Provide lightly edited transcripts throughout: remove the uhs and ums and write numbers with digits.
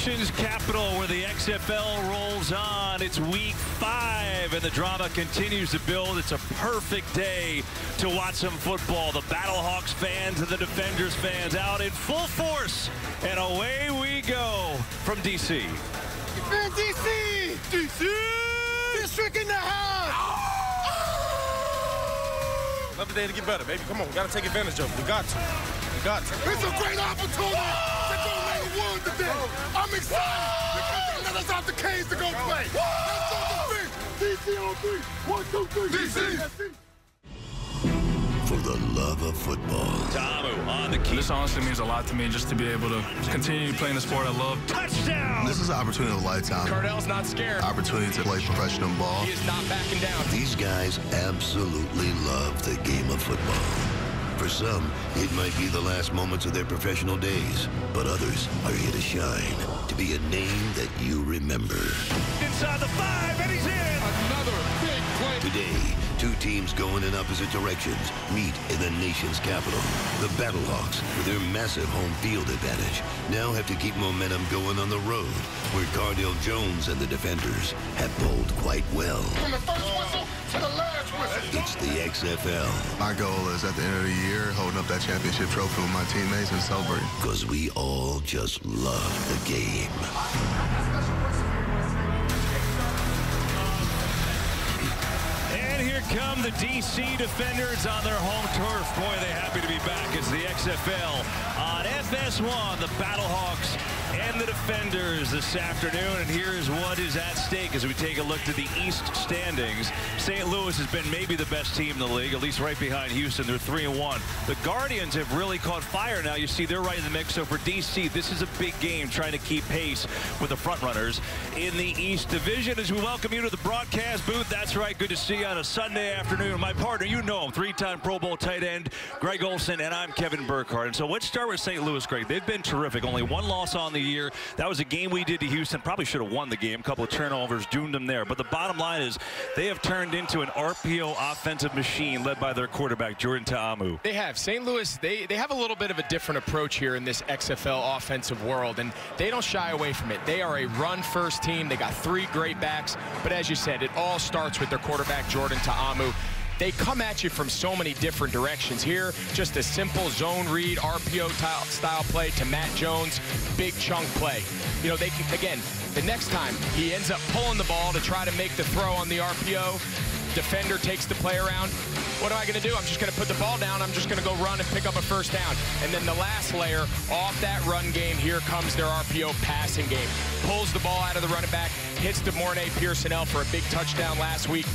nation's capital where the XFL rolls on. It's week 5 and the drama continues to build. It's a perfect day to watch some football. The BattleHawks fans and the Defenders fans out in full force. And away we go from DC. DC! DC! District in the house! Another day to get better, baby. Come on, we gotta take advantage of it. We got to. We got to. It's a great opportunity to go make a word today. I'm excited because they let us out the cage to go play. Let's go to DC on 3. 1, 2, 3. DC! For the love of football. Tamu on the key. This honestly means a lot to me, just to be able to continue playing the sport I love. Touchdown! This is an opportunity of a lifetime. Cardell's not scared. Opportunity to play professional ball. He is not backing down. These guys absolutely love the game of football. For some, it might be the last moments of their professional days, but others are here to shine, to be a name that you remember. Inside the 5, and he's in! Another big play. Today, 2 teams going in opposite directions meet in the nation's capital. The BattleHawks, with their massive home field advantage, now have to keep momentum going on the road, where Cardell Jones and the Defenders have bowled quite well. From the first whistle to the last whistle. It's the XFL. My goal is at the end of the year, holding up that championship trophy with my teammates and celebrating. Because we all just love the game. And here come the DC Defenders on their home turf. Boy, they're happy to be back. It's the XFL on FS1, the BattleHawks and the Defenders this afternoon. And here's what is at stake as we take a look to the East standings. St. Louis has been maybe the best team in the league, at least right behind Houston. They're 3-1. The Guardians have really caught fire now. You see, they're right in the mix. So for DC, this is a big game trying to keep pace with the frontrunners in the East Division. As we welcome you to the broadcast booth. That's right. Good to see you on a Sunday afternoon. My partner, you know him, 3-time Pro Bowl tight end, Greg Olsen, and I'm Kevin Burkhardt. And so let's start with St. Louis, Greg. They've been terrific. Only 1 loss on the year. That was a game we did to Houston. Probably should have won the game. A couple of turnovers doomed them there. But the bottom line is they have turned into an RPO offensive machine led by their quarterback, Jordan Ta'amu. They have. St. Louis, they have a little bit of a different approach here in this XFL offensive world, and they don't shy away from it. They are a run-first team. They got 3 great backs. But as you said, it all starts with their quarterback, Jordan Ta'amu. They come at you from so many different directions. Here, just a simple zone read, RPO style play to Matt Jones, big chunk play. You know, they can, again, the next time he ends up pulling the ball to try to make the throw on the RPO, defender takes the play around. What am I going to do? I'm just going to put the ball down. I'm just going to go run and pick up a first down. And then the last layer, off that run game, here comes their RPO passing game. Pulls the ball out of the running back, hits DeMornay Pearsonell for a big touchdown last week.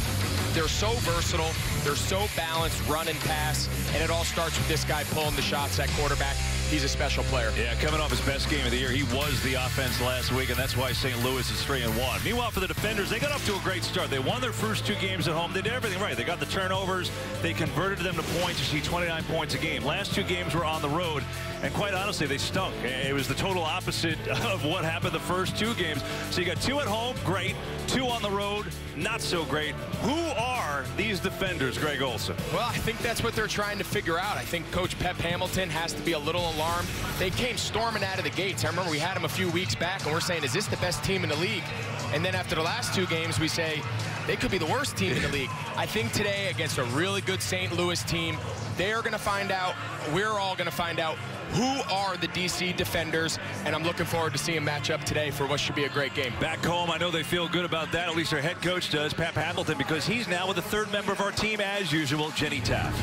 They're so versatile. They're so balanced, run and pass. And it all starts with this guy pulling the shots at quarterback. He's a special player. Yeah, coming off his best game of the year, he was the offense last week, and that's why St. Louis is 3-1. Meanwhile, for the Defenders, they got up to a great start. They won their first 2 games at home. They did everything right. They got the turnovers. They converted them to points. You see 29 points a game. Last 2 games were on the road, and quite honestly, they stunk. It was the total opposite of what happened the first 2 games. So you got 2 at home, great. 2 on the road, not so great. Who are these Defenders, Greg Olsen? Well, I think that's what they're trying to figure out. I think Coach Pep Hamilton has to be a little alarmed. They came storming out of the gates. I remember we had them a few weeks back, and we're saying, is this the best team in the league? And then after the last 2 games, we say, they could be the worst team in the league. I think today, against a really good St. Louis team, they're going to find out, we're all going to find out, who are the DC Defenders, and I'm looking forward to seeing them match up today for what should be a great game. Back home, I know they feel good about that. At least their head coach does, Pep Hamilton, because he's now with the 3rd member of our team, as usual, Jenny Taft.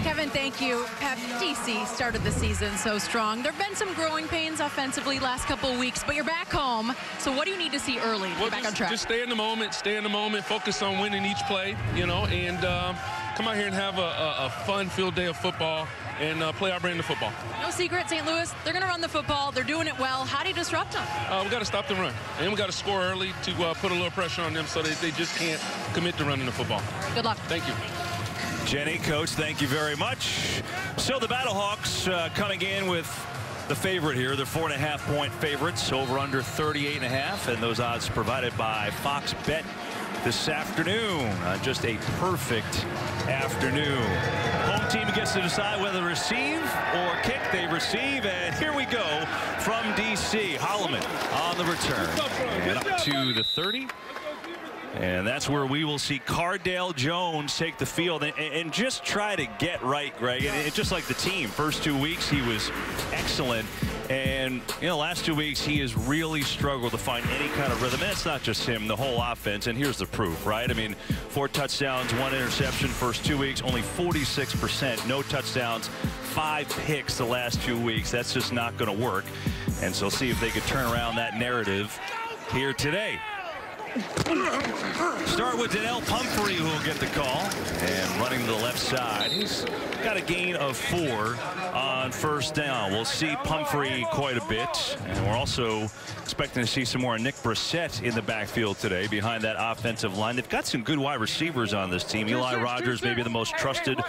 Kevin, thank you. Pep, DC started the season so strong. There have been some growing pains offensively last couple of weeks, but you're back home. So what do you need to see early to get back on track? Just stay in the moment, focus on winning each play, you know, and come out here and have a fun-filled day of football and play our brand of football. No secret, St. Louis, they're going to run the football. They're doing it well. How do you disrupt them? We got to stop the run, and we got to score early to put a little pressure on them so that they just can't commit to running the football. Good luck. Thank you. Jenny, Coach, thank you very much. So the BattleHawks coming in with the favorite here. They're 4.5-point favorites, over under 38.5, and those odds provided by Fox Bet this afternoon. Just a perfect afternoon. Home Team gets to decide whether to receive or kick. They receive, and here we go from DC. Holloman on the return. And up to the 30. And that's where we will see Cardale Jones take the field and just try to get right, Greg. And just like the team, first 2 weeks he was excellent. And, you know, last 2 weeks he has really struggled to find any kind of rhythm. And it's not just him, the whole offense. And here's the proof, right? I mean, 4 touchdowns, 1 interception first 2 weeks, only 46%. No touchdowns, 5 picks the last 2 weeks. That's just not going to work. And so see if they could turn around that narrative here today. Start with Donnell Pumphrey, who will get the call, and running to the left side. He's got a gain of 4 on first down. We'll see Pumphrey quite a bit, and we're also expecting to see some more Nick Brissett in the backfield today behind that offensive line. They've got some good wide receivers on this team. Eli Rogers, maybe the most trusted.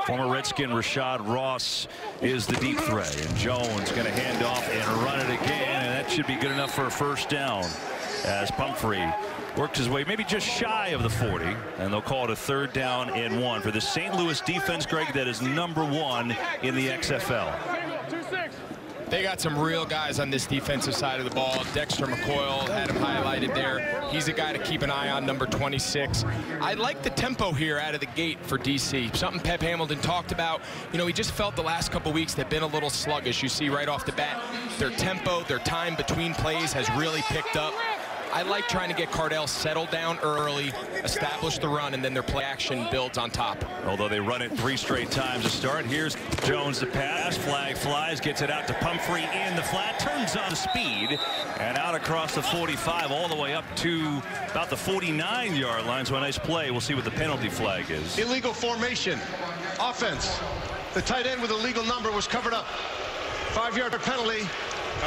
Former Redskin Rashad Ross is the deep threat, and Jones going to hand off and run it again, and that should be good enough for a first down as Pumphrey works his way maybe just shy of the 40, and they'll call it a 3rd down and 1 for the St. Louis defense, Greg, that is #1 in the XFL. They got some real guys on this defensive side of the ball. Dexter McCoyle had him highlighted there. He's a guy to keep an eye on, number 26. I like the tempo here out of the gate for DC. Something Pep Hamilton talked about. You know, he just felt the last couple weeks they've been a little sluggish. You see right off the bat, their tempo, their time between plays has really picked up. I like trying to get Cardale settled down early, establish the run, and then their play action builds on top. Although they run it 3 straight times to start. Here's Jones to pass. Flag flies, gets it out to Pumphrey in the flat, turns on speed, and out across the 45 all the way up to about the 49-yard line. So a nice play. We'll see what the penalty flag is. Illegal formation. Offense. The tight end with a legal number was covered up. 5-yard penalty.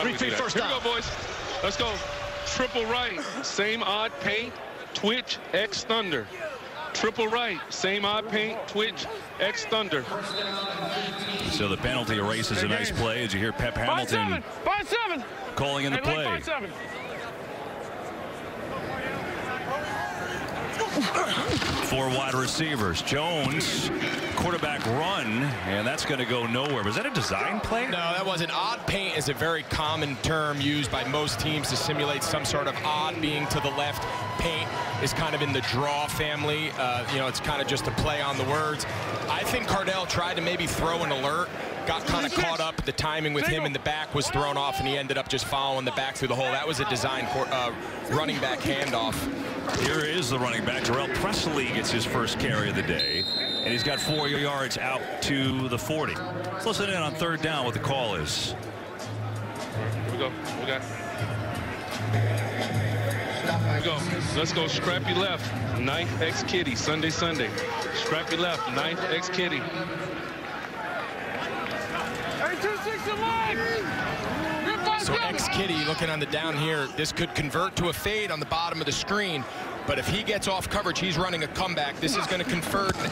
3 feet first down. Here we go, boys. Let's go. Triple right, same odd paint, twitch, X thunder. Triple right, same odd paint, twitch, X thunder. So the penalty erases a nice play as you hear Pep Hamilton 5-7 calling in the play. 5-7. 4 wide receivers. Jones, quarterback run, and that's going to go nowhere. Was that a design play? No, that wasn't. Odd paint is a very common term used by most teams to simulate some sort of odd being to the left. Paint is kind of in the draw family. You know, it's kind of just a play on the words. I think Cardale tried to maybe throw an alert, got kind of caught up. The timing with him in the back was thrown off, and he ended up just following the back through the hole. That was a design running back handoff. Here is the running back. Terrell Presley gets his first carry of the day, and he's got 4 yards out to the 40. Let's listen in on 3rd down what the call is. Here we go. We got. Here we go. Let's go. Scrappy left. 9th X Kitty. Sunday. Scrappy left. 9th X Kitty. So X-Kitty looking on the down here. This could convert to a fade on the bottom of the screen. But if he gets off coverage, he's running a comeback. This is going to convert to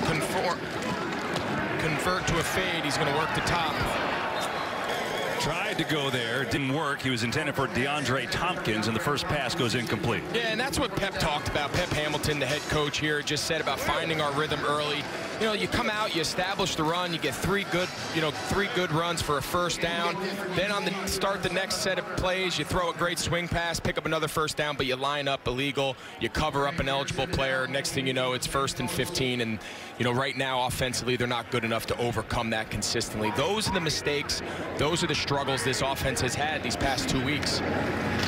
a fade. He's going to work the top. Tried to go there, didn't work. He was intended for DeAndre Tompkins, and the first pass goes incomplete. Yeah, and that's what Pep talked about. Pep Hamilton, the head coach here, just said about finding our rhythm early. You know, you come out, you establish the run, you get 3 good runs for a first down. Then on the start the next set of plays, you throw a great swing pass, pick up another first down, but you line up illegal, you cover up an eligible player. Next thing you know, it's 1st and 15, and you know, right now offensively they're not good enough to overcome that consistently. Those are the mistakes, those are the struggles this offense has had these past 2 weeks.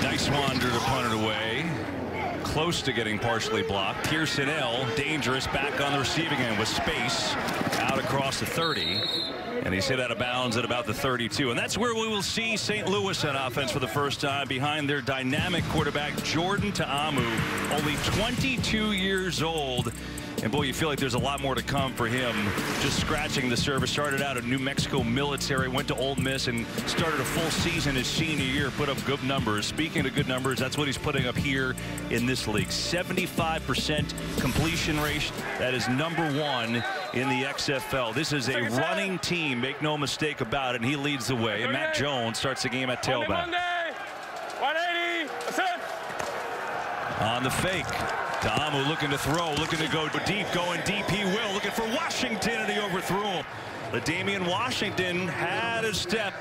Nice wander to punt it away. Close to getting partially blocked. Pearson L, dangerous, back on the receiving end with space out across the 30. And he's hit out of bounds at about the 32. And that's where we will see St. Louis on offense for the first time behind their dynamic quarterback, Jordan Ta'amu, only 22 years old. And boy, you feel like there's a lot more to come for him. Just scratching the surface. Started out at New Mexico Military, went to Ole Miss, and started a full season his senior year. Put up good numbers. Speaking of good numbers, that's what he's putting up here in this league. 75% completion rate. That is #1 in the XFL. This is a running team. Make no mistake about it. And he leads the way. And Matt Jones starts the game at tailback. 180. That's it. On the fake. Ta'amu looking to throw, looking to go deep, going deep. He will. Looking for Washington, and he overthrew him. Damian Washington had a step,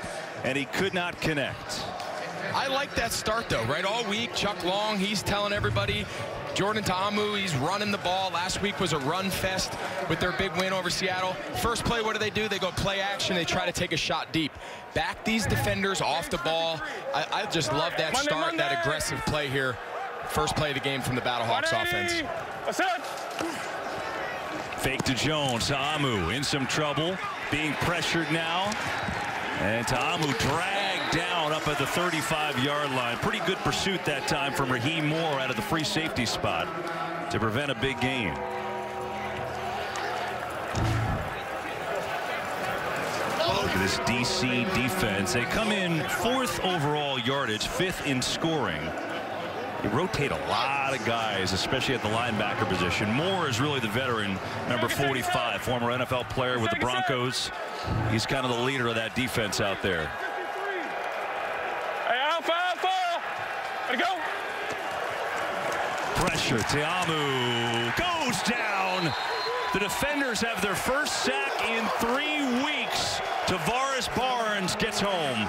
and he could not connect. I like that start, though, right? All week, Chuck Long, he's telling everybody, Jordan Ta'amu, he's running the ball. Last week was a run fest with their big win over Seattle. First play, what do? They go play action. They try to take a shot deep. Back these defenders off the ball. I just love that start, that aggressive play here. First play of the game from the BattleHawks offense. Fake to Jones. Ta'amu in some trouble, being pressured now. And Ta'amu dragged down up at the 35-yard line. Pretty good pursuit that time from Raheem Moore out of the free safety spot to prevent a big gain. Look at this DC defense. They come in 4th overall yardage, 5th in scoring. They rotate a lot of guys, especially at the linebacker position. Moore is really the veteran, number 45, former NFL player with the Broncos. He's kind of the leader of that defense out there. Hey, Alpha, let go. Pressure. Ta'amu goes down. The defenders have their first sack in 3 weeks. Tavares Barnes gets home.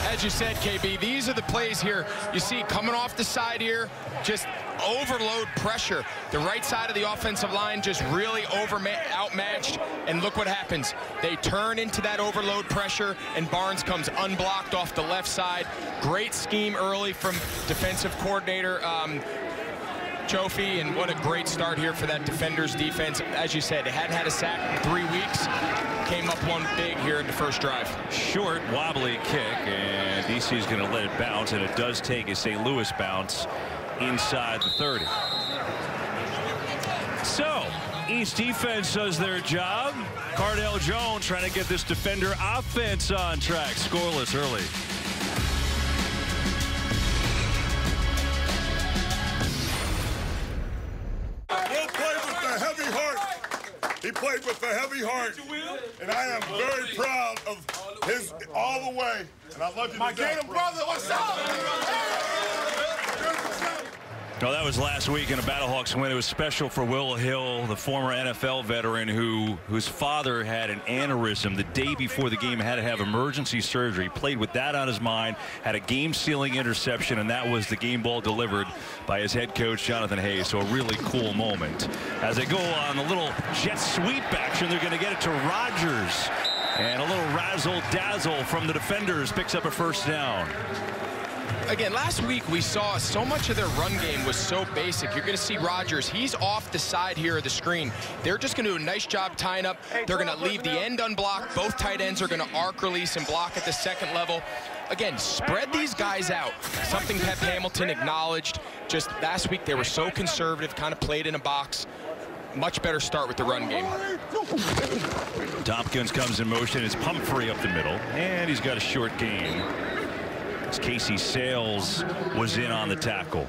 As you said, KB, these are the plays here. You see coming off the side here, just overload pressure. The right side of the offensive line just really outmatched, and look what happens. They turn into that overload pressure, and Barnes comes unblocked off the left side. Great scheme early from defensive coordinator Jofi, and what a great start here for that defender's defense. As you said, they hadn't had a sack in 3 weeks. Came up one big here in the first drive. Short, wobbly kick, and DC is going to let it bounce, and it does take a St. Louis bounce inside the 30. So, East defense does their job. Cardale Jones trying to get this defender offense on track. Scoreless early. He played with a heavy heart, and I am very proud of his all the way. And I love you. My Gator brother, what's up? Well, that was last week in a BattleHawks win. It was special for Will Hill, the former NFL veteran whose father had an aneurysm the day before the game, had to have emergency surgery. Played with that on his mind, had a game-sealing interception, and that was the game ball delivered by his head coach, Jonathan Hayes. So a really cool moment. As they go on the little jet sweep action, they're going to get it to Rodgers. And a little razzle-dazzle from the defenders picks up a first down. Again, last week we saw so much of their run game was so basic. You're going to see Rodgers. He's off the side here of the screen. They're just going to do a nice job tying up. They're going to leave the end unblocked. Both tight ends are going to arc release and block at the second level. Again, spread these guys out. Something Pep Hamilton acknowledged. Just last week they were so conservative, kind of played in a box. Much better start with the run game. Tompkins comes in motion. It's Pumphrey up the middle, and he's got a short gain. Casey Sales was in on the tackle.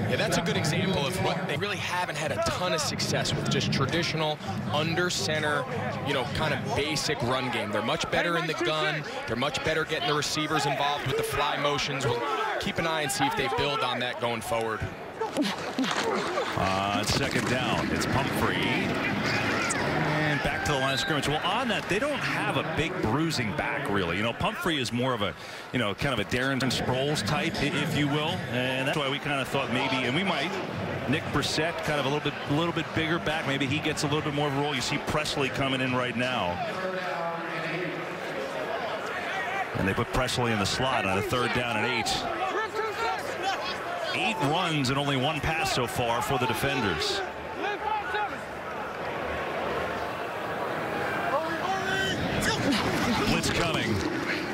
Yeah, that's a good example of what they really haven't had a ton of success with, just traditional under center, you know, kind of basic run game. They're much better in the gun. They're much better getting the receivers involved with the fly motions. We'll keep an eye and see if they build on that going forward. Second down, it's Pumphrey. And back to the line of scrimmage. Well, on that, they don't have a big bruising back, really. You know, Pumphrey is more of a, you know, kind of a Darren Sproles type, if you will. And that's why we kind of thought maybe, and we might, Nick Brissett, kind of a little bit bigger back. Maybe he gets a little bit more of a role. You see Presley coming in right now. And they put Presley in the slot on a 3rd down and 8. 8 runs and only 1 pass so far for the defenders. Blitz coming.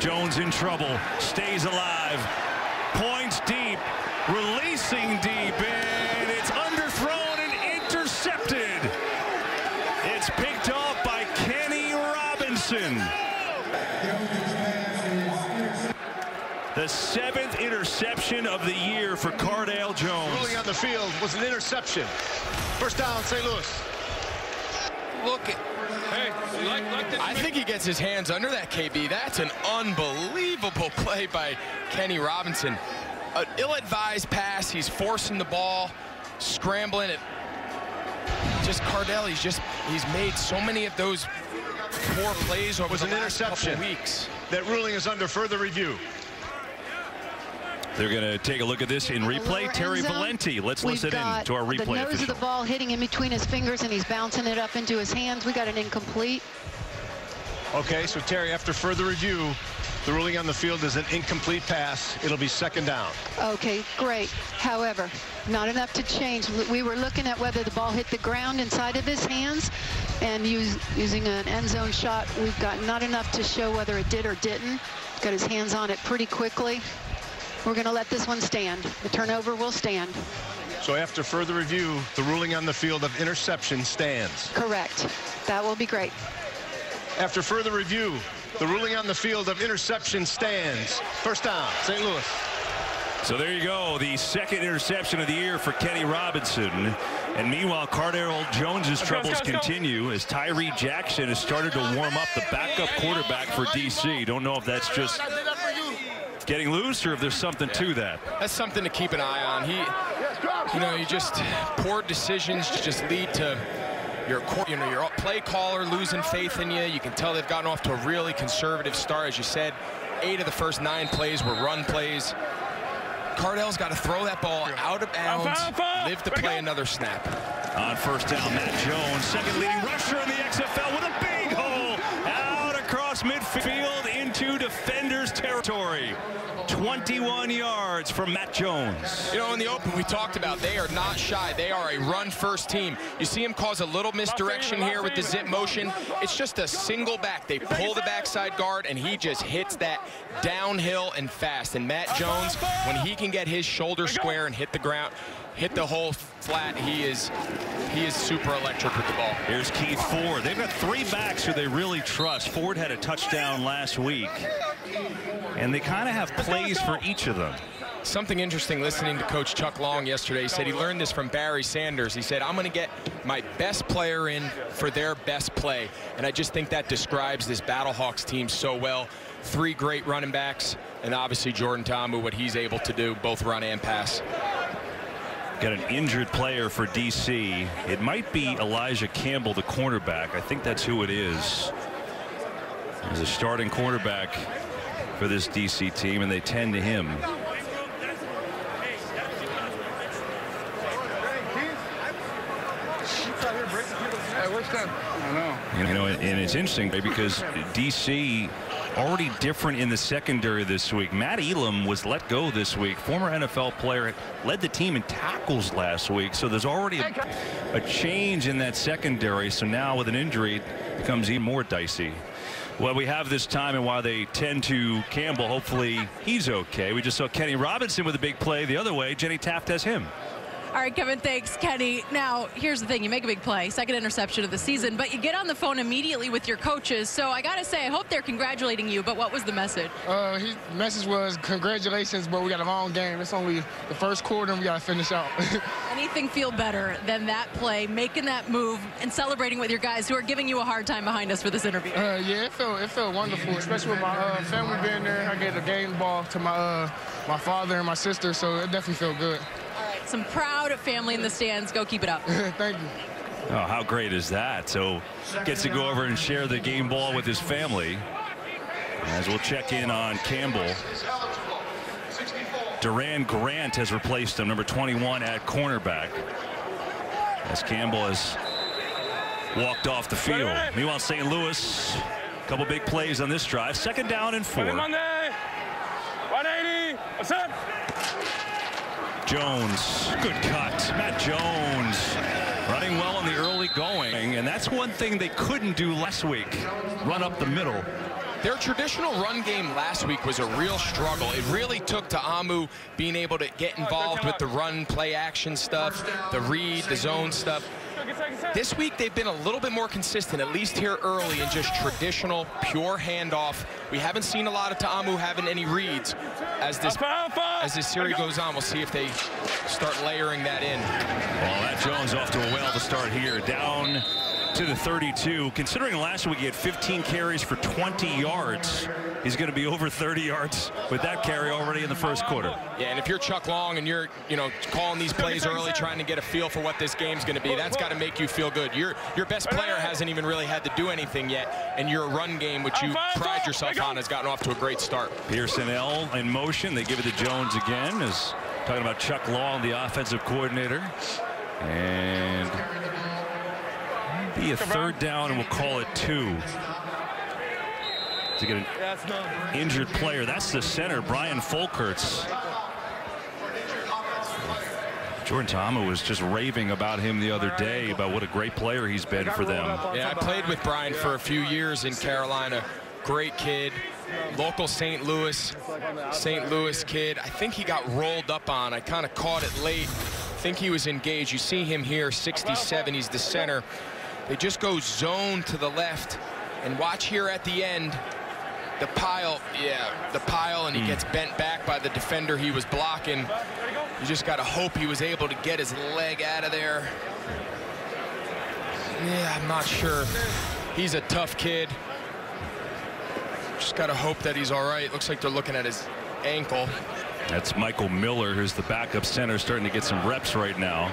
Jones in trouble. Stays alive. Points deep. Releasing deep. And it's underthrown and intercepted. It's picked off by Kenny Robinson. The 7th interception of the year for Cardale Jones. Ruling on the field was an interception. First down, St. Louis. Look at, I think he gets his hands under that, KB. That's an unbelievable play by Kenny Robinson. An ill-advised pass. He's forcing the ball, scrambling it. just Cardell, he's made so many of those poor plays over the last couple weeks. That ruling is under further review. They're going to take a look at this in replay. Terry Valenti, let's listen in to our replay official. The nose of the ball hitting in between his fingers, and he's bouncing it up into his hands. We got an incomplete. Okay, so Terry, after further review, the ruling on the field is an incomplete pass. It'll be second down. Okay, great. However, not enough to change. We were looking at whether the ball hit the ground inside of his hands, and using an end zone shot, we've got not enough to show whether it did or didn't. Got his hands on it pretty quickly. We're going to let this one stand. The turnover will stand. So after further review, the ruling on the field of interception stands. Correct. That will be great. After further review, the ruling on the field of interception stands. First down, St. Louis. So there you go, the second interception of the year for Kenny Robinson. And meanwhile, Cardell Jones's troubles continue as Tyree Jackson has started to warm up, the backup quarterback for DC. Don't know if that's just getting loose or if there's something to that. That's something to keep an eye on. You just poor decisions just lead to your play caller losing faith in you. You can tell they've gotten off to a really conservative start. As you said, 8 of the first 9 plays were run plays. Cardell's got to throw that ball out of bounds, live to play another snap. On first down, Matt Jones, second leading rusher in the XFL with a big hole out across midfield into defenders' territory. 21 yards from Matt Jones. In the open, we talked about they are not shy. They are a run-first team. You see him cause a little misdirection here with the zip motion. It's just a single back. They pull the backside guard, and he just hits that downhill and fast. And Matt Jones, when he can get his shoulder square and hit the ground, hit the hole flat, he is super electric with the ball. Here's Keith Ford. They've got 3 backs who they really trust. Ford had a touchdown last week, and they kind of have plays for each of them. Something interesting listening to Coach Chuck Long yesterday. He said he learned this from Barry Sanders. He said, I'm going to get my best player in for their best play. And I just think that describes this BattleHawks team so well. 3 great running backs, and obviously Jordan Ta'amu, what he's able to do, both run and pass. Got an injured player for DC. It might be Elijah Campbell, the cornerback. I think that's who it is. He's a starting quarterback for this DC team, and they tend to him. And it's interesting because DC already different in the secondary this week. Matt Elam was let go this week. Former NFL player, led the team in tackles last week. So there's already a change in that secondary. So now with an injury, it becomes even more dicey. Well, we have this time, and while they tend to Campbell, hopefully he's okay. We just saw Kenny Robinson with a big play the other way. Jenny Taft has him. All right, Kevin, thanks, Kenny. Now, here's the thing. You make a big play, second interception of the season, but you get on the phone immediately with your coaches. So I got to say, I hope they're congratulating you, but what was the message? The message was congratulations, but we got a long game. It's only the first quarter, and we got to finish out. Anything feel better than that play, making that move, and celebrating with your guys who are giving you a hard time behind us for this interview? Yeah, it felt wonderful, especially with my family being there. I gave the game ball to my father and my sister, so it definitely felt good. Some proud family in the stands. Go keep it up. Thank you. Oh, how great is that? So gets to go over and share the game ball with his family. As we'll check in on Campbell. Duran Grant has replaced him, number 21 at cornerback, as Campbell has walked off the field. Meanwhile, St. Louis, a couple big plays on this drive. Second down and 4. Monday, 180. What's up? Jones, good cut. Matt Jones running well in the early going, and that's one thing they couldn't do last week, run up the middle. Their traditional run game last week was a real struggle. It really took Ta'amu being able to get involved with the run, play action stuff, the read, the zone stuff. This week they've been a little bit more consistent, at least here early, in just traditional pure handoff. We haven't seen a lot of Ta'amu having any reads. As this series goes on, we'll see if they start layering that in. Well, Matt Jones off to a well to start here. Down to the 32. Considering last week he had 15 carries for 20 yards, he's going to be over 30 yards with that carry already in the first quarter. Yeah, and if you're Chuck Long and you're, calling these plays early, trying to get a feel for what this game's going to be, that's got to make you feel good. Your best player hasn't even really had to do anything yet, and your run game, which you pride yourself on, has gotten off to a great start. Pearson L in motion. They give it to Jones again. Is talking about Chuck Long, the offensive coordinator. And be a third down, and we'll call it 2. To get an injured player. That's the center, Brian Folkerts. Jordan Ta'amu was just raving about him the other day, about what a great player he's been for them. Yeah, I played with Brian for a few years in Carolina. Great kid, local St. Louis kid. I think he got rolled up on. I kind of caught it late. I think he was engaged. You see him here, 67. He's the center. They just go zone to the left, and watch here at the end. The pile, and he gets bent back by the defender he was blocking. You just got to hope he was able to get his leg out of there. Yeah, I'm not sure. He's a tough kid. Just got to hope that he's all right. Looks like they're looking at his ankle. That's Michael Miller, who's the backup center, starting to get some reps right now.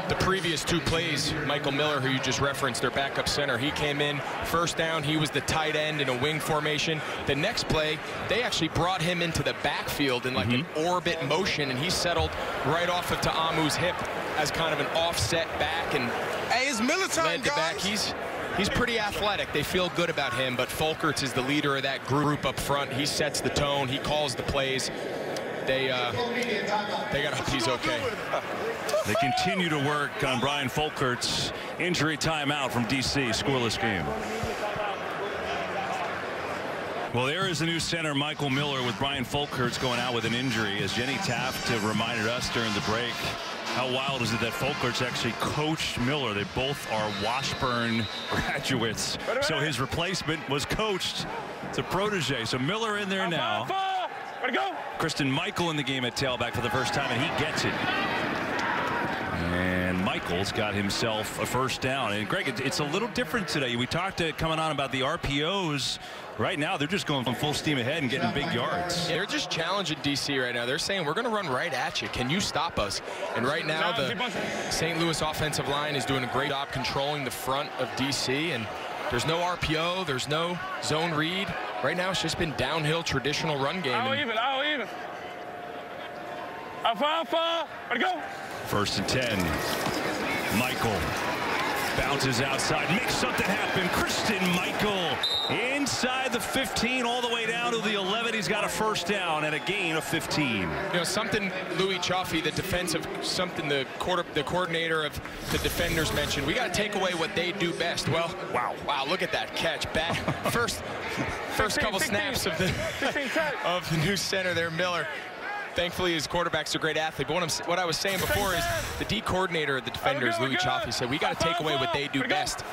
The previous 2 plays, Michael Miller, who you just referenced, their backup center, he came in first down. He was the tight end in a wing formation. The next play, they actually brought him into the backfield in like an orbit motion, and he settled right off of Ta'amu's hip as kind of an offset back, and hey, it's Miller time, led the back. He's pretty athletic. They feel good about him, but Folkerts is the leader of that group up front. He sets the tone. He calls the plays. They got to hope he's okay. They continue to work on Brian Folkerts. Injury timeout from DC. Scoreless game. Well, there is the new center, Michael Miller, with Brian Folkerts going out with an injury. As Jenny Taft reminded us during the break, how wild is it that Folkerts actually coached Miller? They both are Washburn graduates. So his replacement was coached. It's a protege. So Miller in there now. Kristen Michael in the game at tailback for the first time, and he gets it. And Michael's got himself a first down. And Greg, it's a little different today. We talked coming on about the RPOs. Right now, they're just going from full steam ahead and getting big yards. They're just challenging DC right now. They're saying, we're going to run right at you. Can you stop us? And right now, the St. Louis offensive line is doing a great job controlling the front of DC. And there's no RPO. There's no zone read. Right now, it's just been downhill traditional run game. I'll even. Alpha. Ready, go. 1st and 10. Michael bounces outside, makes something happen. Kristen Michael inside the 15, all the way down to the 11. He's got a first down and a gain of 15. Something Louis Chaffee, the coordinator of the defenders, mentioned. We got to take away what they do best. Well, wow, look at that catch. Back first couple snaps of the new center there, Miller. Thankfully, his quarterback's a great athlete. But what I was saying before is the D coordinator of the defenders, Louis Chaffee, said we got to take away what they do best.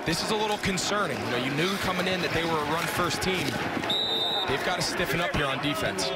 This is a little concerning. You knew coming in that they were a run-first team. They've got to stiffen up here on defense.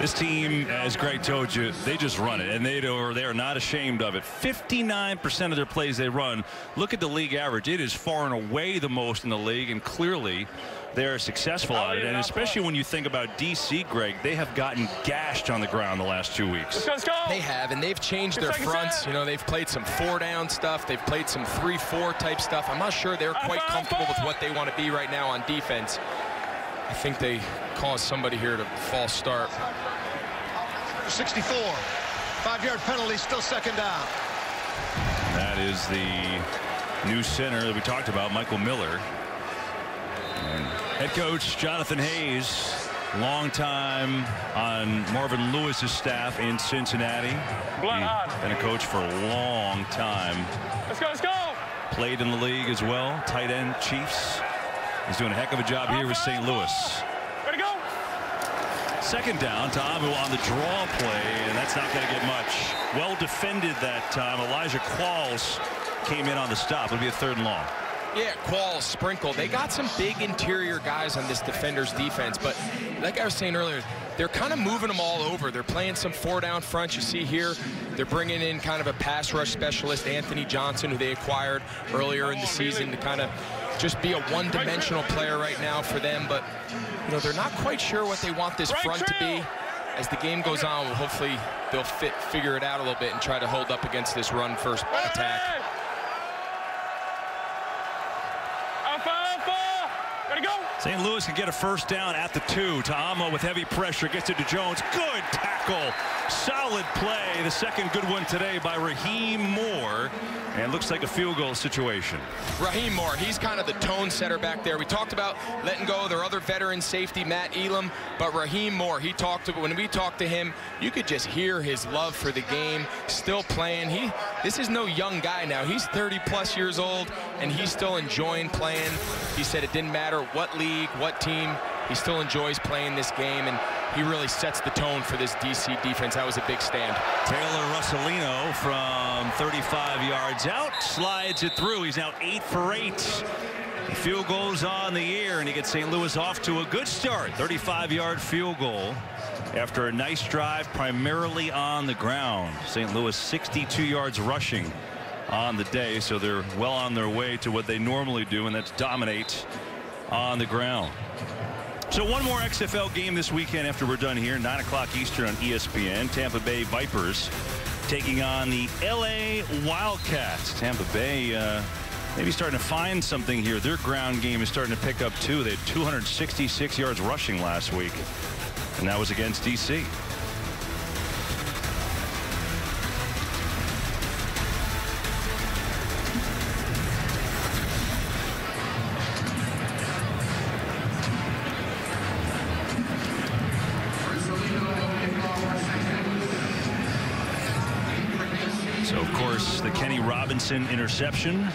This team, as Greg told you, they just run it, and they are not ashamed of it. 59% of their plays they run. Look at the league average. It is far and away the most in the league, and clearly they are successful at it. And especially when you think about DC, Greg, they have gotten gashed on the ground the last 2 weeks. Let's go. They have, and they've changed their fronts. They've played some 4-down stuff. They've played some 3-4 type stuff. I'm not sure they're quite comfortable with what they want to be right now on defense. I think they caused somebody here to false start. 64. 5-yard penalty, still 2nd down. That is the new center that we talked about, Michael Miller. And head coach Jonathan Hayes, long time on Marvin Lewis's staff in Cincinnati. He's been a coach for a long time. Let's go. Played in the league as well. Tight end Chiefs. He's doing a heck of a job here with St. Louis. Ready, go. 2nd down, Ta'amu on the draw play, and that's not going to get much. Well defended that time. Elijah Qualls came in on the stop. It'll be a 3rd and long. Yeah, Qualls, Sprinkle. They got some big interior guys on this defender's defense, but like I was saying earlier, they're kind of moving them all over. They're playing some 4-down fronts. You see here, They're bringing in kind of a pass rush specialist, Anthony Johnson, who they acquired earlier in the season to kind of just be a one-dimensional player right now for them. But, you know, they're not quite sure what they want this front to be. As the game goes on, hopefully they'll figure it out a little bit and try to hold up against this run-first attack. St. Louis can get a first down at the 2. Ta'amo with heavy pressure gets it to Jones. Good tackle. Solid play. The second good one today by Raheem Moore. And looks like a field goal situation. Raheem Moore, he's kind of the tone setter back there. We talked about letting go of their other veteran safety, Matt Elam, but Raheem Moore, when we talked to him, you could just hear his love for the game, still playing. This is no young guy now. He's 30+ years old, and he's still enjoying playing. He said it didn't matter what league, what team, he still enjoys playing this game, and he really sets the tone for this DC defense. That was a big stand. Taylor Russolino from 35 yards out, slides it through. He's now 8 for 8. The field goal's on the year, and he gets St. Louis off to a good start. 35-yard field goal after a nice drive, primarily on the ground. St. Louis 62 yards rushing on the day, so they're well on their way to what they normally do, and that's dominate on the ground. So one more XFL game this weekend after we're done here, 9 o'clock Eastern on ESPN. Tampa Bay Vipers taking on the LA Wildcats. Tampa Bay maybe starting to find something here. Their ground game is starting to pick up too. They had 266 yards rushing last week, and that was against DC. Interception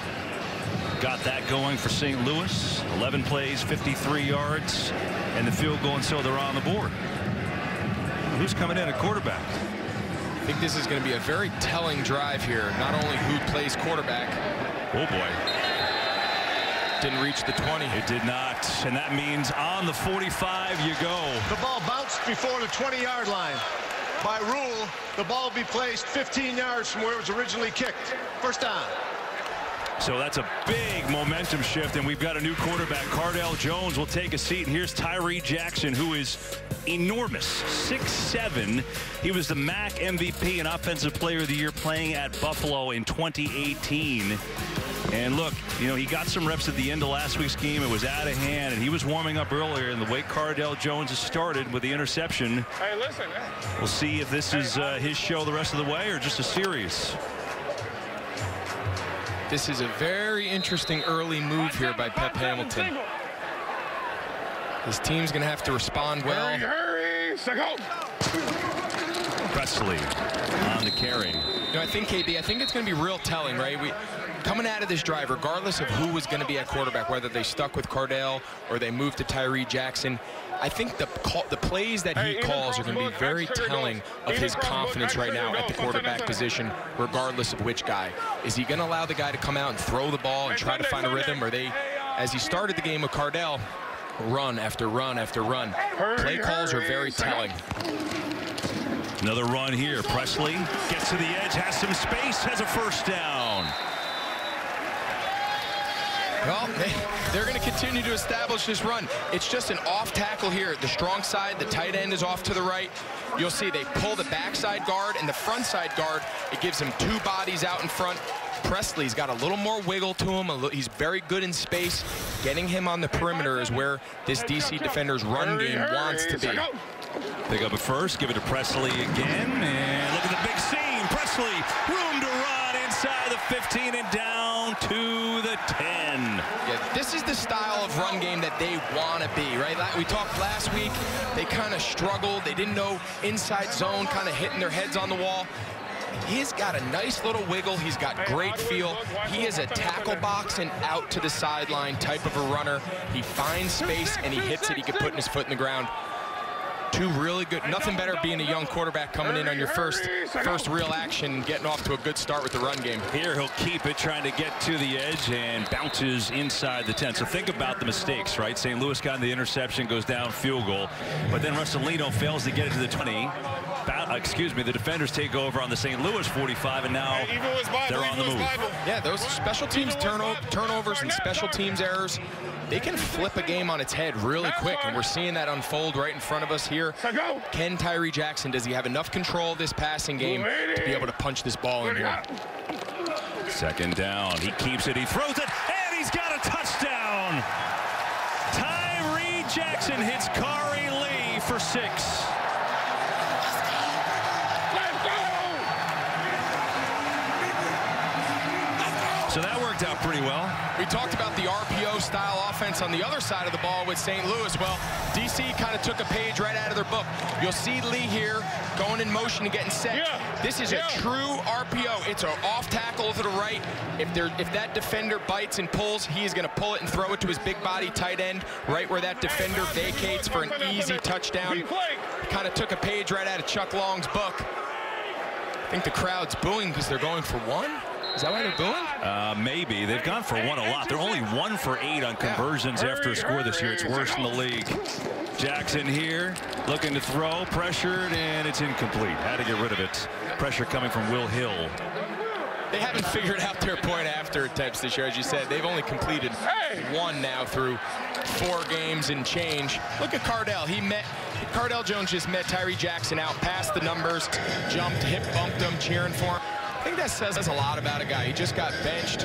got that going for St. Louis. 11 plays, 53 yards, and the field goal, and so they're on the board. Who's coming in at quarterback? I think this is going to be a very telling drive here. Not only who plays quarterback. Oh boy. Didn't reach the 20. It did not, and that means on the 45 you go. The ball bounced before the 20-yard line. By rule, the ball will be placed 15 yards from where it was originally kicked. First down. So that's a big momentum shift, and we've got a new quarterback. Cardell Jones will take a seat, and here's Tyree Jackson, who is enormous, 6'7". He was the MAC MVP and Offensive Player of the Year playing at Buffalo in 2018. And look, you know, he got some reps at the end of last week's game. It was out of hand, and he was warming up earlier. And the way Cardell Jones has started with the interception, hey, listen, we'll see if this is his show the rest of the way or just a series. This is a very interesting early move here by Pep Hamilton. His team's going to have to respond well. Hurry, Presley on the carry. You know, I think, KB, I think it's going to be real telling, right? Coming out of this drive, regardless of who was going to be at quarterback, whether they stuck with Cardell or they moved to Tyree Jackson, I think the plays that he calls are going to be very telling of his confidence right now at the quarterback position, regardless of which guy. Is he going to allow the guy to come out and throw the ball and try to find a rhythm? Or they, as he started the game with Cardell, run after run after run. Play calls are very telling. Another run here. Presley gets to the edge, has some space, has a first down. Well, they're going to continue to establish this run. It's just an off tackle here. The strong side, the tight end is off to the right. You'll see they pull the backside guard and the front side guard. It gives him two bodies out in front. Presley's got a little more wiggle to him. He's very good in space. Getting him on the perimeter is where this DC defender's run game wants to be. Pick up a first, give it to Presley again, and look at the big seam. Presley, room to run inside the 15 and down to the 10. Yeah, this is the style of run game that they want to be, right? We talked last week, they kind of struggled. They didn't know inside zone, kind of hitting their heads on the wall. He's got a nice little wiggle. He's got great feel. He is a tackle box and out to the sideline type of a runner. He finds space and he hits it. He can put his foot in the ground. Two really good. Nothing better being a young quarterback coming in on your first real action, getting off to a good start with the run game. Here he'll keep it, trying to get to the edge and bounces inside the 10. So think about the mistakes, right? St. Louis got the interception, goes down, field goal, but then Russolino fails to get it to the 20. the defenders take over on the St. Louis 45, and now they're on the move. Yeah, those special teams turnovers and special teams errors, they can flip a game on its head really quick, and we're seeing that unfold right in front of us here. Can Tyree Jackson, does he have enough control of this passing game to be able to punch this ball in here? Second down, he keeps it, he throws it, and he's got a touchdown! Tyree Jackson hits Kari Lee for 6. So that worked out pretty well. We talked about the RPO-style offense on the other side of the ball with St. Louis. Well, DC kind of took a page right out of their book. You'll see Lee here going in motion and getting set. This is a true RPO. It's an off tackle to the right. If that defender bites and pulls, he is going to pull it and throw it to his big body tight end right where that defender vacates for an easy touchdown. Kind of took a page right out of Chuck Long's book. I think the crowd's booing because they're going for 1. Is that why they're booing? Maybe. They've gone for 1 a lot. They're only 1 for 8 on conversions after a score this year. It's worse in the league. Jackson here, looking to throw, pressured, and it's incomplete. Had to get rid of it. Pressure coming from Will Hill. They haven't figured out their point after attempts this year, as you said. They've only completed 1 now through 4 games and change. Look at Cardell. Cardell Jones just met Tyree Jackson out, passed the numbers, jumped, hip bumped him, cheering for him. I think that says a lot about a guy. He just got benched.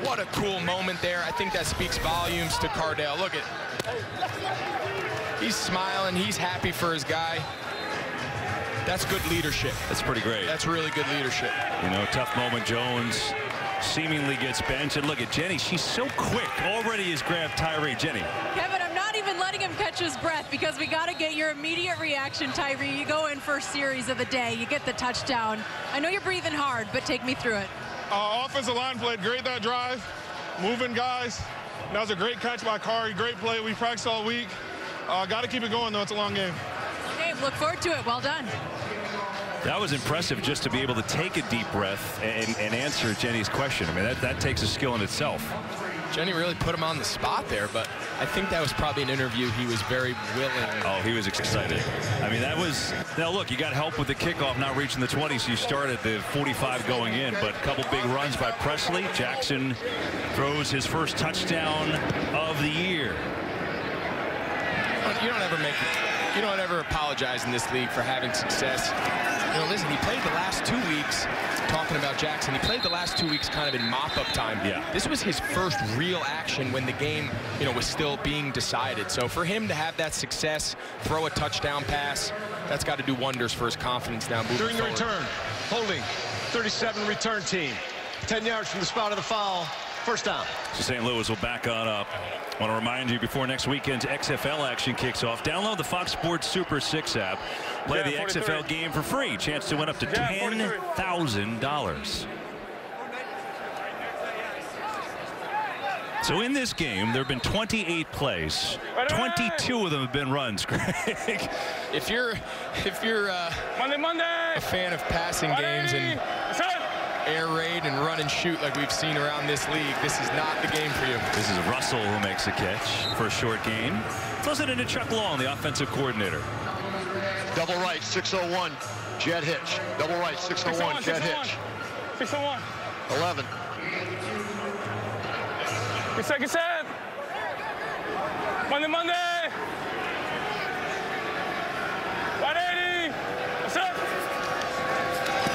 What a cool moment there. I think that speaks volumes to Cardell. Look at, he's smiling. He's happy for his guy. That's good leadership. That's pretty great. That's really good leadership. You know, tough moment. Jones seemingly gets benched. And look at Jenny. She's so quick. Already has grabbed Tyree. Jenny. Kevin, I'm not even letting him catch his breath because we got to get your immediate reaction, Tyree. You go in first series of the day. You get the touchdown. I know you're breathing hard, but take me through it. Offensive line played great that drive. Moving guys. That was a great catch by Kari. Great play. We practiced all week. Got to keep it going, though. It's a long game. Okay, look forward to it. Well done. That was impressive just to be able to take a deep breath and answer Jenny's question. I mean, that takes a skill in itself. Jenny really put him on the spot there, but I think that was probably an interview he was very willing. Oh, he was excited. I mean, that was, now look, you got help with the kickoff not reaching the 20, so you started the 45 going in, but a couple big runs by Presley. Jackson throws his first touchdown of the year. You don't ever apologize in this league for having success. You know, listen, he played the last 2 weeks, talking about Jackson, he played the last 2 weeks kind of in mop-up time. Yeah. This was his first real action when the game, you know, was still being decided. So for him to have that success, throw a touchdown pass, that's got to do wonders for his confidence now moving During the forward. return, holding, 37 return team. 10 yards from the spot of the foul. First down. So St. Louis will back on up. I want to remind you before next weekend's XFL action kicks off, download the Fox Sports Super 6 app. Play the XFL game for free. Chance to win up to $10,000. So in this game, there have been 28 plays. 22 of them have been runs, Greg. If you're a fan of passing games and air raid and run and shoot like we've seen around this league, this is not the game for you. This is Russell who makes a catch for a short gain. Throws it into Chuck Long, the offensive coordinator. Double right, 601, jet hitch. Double right, 601, jet hitch. 601. 11. Second set. Monday. 180. What's up?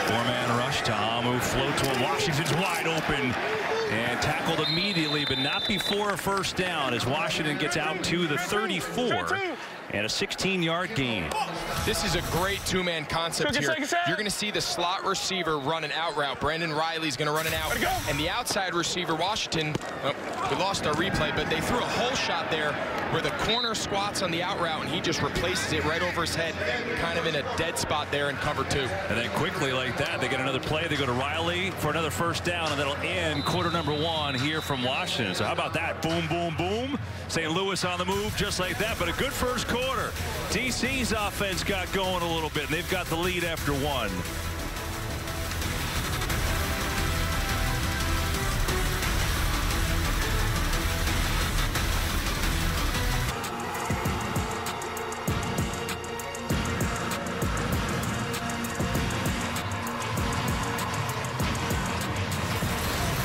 Four-man rush. Ta'amu floats to Washington's wide open and tackled immediately, but not before a first down as Washington gets out to the 34 and a 16-yard gain. This is a great two-man concept here. You're going to see the slot receiver run an out route. Brandon Riley's going to run an out. And the outside receiver, Washington, we lost our replay, but they threw a hole shot there where the corner squats on the out route, and he just replaces it right over his head, kind of in a dead spot there in cover 2. And then quickly like that, they get another play. They go to Riley for another first down, and that'll end quarter number 1 here from Washington. So how about that? Boom, boom, boom. St. Louis on the move just like that, but a good first quarter. DC's offense got going a little bit, and they've got the lead after 1.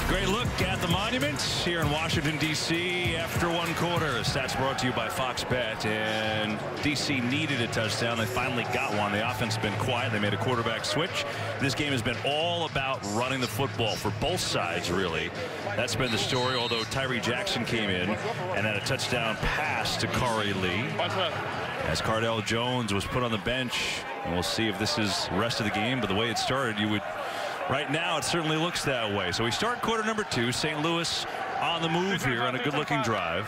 Great look at the Monument here in Washington, D.C. after one quarter. Stats brought to you by Fox Bet. And D.C. needed a touchdown. They finally got one. The offense has been quiet. They made a quarterback switch. This game has been all about running the football for both sides, really. That's been the story, although Tyree Jackson came in and had a touchdown pass to Corey Lee. As Cardell Jones was put on the bench. And we'll see if this is the rest of the game. But the way it started, you would... Right now, it certainly looks that way. So we start quarter number 2. St. Louis on the move here on a good-looking drive.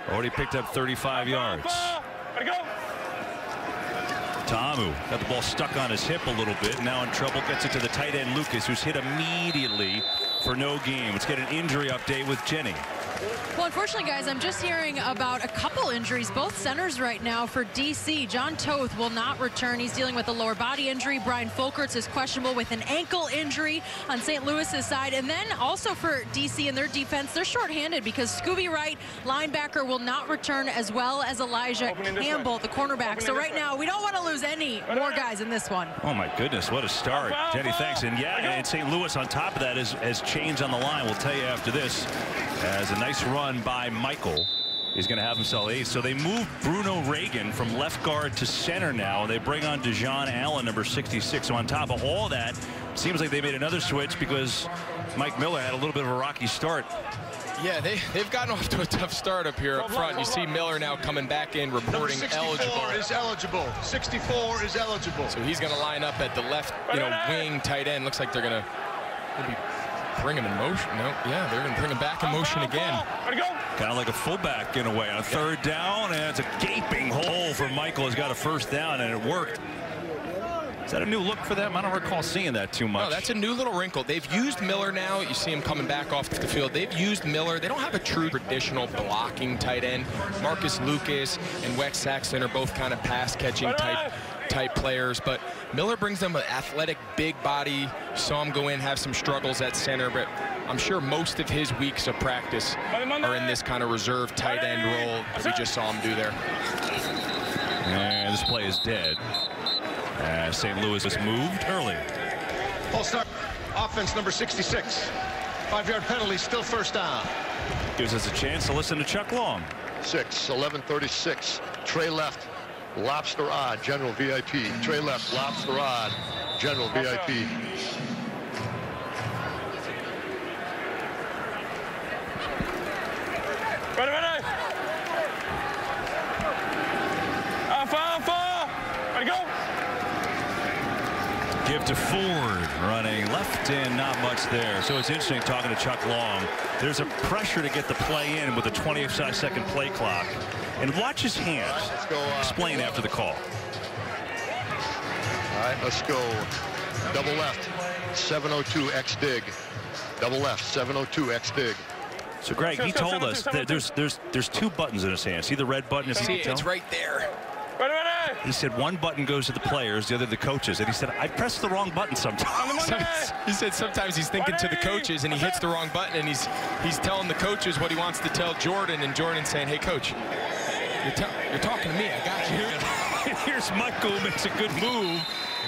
Already picked up 35 yards. Tamu got the ball stuck on his hip a little bit. Now in trouble. Gets it to the tight end, Lucas, who's hit immediately for no gain. Let's get an injury update with Jenny. Well, unfortunately, guys, I'm just hearing about a couple injuries, both centers right now for D.C. John Toth will not return. He's dealing with a lower body injury. Brian Folkerts is questionable with an ankle injury on St. Louis's side. And then also for D.C. and their defense, they're shorthanded because Scooby Wright, linebacker, will not return, as well as Elijah Campbell, the cornerback. So right now, we don't want to lose any more guys in this one. Oh, my goodness, what a start. Jenny, thanks. And yeah, and St. Louis on top of that has changed on the line. We'll tell you after this. As a nice run by Michael is going to have himself ace. So they move Bruno Reagan from left guard to center now. They bring on Dejon Allen, number 66. So on top of all that, seems like they made another switch because Mike Miller had a little bit of a rocky start. Yeah, they've gotten off to a tough start up here up front. You see Miller now coming back in, reporting 64 eligible. Is eligible. 64 is eligible. So he's going to line up at the left, wing tight end. Looks like they're going to maybe bring him in motion. No, yeah, they're going to bring him back in motion again. Kind of like a fullback in a way. On third down, and it's a gaping hole for Michael. Has got a first down, and it worked. Is that a new look for them? I don't recall seeing that too much. No, that's a new little wrinkle. They've used Miller now. You see him coming back off the field. They've used Miller. They don't have a true traditional blocking tight end. Marcus Lucas and Wex Saxton are both kind of pass-catching type players, but Miller brings them an athletic, big body. Saw him go in, have some struggles at center, but I'm sure most of his weeks of practice are in this kind of reserve tight end role that we just saw him do there. And this play is dead. St. Louis has moved early. Full start. Offense number 66. 5-yard penalty, still first down. Gives us a chance to listen to Chuck Long. 11:36. Trey left. Lobster odd, general VIP. Trey left, lobster odd, general VIP. Ready. Ready, go. Give to Ford, running left and not much there. So it's interesting talking to Chuck Long. There's a pressure to get the play in with a 20-second play clock. And watch his hands. Explain after the call. All right, let's go. Double left, 702 X dig. Double left, 702 X dig. So Greg, he told us that there's 2 buttons in his hand. See the red button? See, it's right there. Ready. He said one button goes to the players, the other to the coaches. And he said, I press the wrong button sometimes. He said sometimes he's thinking to the coaches and he hits the wrong button, and he's telling the coaches what he wants to tell Jordan, and Jordan's saying, hey, coach, you're talking to me. I got you. Here's Michael, who makes a good move,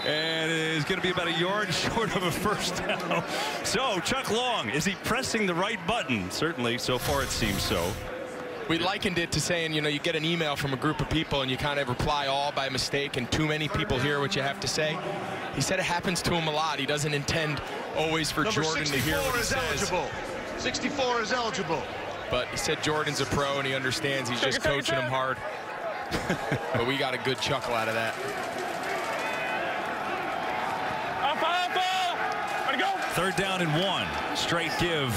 and is going to be about a yard short of a first down. So Chuck Long, is he pressing the right button? Certainly, so far it seems so. We likened it to saying, you get an email from a group of people and you kind of reply all by mistake, and too many people hear what you have to say. He said it happens to him a lot. He doesn't intend always for Jordan to hear what he says. Eligible. 64 is eligible. But he said Jordan's a pro and he understands. He's just coaching him hard. But we got a good chuckle out of that. Third down and 1. Straight give.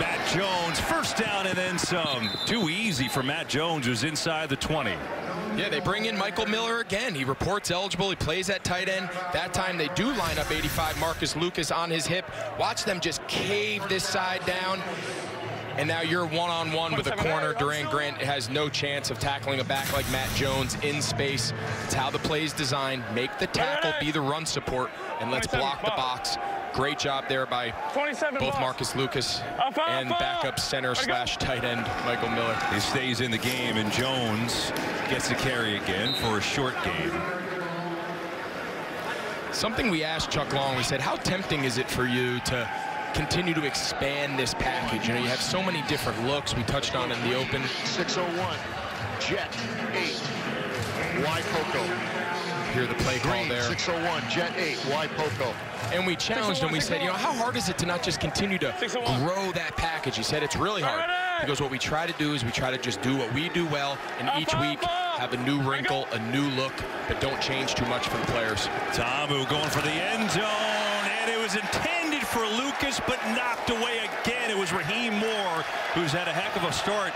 Matt Jones, first down and then some. Too easy for Matt Jones, who's inside the 20. Yeah, they bring in Michael Miller again. He reports eligible. He plays at tight end. That time they do line up 85 Marcus Lucas on his hip. Watch them just cave this side down. And now you're one-on-one with a corner. Durant Grant has no chance of tackling a back like Matt Jones in space. It's how the play's designed. Make the tackle, be the run support, and let's block the box. Great job there by both Marcus Lucas and backup center / tight end Michael Miller. He stays in the game, and Jones gets the carry again for a short game. Something we asked Chuck Long, we said, how tempting is it for you to continue to expand this package. You know, you have so many different looks. We touched on in the open. 601, Jet 8, Y Poco. Hear the play call there. 601, Jet 8, Y Poco. And we challenged him. We said, you know, how hard is it to not just continue to grow that package? He said it's really hard. He goes, what we try to do is we try to just do what we do well, and each week have a new wrinkle, a new look, but don't change too much for the players. Tamu going for the end zone, and it was intended for Lucas, but knocked away again. It was Raheem Moore, who's had a heck of a start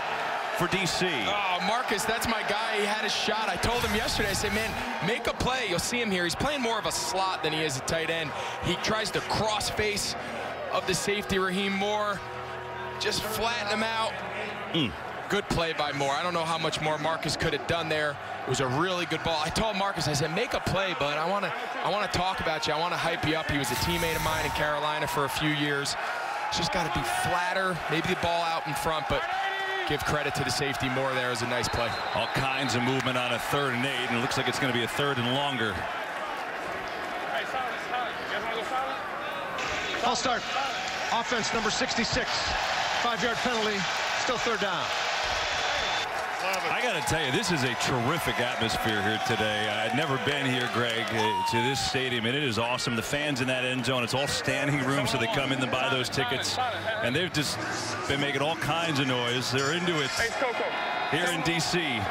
for DC. Oh, Marcus, that's my guy. He had a shot. I told him yesterday, I said, man, make a play. You'll see him here. He's playing more of a slot than he is a tight end. He tries to cross face of the safety, Raheem Moore. Just flatten him out. Good play by Moore. I don't know how much more Marcus could have done there. It was a really good ball. I told Marcus, I said, make a play, bud. I want to talk about you. I want to hype you up. He was a teammate of mine in Carolina for a few years. Just got to be flatter, maybe the ball out in front, but give credit to the safety. Moore there is a nice play. All kinds of movement on a 3rd and 8, and it looks like it's going to be a 3rd and longer. I'll start. Offense number 66. 5-yard penalty. Still 3rd down. I got to tell you, this is a terrific atmosphere here today. I'd never been here, Greg, to this stadium, and it is awesome. The fans in that end zone, it's all standing room, so they come in to buy those tickets, and they've just been making all kinds of noise. They're into it here in D.C.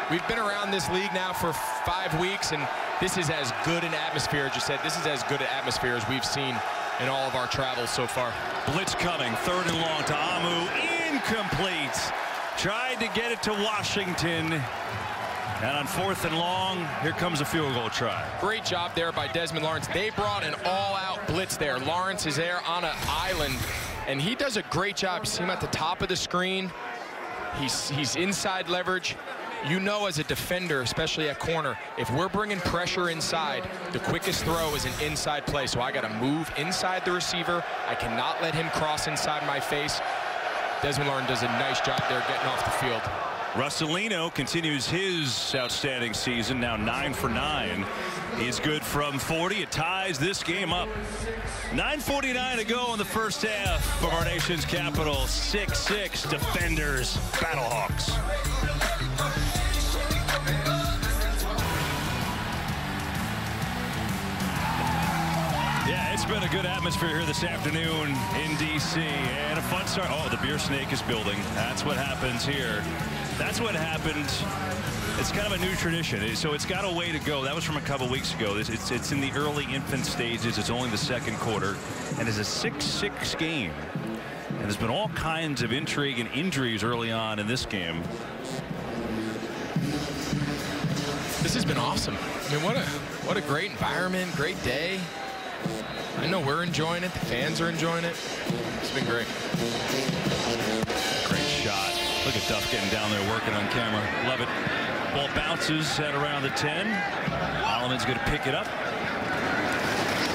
We've been around this league now for 5 weeks, and this is as good an atmosphere, as you said, this is as good an atmosphere as we've seen in all of our travels so far. Blitz coming, 3rd and long to Amu, incomplete. Tried to get it to Washington. And on 4th and long, here comes a field goal try. Great job there by Desmond Lawrence. They brought an all-out blitz there. Lawrence is there on an island, and he does a great job. You see him at the top of the screen. He's inside leverage. You know, as a defender, especially at corner, if we're bringing pressure inside, the quickest throw is an inside play. So I got to move inside the receiver. I cannot let him cross inside my face. Desmond Lawrence does a nice job there getting off the field. Russolino continues his outstanding season, now 9 for 9. He's good from 40. It ties this game up. 9:49 to go in the first half from our nation's capital. 6-6 Defenders, BattleHawks. Yeah, it's been a good atmosphere here this afternoon in D.C. and a fun start. Oh, the beer snake is building. That's what happens here. That's what happened. It's kind of a new tradition, so it's got a way to go. That was from a couple weeks ago. It's in the early infant stages. It's only the 2nd quarter, and it's a 6-6 game. And there's been all kinds of intrigue and injuries early on in this game. This has been awesome. I mean, what a great environment, great day. I know we're enjoying it. The fans are enjoying it. It's been great. Great shot. Look at Duff getting down there working on camera. Love it. Ball bounces at around the 10. Holloman's going to pick it up.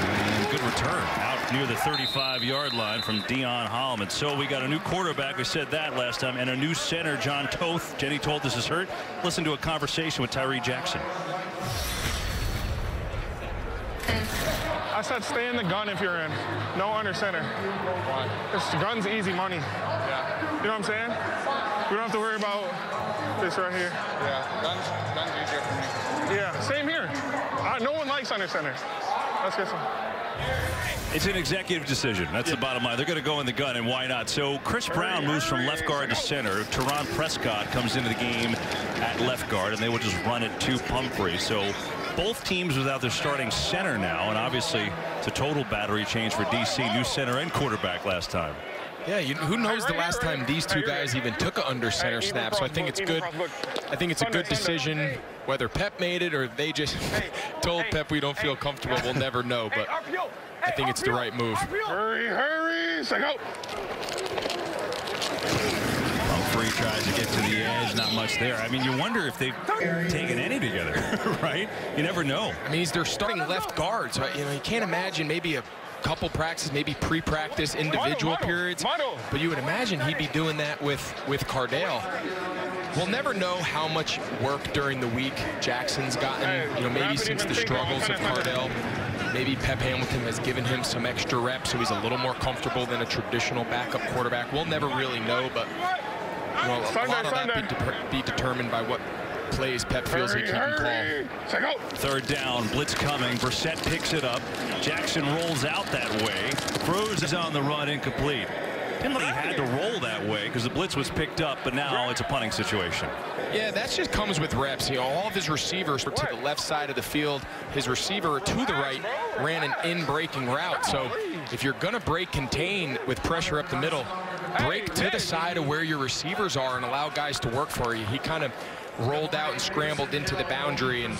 And good return out near the 35-yard line from Dion Holloman. So we got a new quarterback. We said that last time. And a new center, John Toth. Jenny told us is hurt. Listen to a conversation with Tyree Jackson. I said stay in the gun if you're in. No under center. Why? This gun's easy money. Yeah. You know what I'm saying? We don't have to worry about this right here. Yeah, gun's easier for me. Yeah, same here. No one likes under center. Let's get some. It's an executive decision. That's the bottom line. They're going to go in the gun, and why not? So Chris Brown moves from left guard to center. Teron Prescott comes into the game at left guard, and they will just run it to Pumphrey. So both teams without their starting center now, and obviously it's a total battery change for D.C. New center and quarterback last time. Yeah, who knows the last time these two guys even took an under center snap. So I think it's good. I think it's a good decision. Whether Pep made it or they just told Pep we don't feel comfortable, we'll never know. But I think it's the right move. Hurry, say go. Pumphrey tries to get to the edge, not much there. I mean, you wonder if they've taken any together, right? You never know. I mean, he's their starting left guard, so you can't imagine maybe a couple practices, maybe pre-practice individual periods, but you would imagine he'd be doing that with Cardale. We'll never know how much work during the week Jackson's gotten, maybe since the struggles of Cardale. Maybe Pep Hamilton has given him some extra reps, so he's a little more comfortable than a traditional backup quarterback. We'll never really know, but you know, a lot of that be determined by what plays Pep feels he can call. Third down, blitz coming. Brissett picks it up. Jackson rolls out that way. Cruz is on the run, incomplete. Didn't really had to roll that way because the blitz was picked up, but now it's a punting situation. Yeah, that just comes with reps. You know, all of his receivers were to the left side of the field. His receiver to the right ran an in-breaking route. So if you're going to break contain with pressure up the middle, break to the side of where your receivers are and allow guys to work for you. He kind of rolled out and scrambled into the boundary, and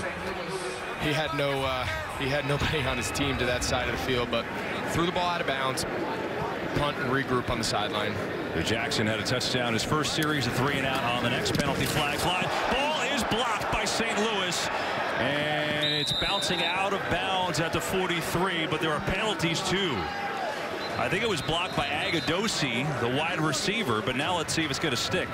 he had nobody on his team to that side of the field, but threw the ball out of bounds, punt and regroup on the sideline. Jackson had a touchdown his first series, a 3-and-out on the next penalty flag. Ball is blocked by St. Louis, and it's bouncing out of bounds at the 43, but there are penalties too. I think it was blocked by Agadosi, the wide receiver, but now let's see if it's going to stick.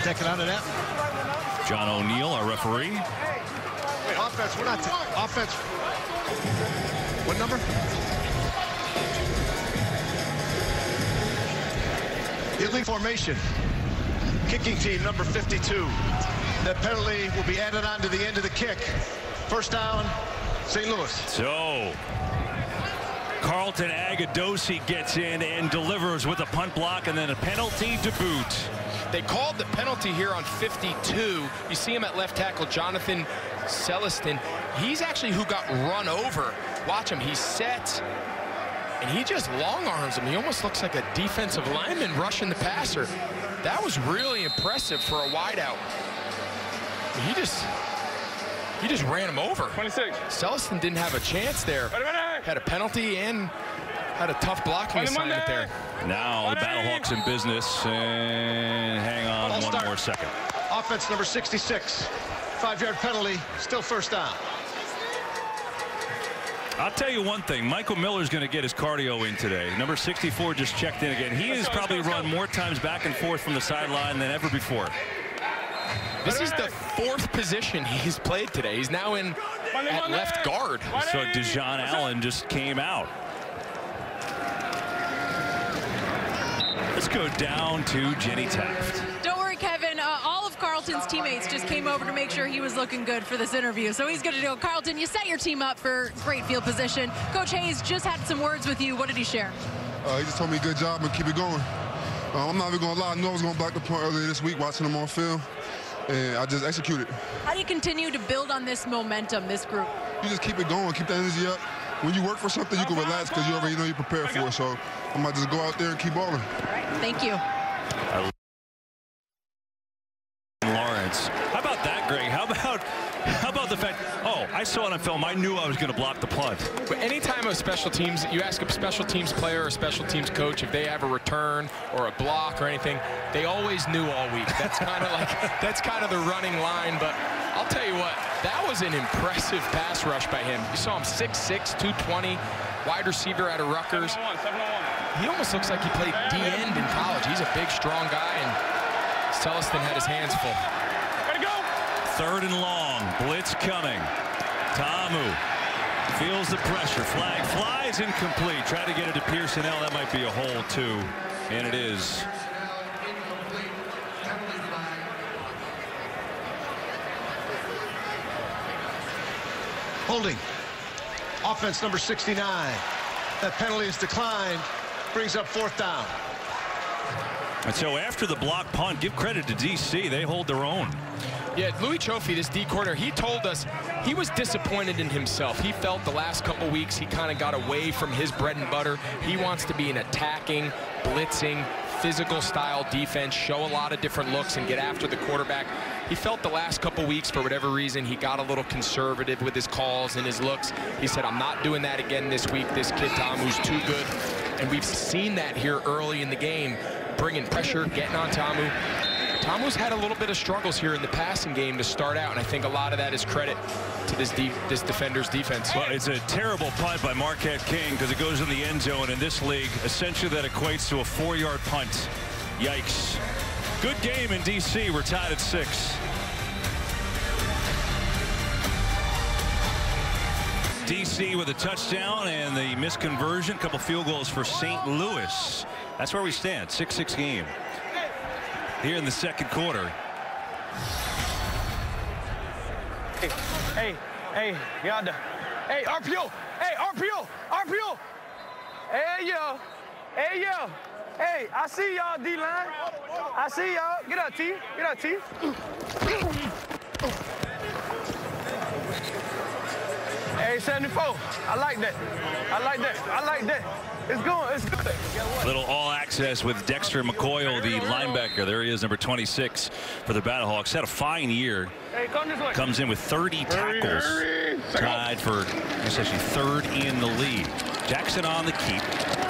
Taking out of that. John O'Neill, our referee. Wait, offense, we're not offense. What number? Illegal formation. Kicking team number 52. That penalty will be added on to the end of the kick. First down, St. Louis. So Carlton Agadosi gets in and delivers with a punt block and then a penalty to boot. They called the penalty here on 52. You see him at left tackle, Jonathan Celestin. He's actually who got run over. Watch him. He's set, and he just long arms him. He almost looks like a defensive lineman rushing the passer. That was really impressive for a wideout. He just ran him over. 26. Celestin didn't have a chance there. Had a penalty and had a tough blocking assignment there. Now the BattleHawks in business, and hang on one more second. Offense number 66. 5-yard penalty, still first down. I'll tell you one thing, Michael Miller's going to get his cardio in today. Number 64 just checked in again. He has probably run more times back and forth from the sideline than ever before. This is the 4th position he's played today. He's now in at left guard. So Dejon Allen just came out. Let's go down to Jenny Taft. Don't worry, Kevin. All of Carlton's teammates just came over to make sure he was looking good for this interview. So he's going to do it. Carlton, you set your team up for great field position. Coach Hayes just had some words with you. What did he share? He just told me good job and keep it going. I'm not even going to lie. I knew I was going to block the punt earlier this week watching them on film, and I just executed. How do you continue to build on this momentum, this group? You just keep it going, keep the energy up. When you work for something, you can relax because you already know you're prepared for it. So I might just go out there and keep balling. All right, thank you. Lawrence. How about that, Greg? How about the fact, oh, I saw it on film. I knew I was going to block the punt. But anytime a special teams, you ask a special teams player or a special teams coach if they have a return or a block or anything, they always knew all week. That's kind of the running line. But I'll tell you what, that was an impressive pass rush by him. You saw him 6'6", 220, wide receiver out of Rutgers. He almost looks like he played D-end in college. He's a big, strong guy, and Celestin had his hands full. Third and long, blitz coming. Tamu feels the pressure. Flag flies, incomplete. Try to get it to Pearsonell. That might be a hole too, and it is. Holding. Offense number 69. That penalty is declined. Brings up 4th down. And so after the block punt, give credit to DC. They hold their own. Yeah, Louis Trophy, this D corner, he told us he was disappointed in himself. He felt the last couple weeks he kind of got away from his bread and butter. He wants to be an attacking, blitzing, physical style defense, show a lot of different looks and get after the quarterback. He felt the last couple weeks, for whatever reason, he got a little conservative with his calls and his looks. He said, I'm not doing that again this week. This kid, Tamu's too good. And we've seen that here early in the game, bringing pressure, getting on Tamu. Tamu's had a little bit of struggles here in the passing game to start out, and I think a lot of that is credit to this defender's defense. Well, it's a terrible punt by Marquette King because it goes in the end zone in this league. Essentially, that equates to a 4-yard punt. Yikes. Good game in D.C. We're tied at 6. D.C. with a touchdown and the missed conversion. A couple field goals for St. Louis. That's where we stand. 6-6 game here in the second quarter. Hey, yada. Hey, RPO. Hey, RPO. RPO. Hey, yo. Hey, yo. Hey, I see y'all, D-line. I see y'all. Get up, T. Get up, T. Hey, 74. I like that. I like that. I like that. It's going. It's good. Little all access with Dexter McCoyle, the linebacker. There he is, number 26 for the BattleHawks. Had a fine year. Comes in with 30 tackles. Tied for, it's actually 3rd in the league. Jackson on the keep.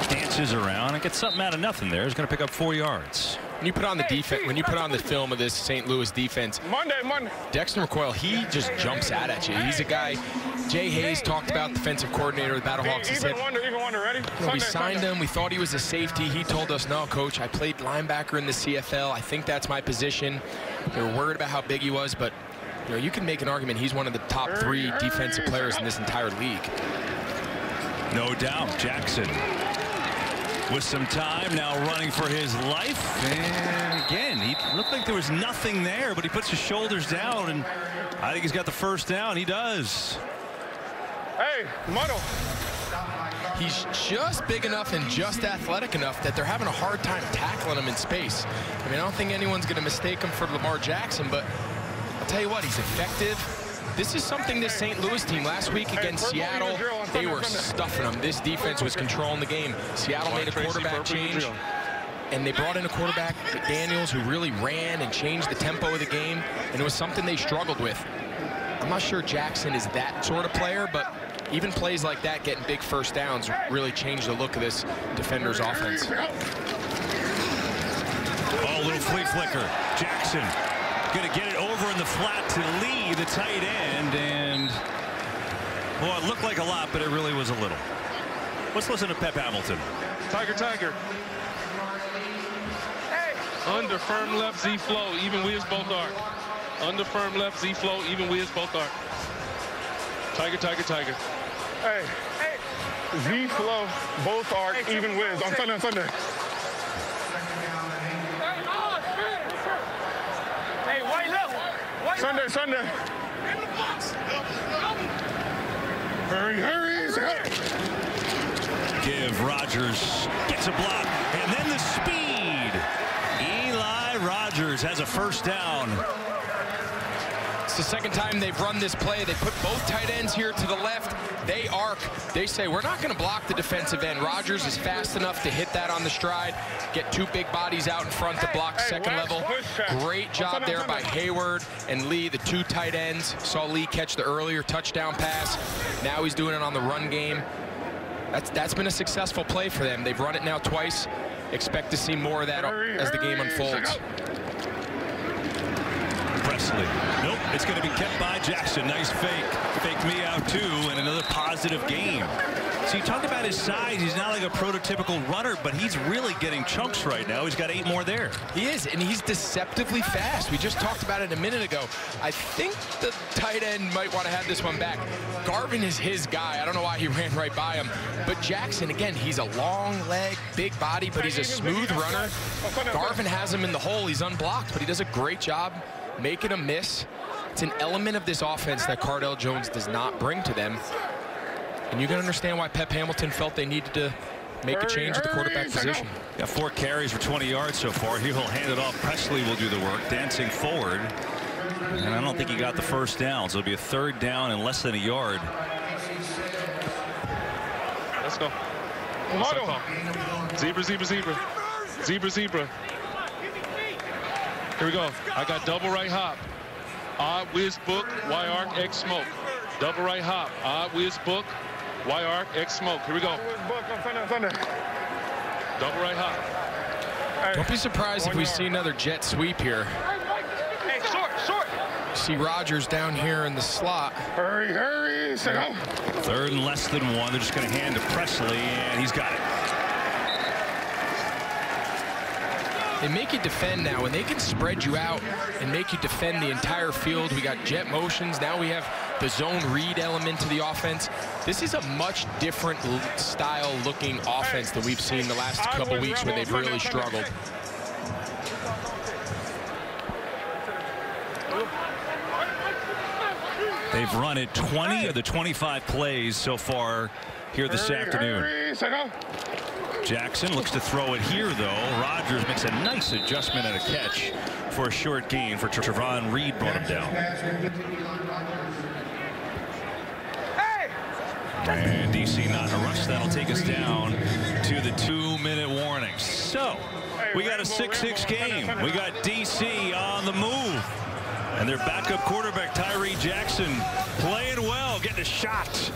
Dances around and gets something out of nothing there. He's going to pick up 4 yards. When you put on the defense, when you put on the film of this St. Louis defense, Monday. Dexter McCoyle, he just jumps out at you. He's a guy. Jay Hayes talked about, defensive coordinator of the BattleHawks. He said, even wonder, ready? We signed him. We thought he was a safety. He told us, no, coach, I played linebacker in the CFL. I think that's my position. They were worried about how big he was, but you can make an argument he's one of the top 3 defensive players in this entire league. No doubt. Jackson with some time now running for his life. And again, he looked like there was nothing there, but he puts his shoulders down, and I think he's got the first down. He does. Hey, Muddle. He's just big enough and just athletic enough that they're having a hard time tackling him in space. I mean, I don't think anyone's going to mistake him for Lamar Jackson, but I'll tell you what, he's effective. This is something this St. Louis team last week against Seattle, they were stuffing them. This defense was controlling the game. Seattle made a quarterback change, and they brought in a quarterback, Daniels, who really ran and changed the tempo of the game, and it was something they struggled with. I'm not sure Jackson is that sort of player, but even plays like that, getting big first downs, really changed the look of this defender's offense. Oh, little flea flicker. Jackson going to get it over in the flat to Lee, the tight end, and well, it looked like a lot, but it really was a little. Let's listen to Pep Hamilton. Tiger. Hey. Under firm left Z flow, even Wiz both arc. Under firm left Z flow, even Wiz both arc. Tiger. Hey. Z flow, both arc, even Wiz on Sunday. Hey, white left. Sunday. In the box. Hurry. Give Rodgers, gets a block, and then the speed. Eli Rogers has a first down. It's the second time they've run this play. They put both tight ends here to the left. They arc. They say, we're not going to block the defensive end. Rodgers is fast enough to hit that on the stride, get 2 big bodies out in front to block second level. Great job there by Hayward and Lee, the 2 tight ends. Saw Lee catch the earlier touchdown pass. Now he's doing it on the run game. That's been a successful play for them. They've run it now twice. Expect to see more of that as the game unfolds. Presley. Nope, it's going to be kept by Jackson. Nice fake. Fake me out too, and another positive game. So you talk about his size. He's not like a prototypical runner, but he's really getting chunks right now. He's got 8 more there. He is, and he's deceptively fast. We just talked about it a minute ago. I think the tight end might want to have this one back. Garvin is his guy. I don't know why he ran right by him. But Jackson, again, he's a long leg, big body, but he's a smooth runner. Garvin has him in the hole. He's unblocked, but he does a great job making him miss. It's an element of this offense that Cardell Jones does not bring to them. And you can understand why Pep Hamilton felt they needed to make a change at the quarterback position. Got 4 carries for 20 yards so far. He'll hand it off. Presley will do the work, dancing forward. And I don't think he got the first down, so it'll be a 3rd down and less than a yard. Let's go. Zebra. Here we go. I got double right hop. Odd whiz book, Y arc, X smoke. Double right hop. Odd whiz book, Y arc, X smoke. Here we go. Double right hop. Don't be surprised if we see another jet sweep here. Hey, short. See Rodgers down here in the slot. Hurry. 3rd and less than 1. They're just going to hand to Presley, and he's got it. They make you defend now, and they can spread you out and make you defend the entire field. We got jet motions. Now we have the zone read element to the offense. This is a much different style looking offense than we've seen the last couple weeks when they've really struggled. They've run it 20 of the 25 plays so far here this afternoon. Jackson looks to throw it here, though. Rogers makes a nice adjustment and a catch for a short gain for Trevon Reed, brought him down. And DC not in a rush. That'll take us down to the 2-minute warning. So we got a 6-6 game. We got DC on the move. And their backup quarterback, Tyree Jackson, playing well, getting a shot.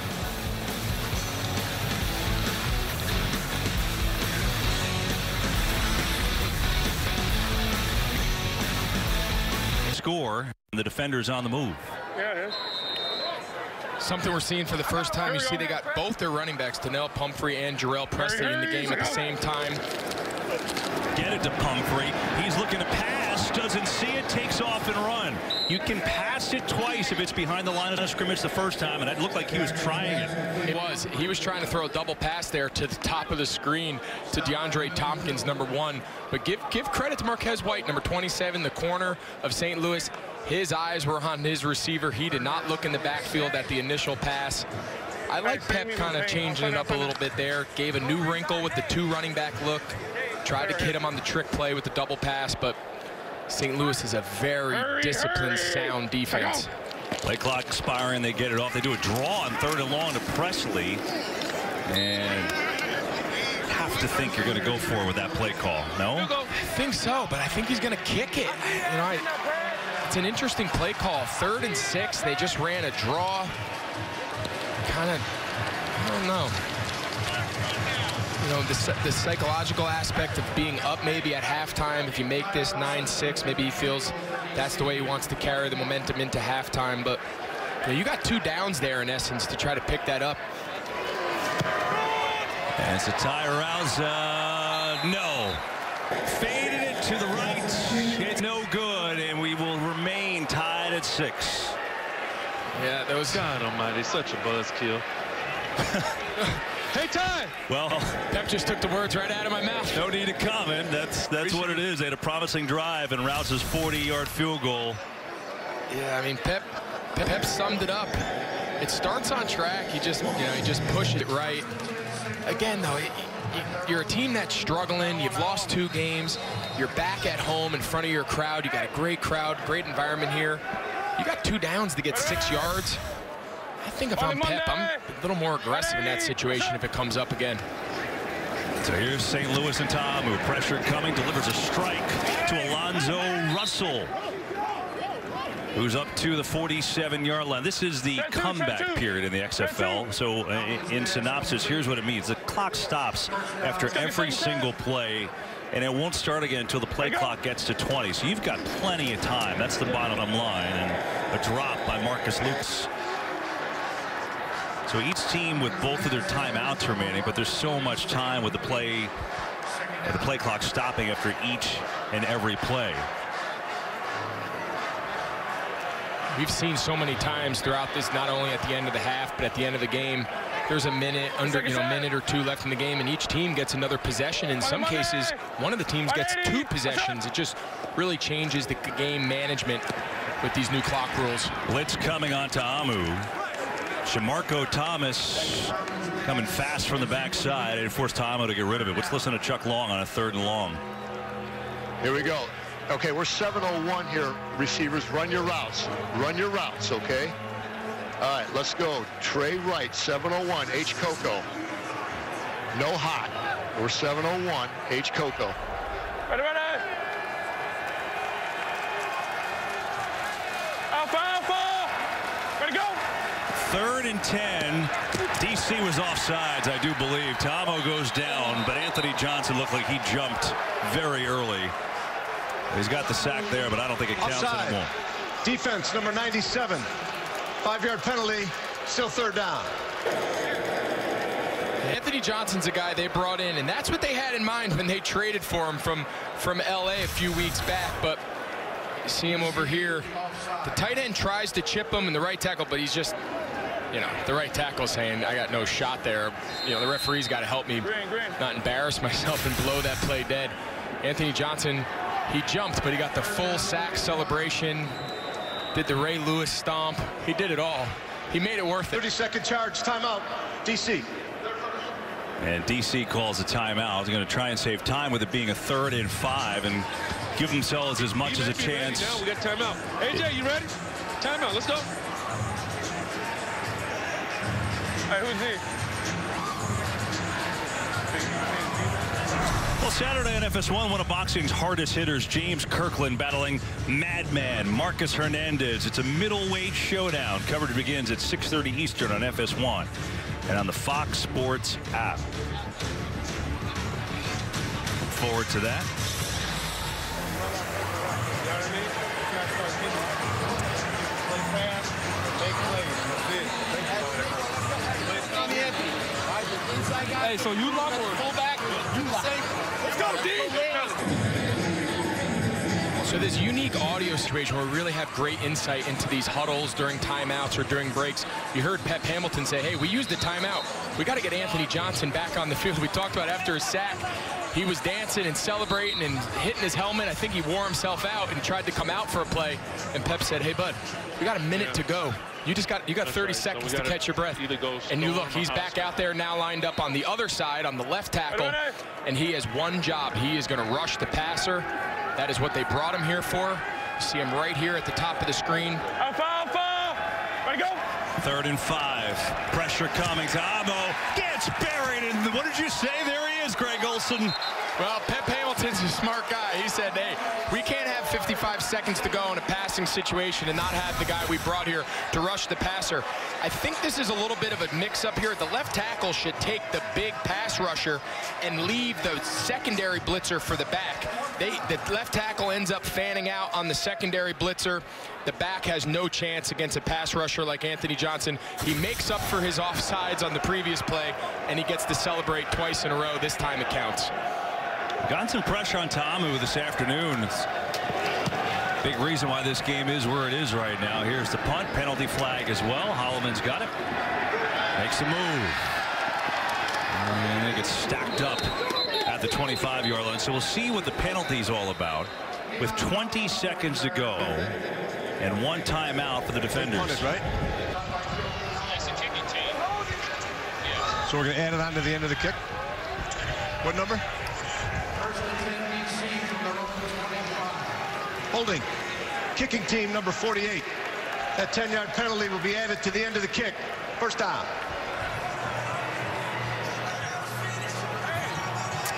Score, and the defenders on the move. Something we're seeing for the first time. You see they got both their running backs, Donnell Pumphrey and Jarrell Presley, in the game at the same time. Get it to Pumphrey. He's looking to pass, doesn't see it, takes off and run. You can pass it twice if it's behind the line of scrimmage the first time, and it looked like he was trying it. It was. He was trying to throw a double pass there to the top of the screen to DeAndre Tompkins, #1. But give credit to Marquez White, number 27, the corner of St. Louis. His eyes were on his receiver. He did not look in the backfield at the initial pass. I like Pep kind of changing it up a little bit there. Gave a new wrinkle with the 2 running back look. Tried to hit him on the trick play with the double pass, but St. Louis is a very disciplined, sound defense. Play clock expiring. They get it off. They do a draw on 3rd and long to Presley. And have to think you're going to go for it with that play call. No? I think so, but I think he's going to kick it. You know, it's an interesting play call. 3rd and 6. They just ran a draw. Kind of, I don't know. You know, the psychological aspect of being up maybe at halftime. If you make this 9-6, maybe he feels that's the way he wants to carry the momentum into halftime. But you know, you got 2 downs there in essence to try to pick that up. And it's a tie Rouse. No. Faded it to the right. It's no good, and we will remain tied at 6. Yeah, that was God Almighty, such a buzzkill. Hey, Ty! Well, Pep just took the words right out of my mouth. No need to comment. That's what it is. They had a promising drive, and Rouse's 40-yard field goal. Yeah, I mean, Pep summed it up. It starts on track. He just pushed it right. Again, though, you're a team that's struggling. You've lost 2 games. You're back at home in front of your crowd. You got a great crowd, great environment here. You got 2 downs to get 6 yards. I think if I'm Pep, I'm a little more aggressive in that situation if it comes up again. So here's St. Louis and Tom, who pressure coming, delivers a strike to Alonzo Russell, who's up to the 47-yard line. This is the comeback period in the XFL. So in synopsis, here's what it means. The clock stops after every single play, and it won't start again until the play clock gets to 20. So you've got plenty of time. That's the bottom line. And a drop by Marcus Lucas. So each team with both of their timeouts remaining, but there's so much time with the play clock stopping after each and every play. We've seen so many times throughout this, not only at the end of the half, but at the end of the game. There's a minute, minute or 2 left in the game, and each team gets another possession. In some cases, one of the teams gets 2 possessions. It just really changes the game management with these new clock rules. Blitz coming on to Amu. Shamarko Thomas coming fast from the backside and forced Tamo to get rid of it. Let's listen to Chuck Long on a 3rd and long. Here we go. Okay, we're 7:01 here. Receivers, run your routes. Run your routes, okay? All right, let's go. Trey Wright, 7:01, H. Coco. No hot. We're 7:01, H. Coco. Ready, ready. Alpha. Ready, go. 3rd and 10. DC was offsides, I do believe. Tamo goes down, but Anthony Johnson looked like he jumped very early. He's got the sack there, but I don't think it counts anymore. Defense, number 97. 5-yard penalty, still 3rd down. Anthony Johnson's a guy they brought in, and that's what they had in mind when they traded for him from LA a few weeks back. But you see him over here. The tight end tries to chip him in the right tackle, but he's just, you know, the right tackle saying, I got no shot there. You know, the referee's got to help me not embarrass myself and blow that play dead. Anthony Johnson, he jumped, but he got the full sack celebration, did the Ray Lewis stomp. He did it all. He made it worth it. 30-second charge, timeout, DC. And DC calls a timeout. They're going to try and save time with it being a 3rd and 5 and give themselves as much as a chance. Now we got timeout. AJ, you ready? Timeout. Let's go. Hey, who's he? Well, Saturday on FS1, one of boxing's hardest hitters, James Kirkland, battling Madman Marcus Hernandez. It's a middleweight showdown. Coverage begins at 6:30 Eastern on FS1 and on the Fox Sports app. Look forward to that. Hey, so you lock or fullback? You lock. Let's go, D. So this unique audio situation where we really have great insight into these huddles during timeouts or during breaks. You heard Pep Hamilton say, hey, we used the timeout. We got to get Anthony Johnson back on the field. We talked about after his sack, he was dancing and celebrating and hitting his helmet. I think he wore himself out and tried to come out for a play. And Pep said, hey, bud, we got a minute to go. You got 30 seconds to catch your breath. And you look, he's back out there now lined up on the other side on the left tackle. And he has one job. He is going to rush the passer. That is what they brought him here for. You see him right here at the top of the screen. Foul. Ready, go. 3rd and 5. Pressure coming. Tamo gets buried. And what did you say? There he is, Greg Olson. Well, Pep Hamilton's a smart guy. He said, hey, we can't have 55 seconds to go in a passing situation and not have the guy we brought here to rush the passer. I think this is a little bit of a mix-up here. The left tackle should take the big pass rusher and leave the secondary blitzer for the back. The left tackle ends up fanning out on the secondary blitzer. The back has no chance against a pass rusher like Anthony Johnson. He makes up for his offsides on the previous play, and he gets to celebrate twice in a row. This time it counts. Got some pressure on Tamu this afternoon. It's a big reason why this game is where it is right now. Here's the punt. Penalty flag as well. Holloman's got it. Makes a move. And it gets stacked up at the 25-yard line. So we'll see what the penalty's all about with 20 seconds to go and one timeout for the defenders. Punted, right? So we're going to add it on to the end of the kick. What number? Holding. Kicking team number 48. That 10-yard penalty will be added to the end of the kick. First down.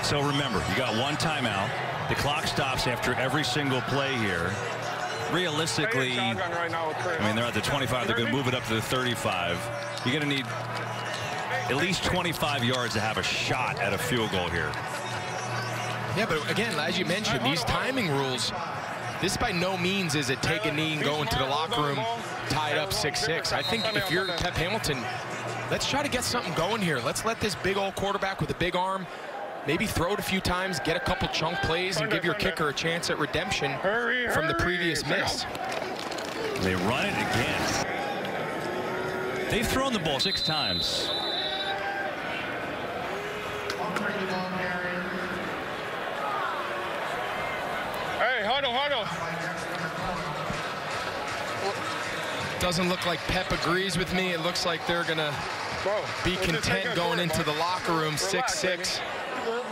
So remember, you got one timeout. The clock stops after every single play here. Realistically, I mean, they're at the 25. They're going to move it up to the 35. You're going to need at least 25 yards to have a shot at a field goal here. Yeah, but again, as you mentioned, these timing rules, this by no means is a take a knee and go into the locker room tied up 6-6. I think if you're Pep Hamilton, let's try to get something going here. Let's let this big old quarterback with a big arm maybe throw it a few times, get a couple chunk plays, and give your kicker a chance at redemption from the previous miss. They run it again. They've thrown the ball 6 times. Hey, huddle. Doesn't look like Pep agrees with me. It looks like they're going to be content going into the locker room 6-6.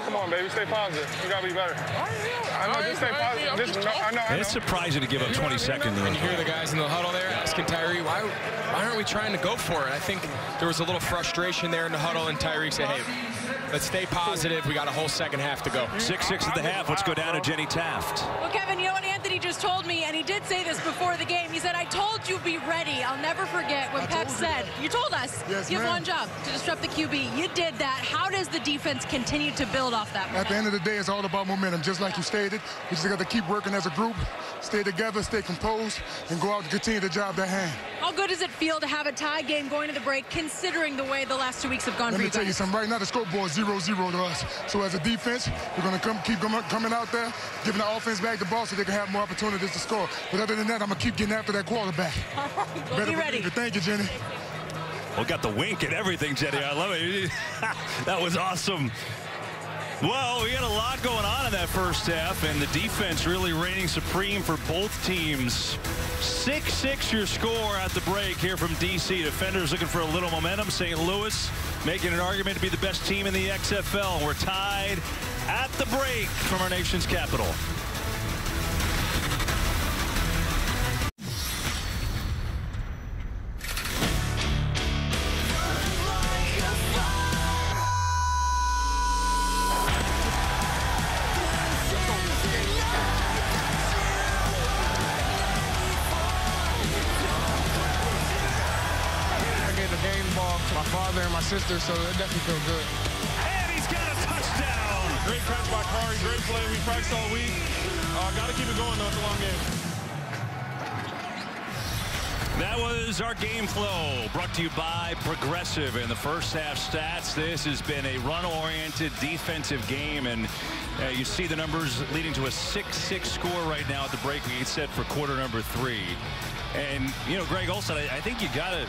Come on, baby, stay positive. You gotta be better. I know, just stay positive. I know. It's surprising to give up 20 seconds. And you hear the guys in the huddle there asking Tyree, why aren't we trying to go for it? I think there was a little frustration there in the huddle, and Tyree said, hey, let's stay positive. We got a whole second half to go. 6-6 at the half. Let's go down to Jenny Taft. Well, Kevin, you know what Anthony just told me, and he did say this before the game. He said, I told you be ready. I'll never forget when Pep said, you told us you have one job, to disrupt the QB. You did that. How does the defense continue to to build off that momentum. At the end of the day, it's all about momentum, just like you stated. We just got to keep working as a group, stay together, stay composed, and go out and continue the job at hand. How good does it feel to have a tie game going to the break, considering the way the last 2 weeks have gone for you guys? Let me tell you something. Right now, the scoreboard is 0-0 to us. So as a defense, we're going to keep coming out there, giving the offense back the ball so they can have more opportunities to score. But other than that, I'm going to keep getting after that quarterback. All right, we'll be ready. Thank you, Jenny. Well, got the wink and everything, Jenny. I love it. That was awesome. Well, we had a lot going on in that first half, and the defense really reigning supreme for both teams. 6-6 your score at the break here from D.C. Defenders looking for a little momentum. St. Louis making an argument to be the best team in the XFL. We're tied at the break from our nation's capital. My father and my sister, so it definitely feels good. And he's got a touchdown. Great catch by Kari, great play. We practiced all week. Got to keep it going, though. It's a long game. That was our game flow, brought to you by Progressive. In the first half stats, this has been a run-oriented defensive game, and you see the numbers leading to a 6-6 score right now at the break. We set for quarter number 3. And, you know, Greg Olson, I think you got to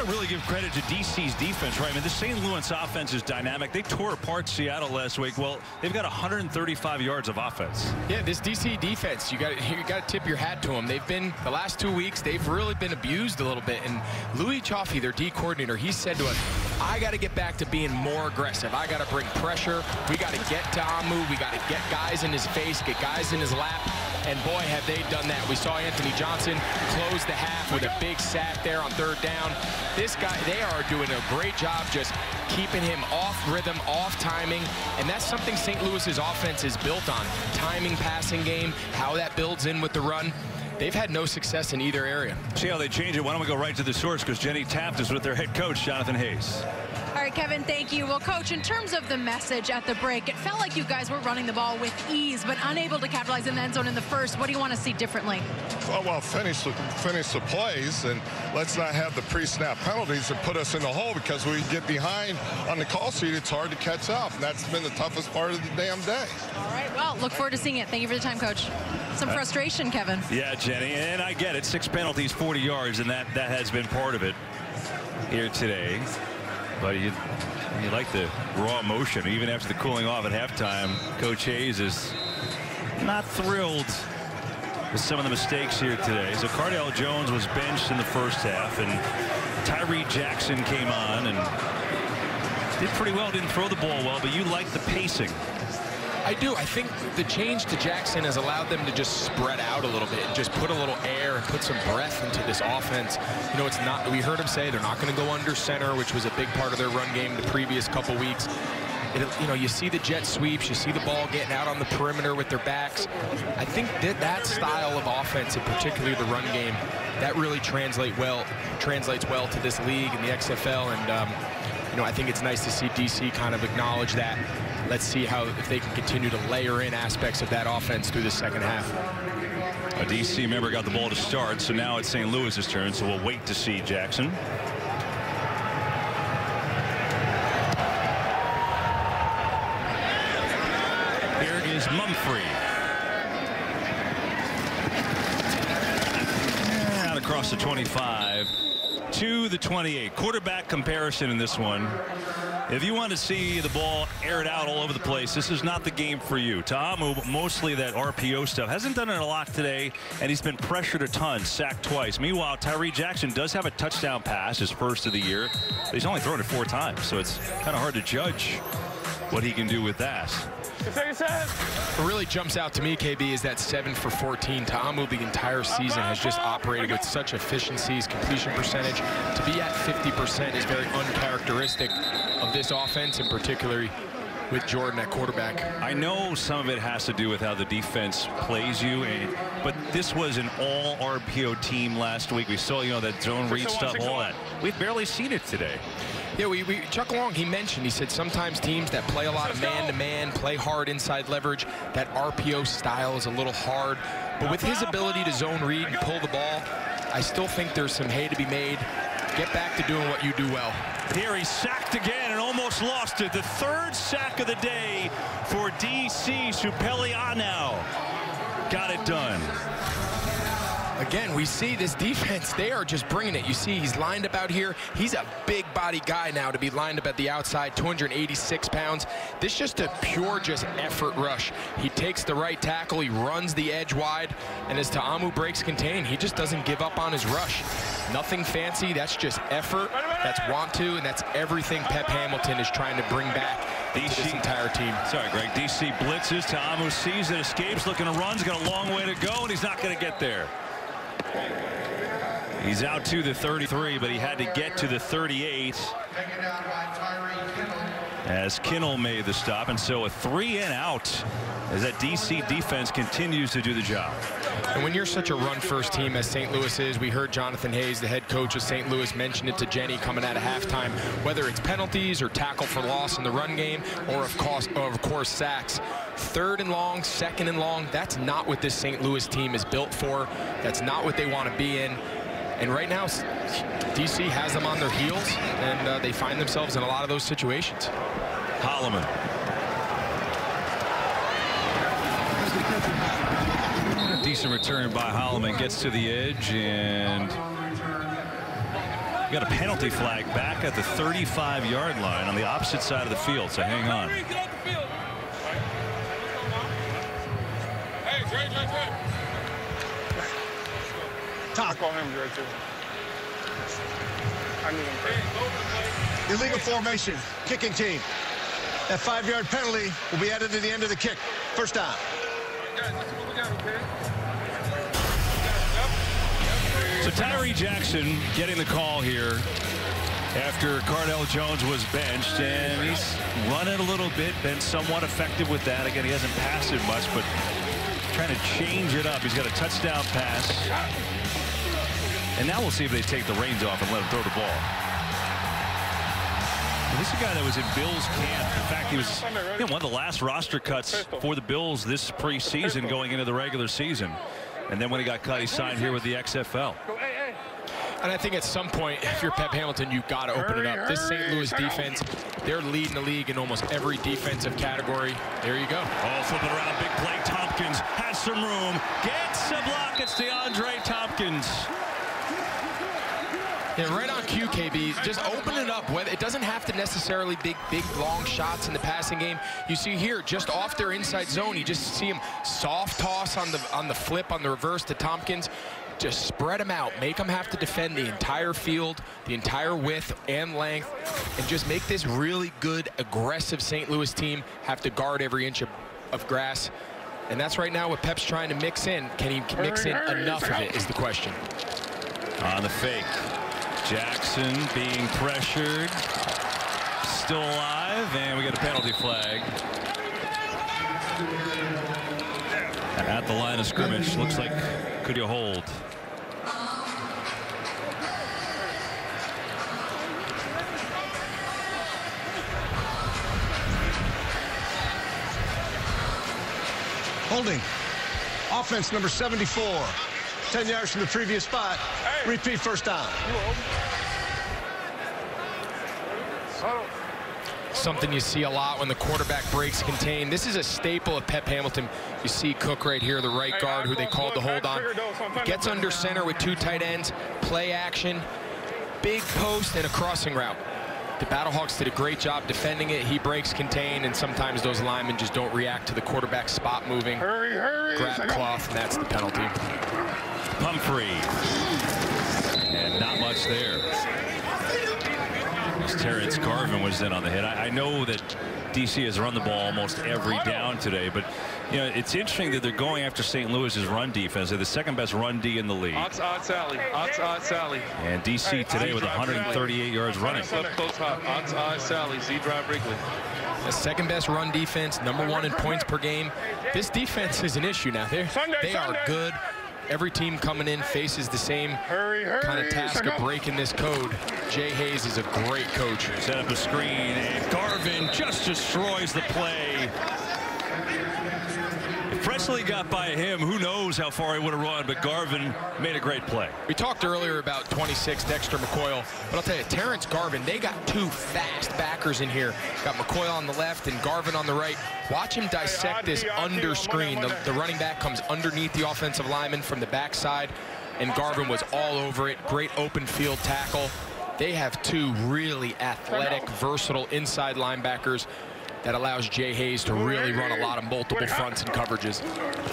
really give credit to DC's defense, right? I mean, the St. Louis offense is dynamic. They tore apart Seattle last week. Well, they've got 135 yards of offense. Yeah, this DC defense, you got to tip your hat to them. They've been, the last 2 weeks, they've really been abused a little bit. And Louis Chaffee, their D coordinator, he said to us, I got to get back to being more aggressive. I got to bring pressure. We got to get to Amu. We got to get guys in his face, get guys in his lap. And boy, have they done that. We saw Anthony Johnson close the half with a big sack there on 3rd down. This guy, they are doing a great job just keeping him off rhythm, off timing. And that's something St. Louis's offense is built on. Timing, passing game, how that builds in with the run. They've had no success in either area. See how they change it. Why don't we go right to the source, because Jenny Taft is with their head coach, Jonathan Hayes. All right, Kevin, thank you. Well, Coach, in terms of the message at the break, it felt like you guys were running the ball with ease, but unable to capitalize in the end zone in the first. What do you want to see differently? Well, finish the plays, and let's not have the pre-snap penalties that put us in the hole, because we get behind on the call sheet, it's hard to catch up, and that's been the toughest part of the damn day. All right, well, look forward to seeing it. Thank you for the time, Coach. Some frustration, Kevin. Yeah, Jenny, and I get it. 6 penalties, 40 yards, and that has been part of it here today. But you like the raw emotion. Even after the cooling off at halftime, Coach Hayes is not thrilled with some of the mistakes here today. So Cardale Jones was benched in the first half, and Tyree Jackson came on and did pretty well. Didn't throw the ball well, but you like the pacing. I do. I think the change to Jackson has allowed them to just spread out a little bit, just put a little air and put some breath into this offense. You know, it's not, we heard him say they're not going to go under center, which was a big part of their run game the previous couple weeks. You know, you see the jet sweeps, you see the ball getting out on the perimeter with their backs. I think that style of offense, and particularly the run game, that really translates well to this league and the XFL. And you know, I think it's nice to see DC kind of acknowledge that. Let's see if they can continue to layer in aspects of that offense through the second half. A DC member got the ball to start, so now it's St. Louis's turn, so we'll wait to see Jackson. Here is Mumphrey. Out across the 25 to the 28. Quarterback comparison in this one. If you want to see the ball aired out all over the place, this is not the game for you. Ta'amu, mostly that RPO stuff, hasn't done it a lot today, and he's been pressured a ton, sacked twice. Meanwhile, Tyree Jackson does have a touchdown pass, his first of the year. But he's only thrown it 4 times, so it's kind of hard to judge what he can do with that. What really jumps out to me, KB, is that 7 for 14. Ta'amu the entire season has just operated with such efficiencies, completion percentage. To be at 50% is very uncharacteristic of this offense, and particularly with Jordan at quarterback. I know some of it has to do with how the defense plays you, but this was an all RPO team last week. We saw, you know, that zone read stuff, all that. We've barely seen it today. Yeah, Chuck Long, he mentioned, he said sometimes teams that play a lot of man-to-man, play hard inside leverage, that RPO style is a little hard. But with his ability to zone read and pull the ball, I still think there's some hay to be made. Get back to doing what you do well. Here he's sacked again and almost lost it. The third sack of the day for DC. Supeliano got it done. Again, we see this defense, they are just bringing it. You see he's lined up out here. He's a big body guy now to be lined up at the outside, 286 pounds. This is just a pure effort rush. He takes the right tackle, he runs the edge wide, and as Ta'amu breaks contain, he just doesn't give up on his rush. Nothing fancy, that's just effort, that's want to, and that's everything Pep Hamilton is trying to bring back to this entire team. Sorry, Greg. DC blitzes, Ta'amu sees it, escapes, looking to run, he's got a long way to go, and he's not going to get there. He's out to the 33, but he had to get to the 38 as Kinnell made the stop, and so a 3 and out as that DC defense continues to do the job. And when you're such a run-first team as St. Louis is, we heard Jonathan Hayes, the head coach of St. Louis, mention it to Jenny coming out of halftime, whether it's penalties or tackle for loss in the run game, or of course sacks. 3rd and long, 2nd and long, that's not what this St. Louis team is built for. That's not what they want to be in. And right now, DC has them on their heels, and they find themselves in a lot of those situations. Holloman. Decent return by Holloman, gets to the edge, and got a penalty flag back at the 35-yard line on the opposite side of the field, so hang on. Talk on him right there. I need him. Illegal formation, kicking team. That 5-yard penalty will be added to the end of the kick. First down. So Tyree Jackson getting the call here after Cardell Jones was benched, and he's running a little bit, been somewhat effective with that. Again, he hasn't passed it much, but trying to change it up. He's got a touchdown pass. And now we'll see if they take the reins off and let him throw the ball. This is a guy that was in Bills camp. In fact, he was one of the last roster cuts for the Bills this preseason going into the regular season. And then when he got cut, he signed here with the XFL. And I think at some point, if you're Pep Hamilton, you've got to open it up. This St. Louis defense, they're leading the league in almost every defensive category. There you go. Oh, flipping around, big play. Tompkins has some room. Gets a block. It's DeAndre Tompkins. Yeah, right on cue, KB. Just open it up. It doesn't have to necessarily big, long shots in the passing game. You see here, just off their inside zone, you just see him soft toss on the flip, on the reverse to Tompkins. Just spread them out. Make them have to defend the entire field, the entire width and length, and just make this really good, aggressive St. Louis team have to guard every inch of grass. And that's right now what Pep's trying to mix in. Can he mix in enough of it is the question. On the fake. Jackson being pressured. Still alive, and we got a penalty flag. At the line of scrimmage. Looks like, could you hold? Holding. Offense number 74. 10 yards from the previous spot. Repeat first down. Something you see a lot when the quarterback breaks contain. This is a staple of Pep Hamilton. You see Cook right here, the right guard, who they called the hold on. Gets under center with 2 tight ends, play action, big post, and a crossing route. The BattleHawks did a great job defending it. He breaks contain, and sometimes those linemen just don't react to the quarterback spot moving. Grab cloth, and that's the penalty. Pumphrey. And not much there. Terrence Garvin was in on the hit. I know that DC has run the ball almost every down today, but you know, it's interesting that they're going after St. Louis's run defense. They're the 2nd best run D in the league. Odd Sally. And DC today with 138 yards running. Odd Sally. Z-drive Wrigley. The 2nd best run defense, #1 in points per game. This defense is an issue now. They are good. every team coming in faces the same kind of task of breaking this code. Jay Hayes is a great coach. Set up a screen, and Garvin just destroys the play. If Presley got by him, who knows how far he would have run, but Garvin made a great play. We talked earlier about 26 Dexter McCoyle, but I'll tell you, Terrence Garvin, they got two fast backers in here. Got McCoyle on the left and Garvin on the right. Watch him dissect this under screen. The running back comes underneath the offensive lineman from the backside, and Garvin was all over it. Great open field tackle. They have two really athletic, versatile inside linebackers that allows Jay Hayes to really run a lot of multiple fronts and coverages.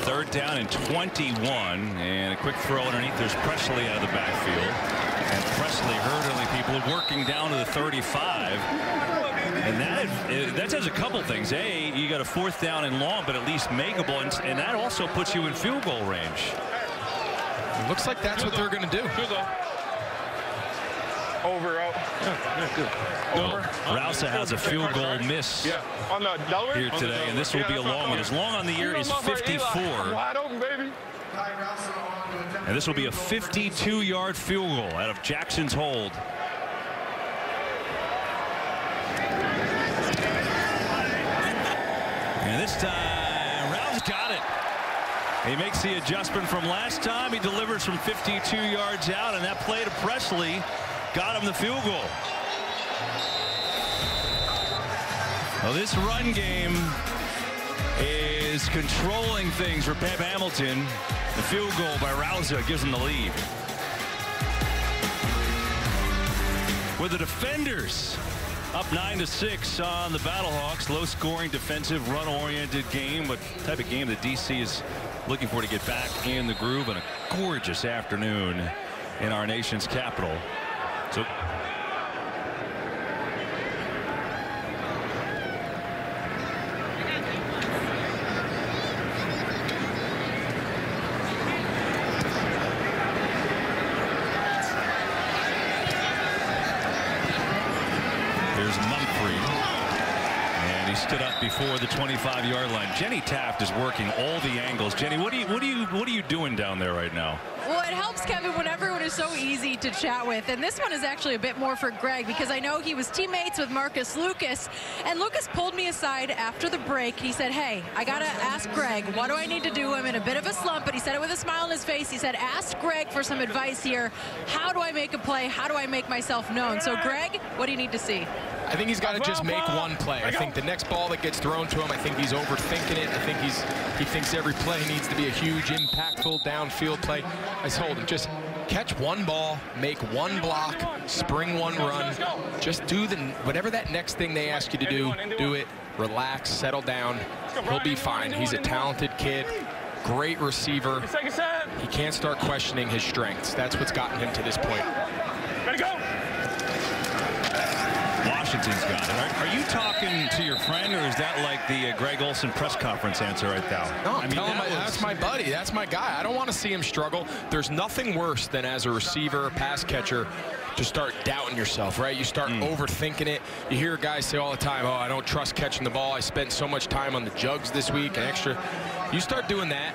3rd down and 21, and a quick throw underneath. There's Presley out of the backfield, and Presley hurdling people, working down to the 35. And that does a couple things. A, you got a 4th down and long, but at least makeable, and that also puts you in field goal range. It looks like that's what they're going to do. Over, out. Yeah, good. Over. Rousa has a field goal miss on the here today, and this will be a long one. His long on the year is 54. Wide open, baby. And this will be a 52-yard field goal out of Jackson's hold. And this time, Rouse got it. He makes the adjustment from last time. He delivers from 52 yards out, and that play to Presley got him the field goal. Well, this run game is controlling things for Pep Hamilton. The field goal by Rousa gives him the lead. With the defenders up 9-6 on the BattleHawks. Low-scoring, defensive, run-oriented game, but the type of game that DC is looking for to get back in the groove, and a gorgeous afternoon in our nation's capital. So here's Mumphrey, and he stood up before the 25-yard line. Jenny Taft is working all the angles. Jenny, what are you doing down there right now? Well, it helps, Kevin, when everyone is so easy to chat with. And this one is actually a bit more for Greg, because I know he was teammates with Marcus Lucas. And Lucas pulled me aside after the break. He said, hey, I got to ask Greg, what do I need to do? I'm in a bit of a slump, but he said it with a smile on his face. He said, ask Greg for some advice here. How do I make a play? How do I make myself known? So, Greg, what do you need to see? I think he's got to just make one play. I think the next ball that gets thrown to him, I think he's overthinking it. I think he thinks every play needs to be a huge, impactful downfield play. I told him, just catch one ball, make one block, spring one run. Just do whatever that next thing they ask you to do it. Relax, settle down. He'll be fine. He's a talented kid, great receiver. He can't start questioning his strengths. That's what's gotten him to this point. Ready, go! Washington's got it. Are you talking to your friend, or is that like the Greg Olson press conference answer right now? No, I'm telling him that's my buddy. That's my guy. I don't want to see him struggle. There's nothing worse than, as a receiver, pass catcher, to start doubting yourself, right? You start overthinking it. You hear guys say all the time, oh, I don't trust catching the ball. I spent so much time on the jugs this week and extra. You start doing that,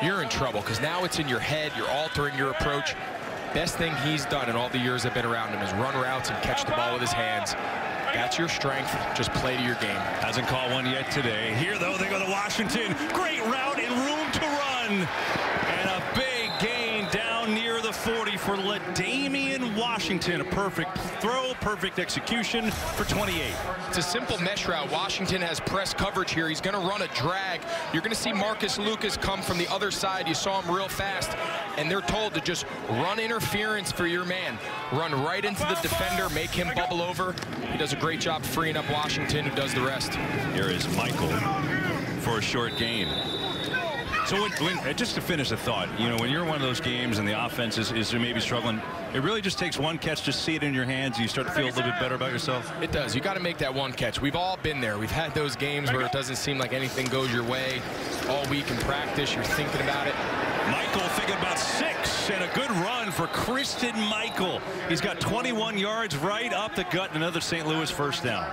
you're in trouble, because now it's in your head. You're altering your approach. Best thing he's done in all the years I've been around him is run routes and catch the ball with his hands. That's your strength. Just play to your game. Hasn't caught one yet today. Here, though, they go to Washington. Great route and room to run. And a big gain down near the 40 for LaDamian Washington. A perfect throw, perfect execution for 28. It's a simple mesh route. Washington has press coverage here. He's going to run a drag. You're going to see Marcus Lucas come from the other side. You saw him real fast. And they're told to just run interference for your man. Run right into the defender, make him bubble over. He does a great job freeing up Washington, who does the rest. Here is Michael for a short gain. So just to finish the thought, you know, when you're in one of those games and the offense is maybe struggling, it really just takes one catch, just see it in your hands, and you start to feel a little bit better about yourself? It does. You got to make that one catch. We've all been there. We've had those games where it doesn't seem like anything goes your way. All week in practice, you're thinking about it. Michael thinking about 6, and a good run for Christian Michael. He's got 21 yards right up the gut, and another St. Louis first down.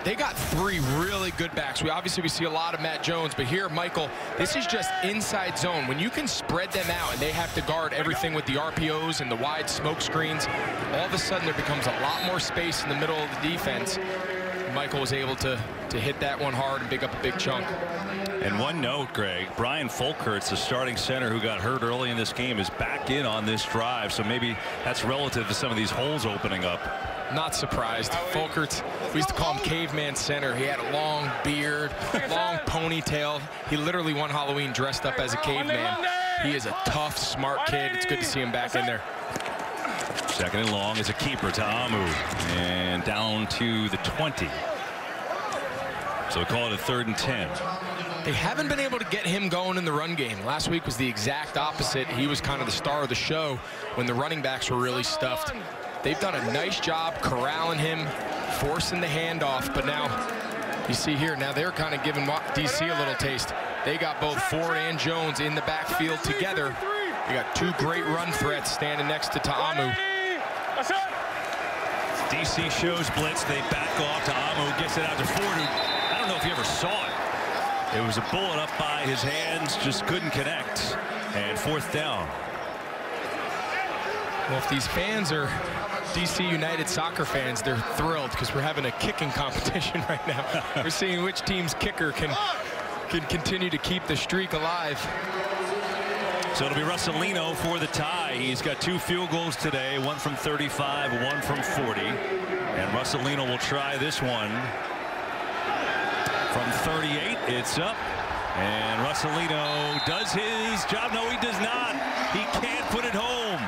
they got three really good backs. We see a lot of Matt Jones, but here, Michael, this is just inside zone. When you can spread them out and they have to guard everything with the RPOs and the wide smoke screens, all of a sudden there becomes a lot more space in the middle of the defense. Michael was able to hit that one hard and pick up a big chunk. And one note, Greg, Brian Folkerts, the starting center who got hurt early in this game, is back in on this drive. So maybe that's relative to some of these holes opening up. Not surprised. Folkerts, we used to call him Caveman Center. He had a long beard, long ponytail. He literally one Halloween dressed up as a caveman. He is a tough, smart kid. It's good to see him back in there. Second and long is a keeper to Amu. And down to the 20. So we call it a 3rd and 10. They haven't been able to get him going in the run game. Last week was the exact opposite. He was kind of the star of the show when the running backs were really stuffed. They've done a nice job corralling him, forcing the handoff, but now you see here, now they're kind of giving DC a little taste. They got both Ford and Jones in the backfield together. They got two great run threats standing next to Ta'amu. DC shows blitz. They back off. Ta'amu gets it out to Ford, who I don't know if he ever saw it. It was a bullet up by his hands, just couldn't connect. And 4th down. Well, if these fans are DC United soccer fans, they're thrilled because we're having a kicking competition right now. We're seeing which team's kicker can continue to keep the streak alive. So it'll be Russolino for the tie. He's got 2 field goals today, one from 35, one from 40. And Russolino will try this one from 38. It's up. And Russolino does his job. No, he does not. He can't put it home.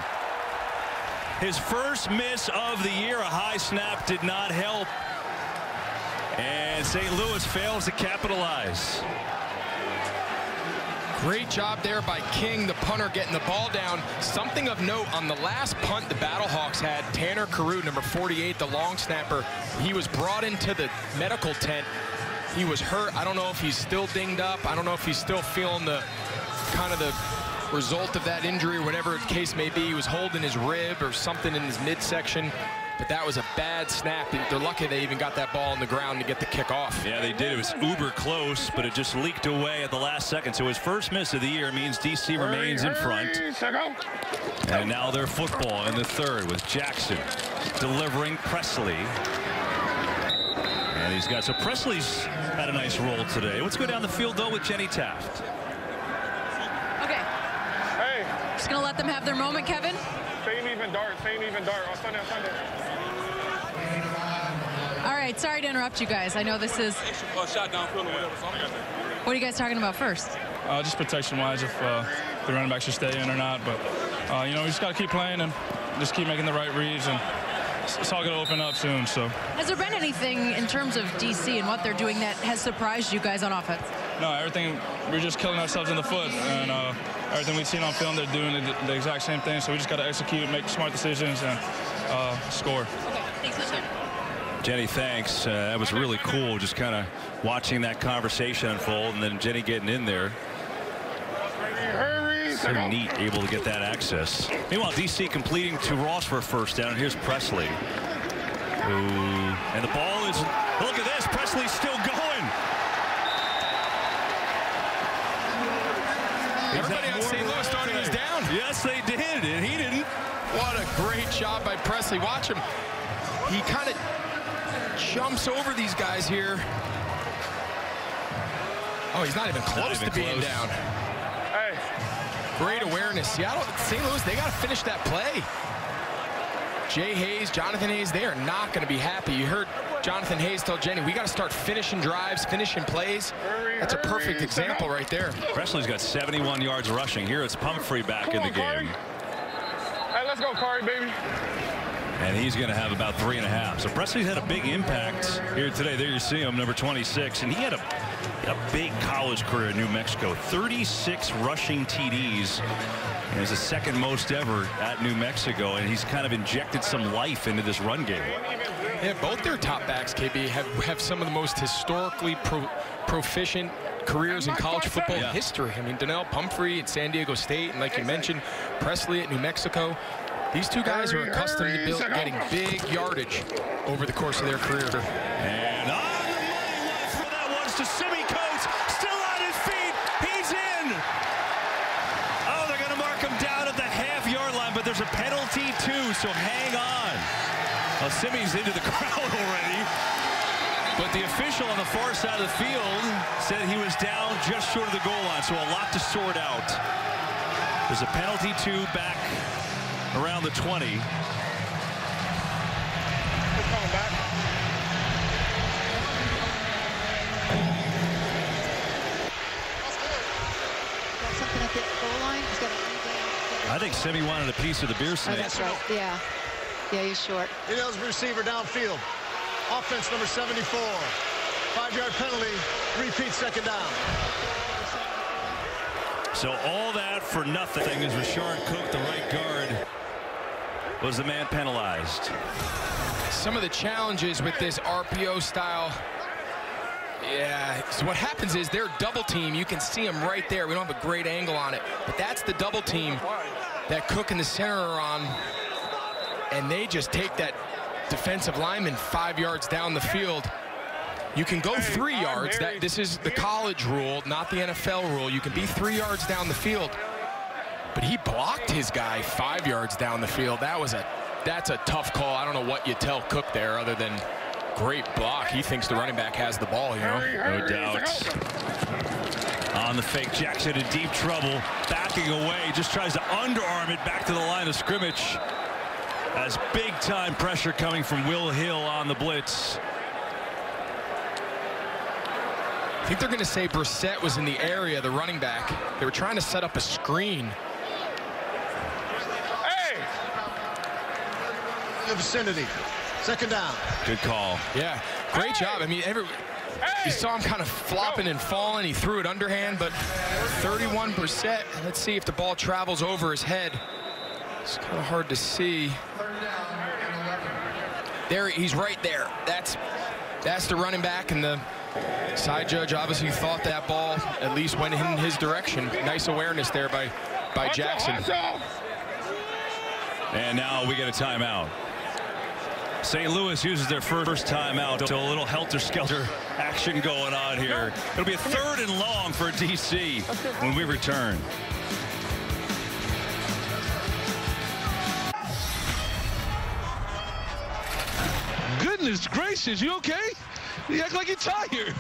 His first miss of the year, a high snap, did not help. And St. Louis fails to capitalize. Great job there by King, the punter, getting the ball down. Something of note on the last punt the BattleHawks had, Tanner Carew, number 48, the long snapper. He was brought into the medical tent. He was hurt. I don't know if he's still dinged up. I don't know if he's still feeling the kind of the result of that injury or whatever the case may be. He was holding his rib or something in his midsection. But that was a bad snap. They're lucky they even got that ball on the ground to get the kick off. Yeah, they did. It was uber close, but it just leaked away at the last second. So his first miss of the year means DC remains in front. And now they're football in the 3rd with Jackson delivering Presley. And he's got, so Presley's had a nice roll today. Let's go down the field, though, with Jenny Taft. Okay. Hey. Just going to let them have their moment, Kevin. Same even dart on Sunday. All right, sorry to interrupt you guys. I know this is... Shot downfield or whatever. What are you guys talking about first? Just protection-wise, if the running back should stay in or not. But, you know, we just got to keep playing and just keep making the right reads. And it's all going to open up soon. So. Has there been anything in terms of DC and what they're doing that has surprised you guys on offense? No, everything, we're just killing ourselves in the foot. And everything we've seen on film, they're doing the exact same thing. So we just got to execute, make smart decisions, and score. Okay, thanks so much. Jenny, thanks. That was really cool, just kind of watching that conversation unfold, and then Jenny getting in there. So neat, able to get that access. Meanwhile, DC completing to Ross for a first down. Here's Presley. And the ball is, look at this, Presley's still going. Everybody on St. Louis thought he was down. Yes, they did, and he didn't. What a great job by Presley. Watch him. He kind of jumps over these guys here. Oh, he's not even close to being down. Hey. Great awareness. Seattle, St. Louis, they got to finish that play. Jay Hayes, Jonathan Hayes, they are not going to be happy. You heard Jonathan Hayes tell Jenny, we got to start finishing drives, finishing plays. That's a perfect example right there. Presley's got 71 yards rushing. Here it's Pumphrey back in the game. Hey, let's go, Kari, baby. And he's going to have about 3.5. So Presley's had a big impact here today. There you see him, number 26. And he had a big college career in New Mexico. 36 rushing TDs. And it's the second most ever at New Mexico. And he's kind of injected some life into this run game. Yeah, both their top backs, KB, have some of the most historically proficient careers in college football history. I mean, Donnell Pumphrey at San Diego State, and like you mentioned, Presley at New Mexico. These two guys are accustomed to getting big yardage over the course of their career. And pass to Simi Coates, still on his feet. He's in. Oh, they're going to mark him down at the half-yard line, but there's a penalty too, so hang on. Well, Simi's into the crowd already, but the official on the far side of the field said he was down just short of the goal line, so a lot to sort out. There's a penalty too back around the 20. We're coming back. Something at the goal line. He's got I think Simi wanted a piece of the beer snake. Oh, that's right. Yeah. Yeah, he's short. He knows the receiver downfield. Offense number 74. 5-yard penalty. Repeat, second down. So all that for nothing as Rashard Cook, the right guard, was the man penalized. Some of the challenges with this RPO style. Yeah, so what happens is they're double team. You can see them right there. We don't have a great angle on it, but that's the double team that Cook and the center are on, and they just take that defensive lineman 5 yards down the field. You can go 3 yards. This is the college rule, not the NFL rule. You can be 3 yards down the field, but he blocked his guy 5 yards down the field. That's a tough call. I don't know what you tell Cook there other than great block. He thinks the running back has the ball, you know. No doubt. On the fake, Jackson in deep trouble, backing away, just tries to underarm it back to the line of scrimmage. As big-time pressure coming from Will Hill on the blitz. I think they're going to say Brissett was in the area, the running back. They were trying to set up a screen. Hey! In the vicinity. Second down. Good call. Yeah, great job. I mean, you saw him kind of flopping and falling. He threw it underhand, but 31%. Let's see if the ball travels over his head. It's kind of hard to see. There, he's right there. That's the running back, and the side judge obviously thought that ball at least went in his direction. Nice awareness there by Jackson. And now we get a timeout. St. Louis uses their first timeout, so a little helter-skelter action going on here. It'll be a 3rd and long for DC when we return. Goodness gracious, you okay? You act like you're tired.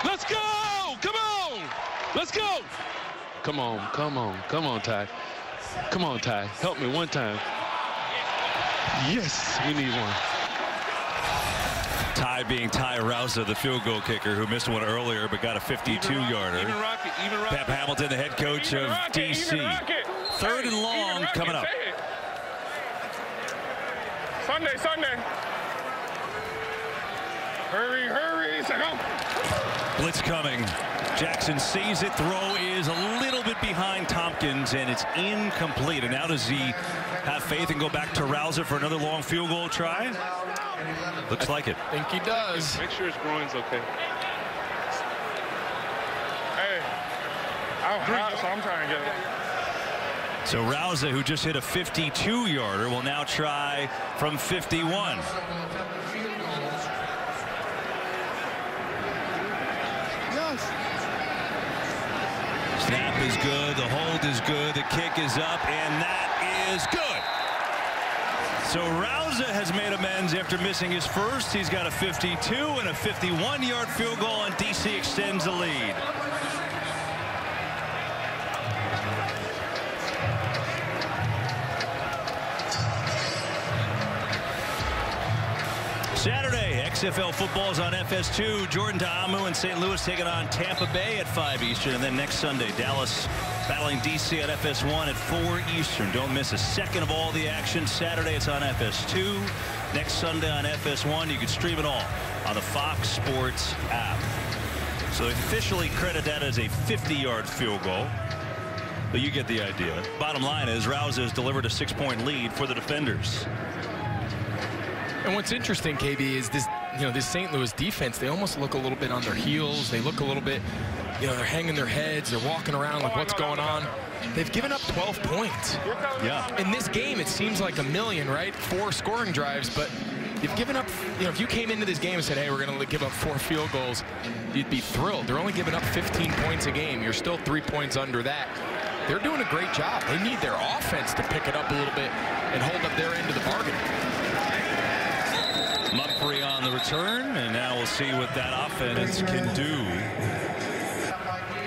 Let's go! Come on! Let's go! Come on, come on, come on, Ty. Come on, Ty. Help me one time. Yes, we need one. Ty being Ty Rouza, the field goal kicker, who missed one earlier but got a 52-yarder. Pep Hamilton, the head coach of DC. 3rd and long coming up. Sunday. Hurry. Blitz coming. Jackson sees it. Throw is a little bit behind Tompkins, and it's incomplete. And now does he have faith and go back to Rouza for another long field goal try? Looks like it. I think he does. Make sure his groin's okay. Hey, I'm hot, so I'm trying to get it. So Rouza, who just hit a 52-yarder, will now try from 51. Snap is good, the hold is good, the kick is up, and that is good. So Rouza has made amends after missing his first. He's got a 52 and a 51-yard field goal, and DC extends the lead. Saturday, XFL football is on FS2. Jordan Ta'amu and St. Louis taking on Tampa Bay at 5 Eastern. And then next Sunday, Dallas battling DC at FS1 at 4 Eastern. Don't miss a second of all the action. Saturday, it's on FS2. Next Sunday on FS1. You can stream it all on the Fox Sports app. So they officially credit that as a 50-yard field goal. But you get the idea. Bottom line is Rouza has delivered a 6-point lead for the defenders. And what's interesting, KB, is this, this St. Louis defense, they almost look a little bit on their heels. They look a little bit, they're hanging their heads. They're walking around like, what's going on? They've given up 12 points. Yeah. In this game, it seems like a million, right? 4 scoring drives, but You've given up, if you came into this game and said, hey, we're going to give up 4 field goals, you'd be thrilled. They're only giving up 15 points a game. You're still 3 points under that. They're doing a great job. They need their offense to pick it up a little bit and hold up their end of the bargain. Mumphrey on the return, and now we'll see what that offense can do.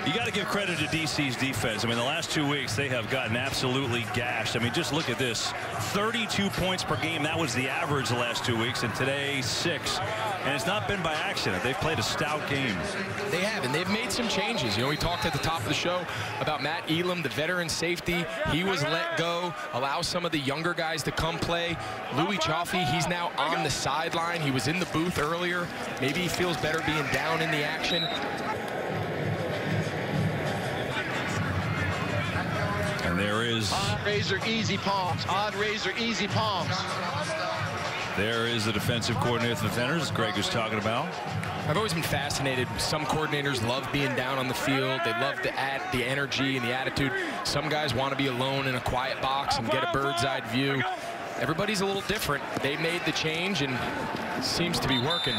You got to give credit to DC's defense. I mean, the last 2 weeks, they have gotten absolutely gashed. I mean, just look at this. 32 points per game. That was the average the last 2 weeks, and today 6. And it's not been by accident. They've played a stout game. They have, and they've made some changes. We talked at the top of the show about Matt Elam, the veteran safety. He was let go, allow some of the younger guys to come play. Louis Chaffee, he's now on the sideline. He was in the booth earlier. Maybe he feels better being down in the action. And there is odd razor, easy palms. Odd razor, easy palms. There is the defensive coordinator for the Defenders, Greg was talking about. I've always been fascinated. Some coordinators love being down on the field. They love to add the energy and the attitude. Some guys want to be alone in a quiet box and get a bird's eye view. Everybody's a little different. They made the change and it seems to be working.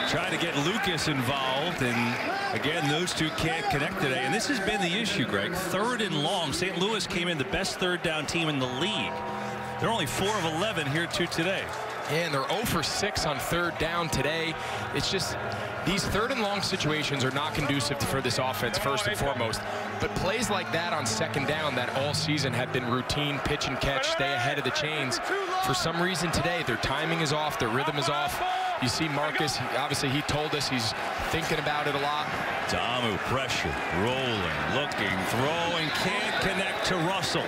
Trying to get Lucas involved, and again, those two can't connect today. And this has been the issue, Greg. 3rd and long. St. Louis came in the best 3rd down team in the league. They're only 4 of 11 here today. Yeah, and they're 0 for 6 on 3rd down today. It's just these 3rd and long situations are not conducive for this offense, first and foremost. But plays like that on 2nd down that all season have been routine pitch and catch, stay ahead of the chains. For some reason today, their timing is off, their rhythm is off. You see Marcus, obviously he told us he's thinking about it a lot. Damu, pressure, rolling, looking, throwing, can't connect to Russell.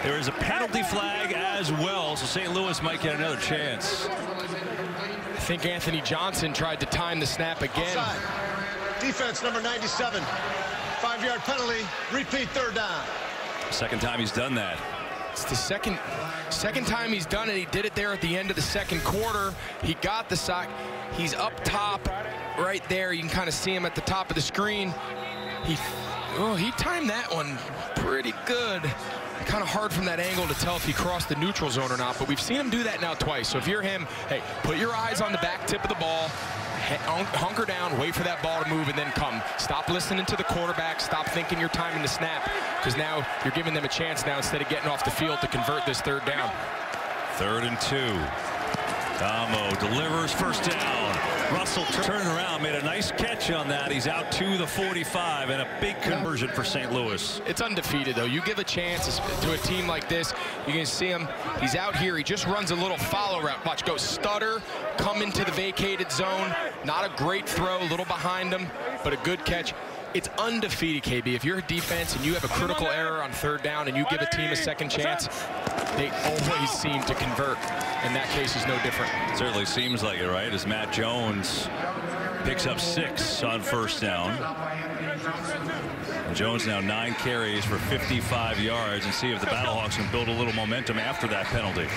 There is a penalty flag as well, so St. Louis might get another chance. I think Anthony Johnson tried to time the snap again. Offside. Defense number 97. 5-yard penalty, repeat 3rd down. Second time he's done that. It's the second time he's done it. He did it there at the end of the 2nd quarter. He got the sack. He's up top right there. You can kind of see him at the top of the screen. He timed that one pretty good. Kind of hard from that angle to tell if he crossed the neutral zone or not, but we've seen him do that now twice. So if you're him, hey, put your eyes on the back tip of the ball, hunker down, wait for that ball to move, and then come. Stop listening to the quarterback. Stop thinking you're timing the snap, because now you're giving them a chance now instead of getting off the field to convert this 3rd down. 3rd and 2. Damo delivers, first down. Russell turned around, made a nice catch on that. He's out to the 45, and a big conversion for St. Louis. It's undefeated, though. You give a chance to a team like this, you can see him. He's out here. He just runs a little follow route. Watch, go stutter, come into the vacated zone. Not a great throw, a little behind him, but a good catch. It's undefeated, KB. If you're a defense and you have a critical error on 3rd down and you give a team a second chance, they always seem to convert. And that case is no different. Certainly seems like it, right? As Matt Jones picks up 6 on 1st down. And Jones now 9 carries for 55 yards, and see if the BattleHawks can build a little momentum after that penalty.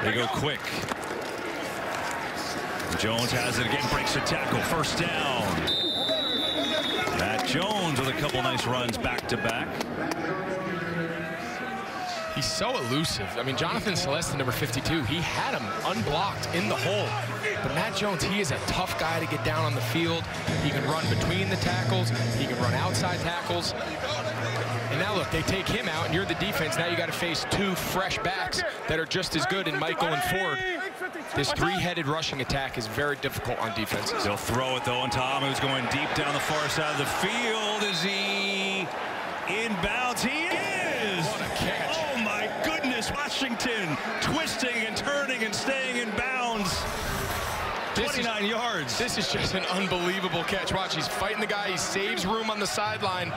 They go quick. Jones has it again, breaks the tackle, 1st down. Matt Jones with a couple nice runs back-to-back. He's so elusive. I mean, Jonathan Celeste, number 52, he had him unblocked in the hole. But Matt Jones, he is a tough guy to get down on the field. He can run between the tackles. He can run outside tackles. And now look, they take him out, and you're the defense. Now you got to face 2 fresh backs that are just as good in Michael and Ford. This 3-headed rushing attack is very difficult on defenses. They'll throw it, though, and Tom, who's going deep down the far side of the field. Is he inbounds? He is! What a catch. Oh, my goodness. Washington twisting and turning and staying in bounds. 29 yards. This is just an unbelievable catch. Watch, he's fighting the guy. He saves room on the sideline.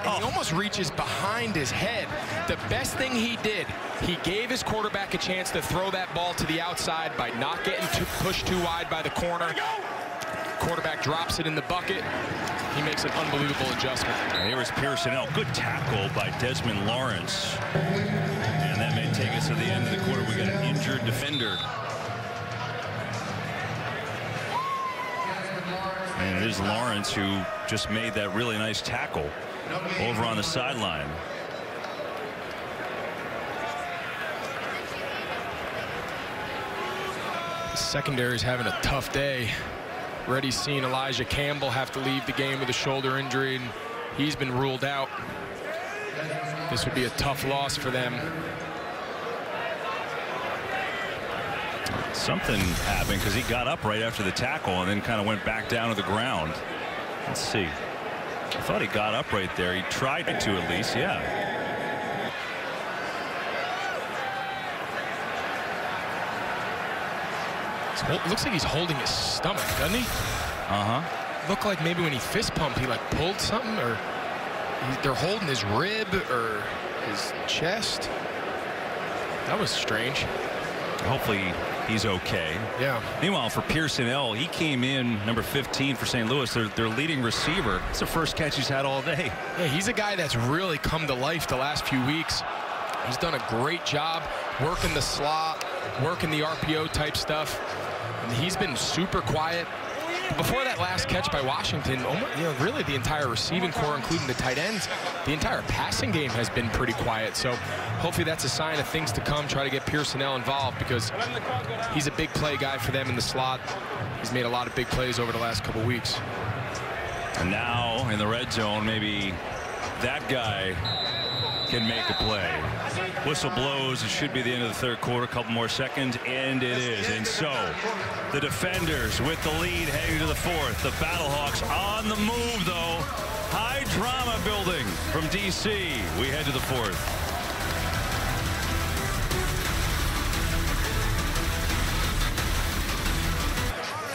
And he almost reaches behind his head. The best thing he did, he gave his quarterback a chance to throw that ball to the outside by not getting pushed too wide by the corner. Quarterback drops it in the bucket. He makes an unbelievable adjustment. And here is Pearsonell. Good tackle by Desmond Lawrence. And that may take us to the end of the quarter. We got an injured defender. And it is Lawrence who just made that really nice tackle over on the sideline. Secondary's having a tough day. Already seen Elijah Campbell have to leave the game with a shoulder injury, and he's been ruled out. This would be a tough loss for them. Something happened because he got up right after the tackle and then kind of went back down to the ground. Let's see. I thought he got up right there. He tried to at least, yeah. It looks like he's holding his stomach, doesn't he? Looked like maybe when he fist pumped, he like pulled something, or they're holding his rib or his chest. That was strange. Hopefully he's okay. Yeah. Meanwhile, for Pearson L, he came in number 15 for St. Louis, their leading receiver. It's the first catch he's had all day. Yeah, he's a guy that's really come to life the last few weeks. He's done a great job working the slot, working the RPO type stuff. And he's been super quiet. Before that last catch by Washington, really the entire receiving core, including the tight ends, the entire passing game has been pretty quiet. So hopefully that's a sign of things to come. Try to get Pearson L involved because he's a big play guy for them in the slot. He's made a lot of big plays over the last couple weeks. And now in the red zone, maybe that guy can make a play. Whistle blows. It should be the end of the third quarter. A couple more seconds, and it is. And so the defenders with the lead heading to the fourth. The BattleHawks on the move, though. High drama building from D.C. We head to the fourth.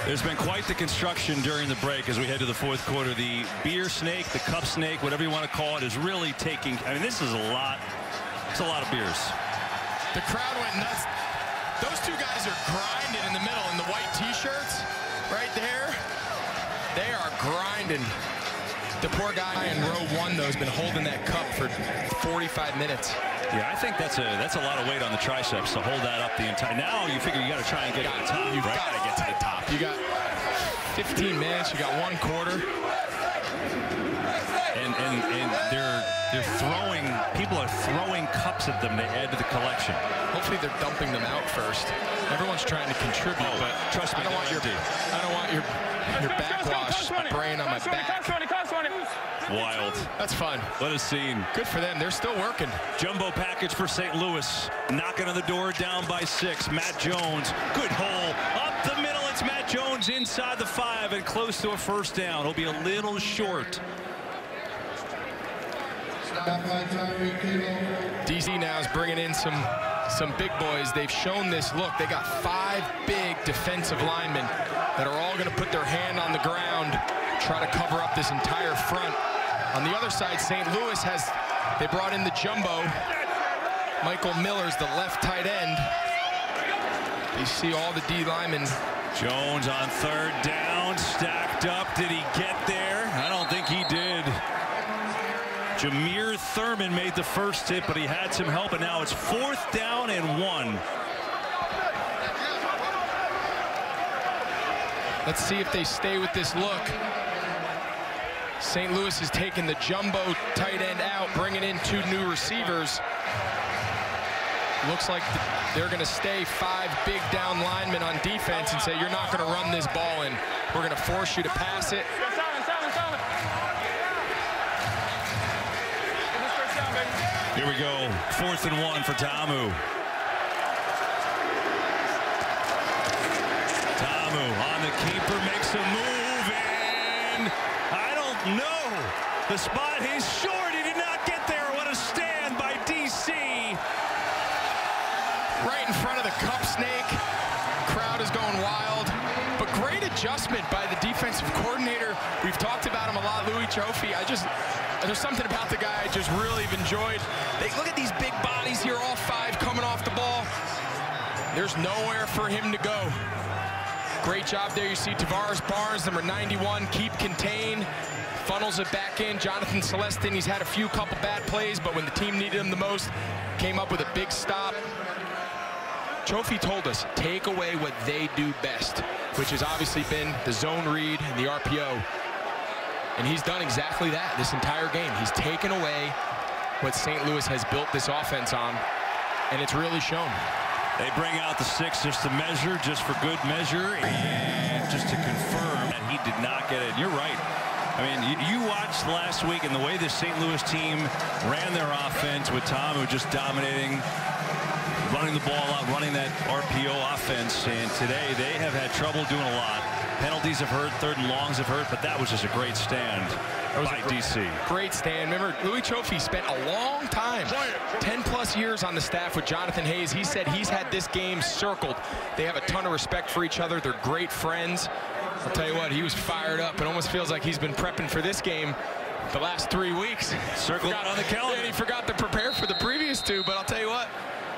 There's been quite the construction during the break as we head to the fourth quarter. The beer snake, the cup snake, whatever you want to call it, is really taking. I mean, this is a lot. It's a lot of beers. The crowd went nuts. Those two guys are grinding in the middle in the white T-shirts right there. They are grinding. The poor guy in row one, though, has been holding that cup for 45 minutes. Yeah, I think that's a lot of weight on the triceps to hold that up the entire. Now you figure you got to try and get to the top. You've got to get to the top. You got 15 minutes. You got one quarter. And they're throwing. People are throwing cups at them to add to the collection. Hopefully they're dumping them out first. Everyone's trying to contribute, but trust me, I don't want your backwash spraying on my back. Wild. That's fun. What a scene. Good for them. They're still working. Jumbo package for St. Louis. Knocking on the door, down by 6. Matt Jones. Good hole. Up the middle. It's Matt Jones inside the 5 and close to a first down. He'll be a little short. DC now is bringing in some big boys. They've shown this look. They got 5 big defensive linemen that are all going to put their hand on the ground, try to cover up this entire front. On the other side, St. Louis they brought in the jumbo. Michael Miller's the left tight end. You see all the D linemen. Jones on third down, stacked up. Did he get there? I don't think he did. Jameer Thurman made the first hit, but he had some help, and now it's 4th down and 1. Let's see if they stay with this look. St. Louis is taking the jumbo tight end out, bringing in 2 new receivers. Looks like they're going to stay 5 big down linemen on defense and say, you're not going to run this ball in. We're going to force you to pass it. Here we go. 4th and 1 for Tamu. Tamu on the keeper, makes a move, and I don't know. The spot, he's short. He did not get there. What a stand by DC. Right in front of the cup snake. Crowd is going wild. But great adjustment by the defensive coordinator. We've talked about him a lot, Louis Trophy. There's something about the guy I just really enjoyed. Look at these big bodies here, all 5 coming off the ball. There's nowhere for him to go. Great job there. You see Tavares Barnes, number 91, keep contained, funnels it back in. Jonathan Celestin, he's had a couple bad plays, but when the team needed him the most, came up with a big stop. Trophy told us, take away what they do best, which has obviously been the zone read and the RPO. And he's done exactly that this entire game. He's taken away what St. Louis has built this offense on, and it's really shown. They bring out the 6 just to measure, just for good measure, and just to confirm that he did not get it. You're right. I mean, you watched last week and the way the St. Louis team ran their offense with Tom, who was just dominating, running the ball out, running that RPO offense. And today they have had trouble doing a lot. Penalties have hurt, 3rd and longs have hurt, but that was just a great stand by DC. Great stand. Remember, Louis Trophy spent a long time, 10+ years on the staff with Jonathan Hayes. He said he's had this game circled. They have a ton of respect for each other. They're great friends. I'll tell you what, he was fired up. It almost feels like he's been prepping for this game the last 3 weeks. Circled on the calendar. And he forgot to prepare for the previous 2, but I'll tell you what,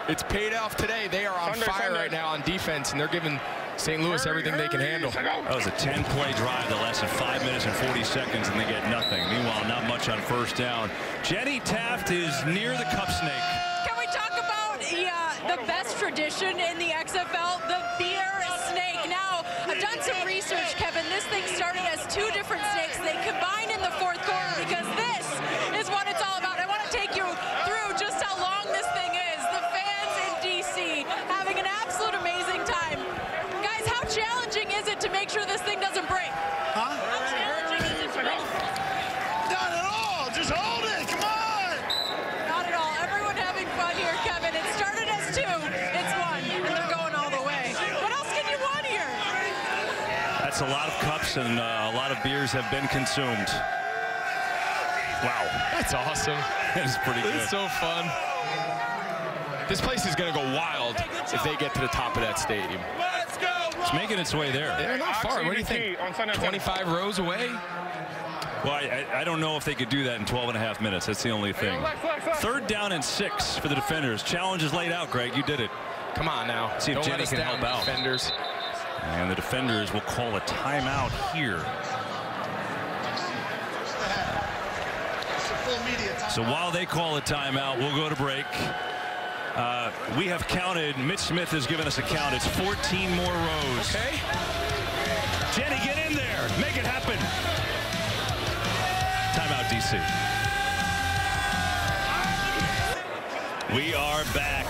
it's paid off today. They are on fire right now on defense, and they're giving St. Louis everything they can handle. That was a 10-play drive that lasted 5 minutes and 40 seconds, and they get nothing. Meanwhile, not much on 1st down. Jenny Taft is near the cup snake. Can we talk about the best tradition in the XFL, the beer snake? Now, I've done some research, Kevin. This thing started as 2 different snakes. They combined in the 4th quarter because this is what it's all about. I want to take you through just how long this thing is. The fans in DC having an absolute amazing time. Guys, how challenging is it to make sure this thing doesn't break? Huh? How challenging is it to break? Not at all. Just hold it. Come on. Not at all. Everyone having fun here, Kevin. It started as 2. It's 1, and they're going all the way. What else can you want here? That's a lot of cups, and a lot of beers have been consumed. Wow. That's awesome. It's pretty good. It's so fun. This place is going to go wild if they get to the top of that stadium. It's making its way there. They're not far. What do you think? 25 rows away? Well, I don't know if they could do that in 12.5 minutes. That's the only thing. 3rd down and 6 for the defenders. Challenge is laid out, Greg. You did it. Come on now. See if Don't Jenny let us can down, help out. defenders. And the defenders will call a timeout here. So while they call a timeout, we'll go to break. We have counted. Mitch Smith has given us a count. It's 14 more rows. Okay. Jenny, get in there. Make it happen. Timeout, DC. We are back.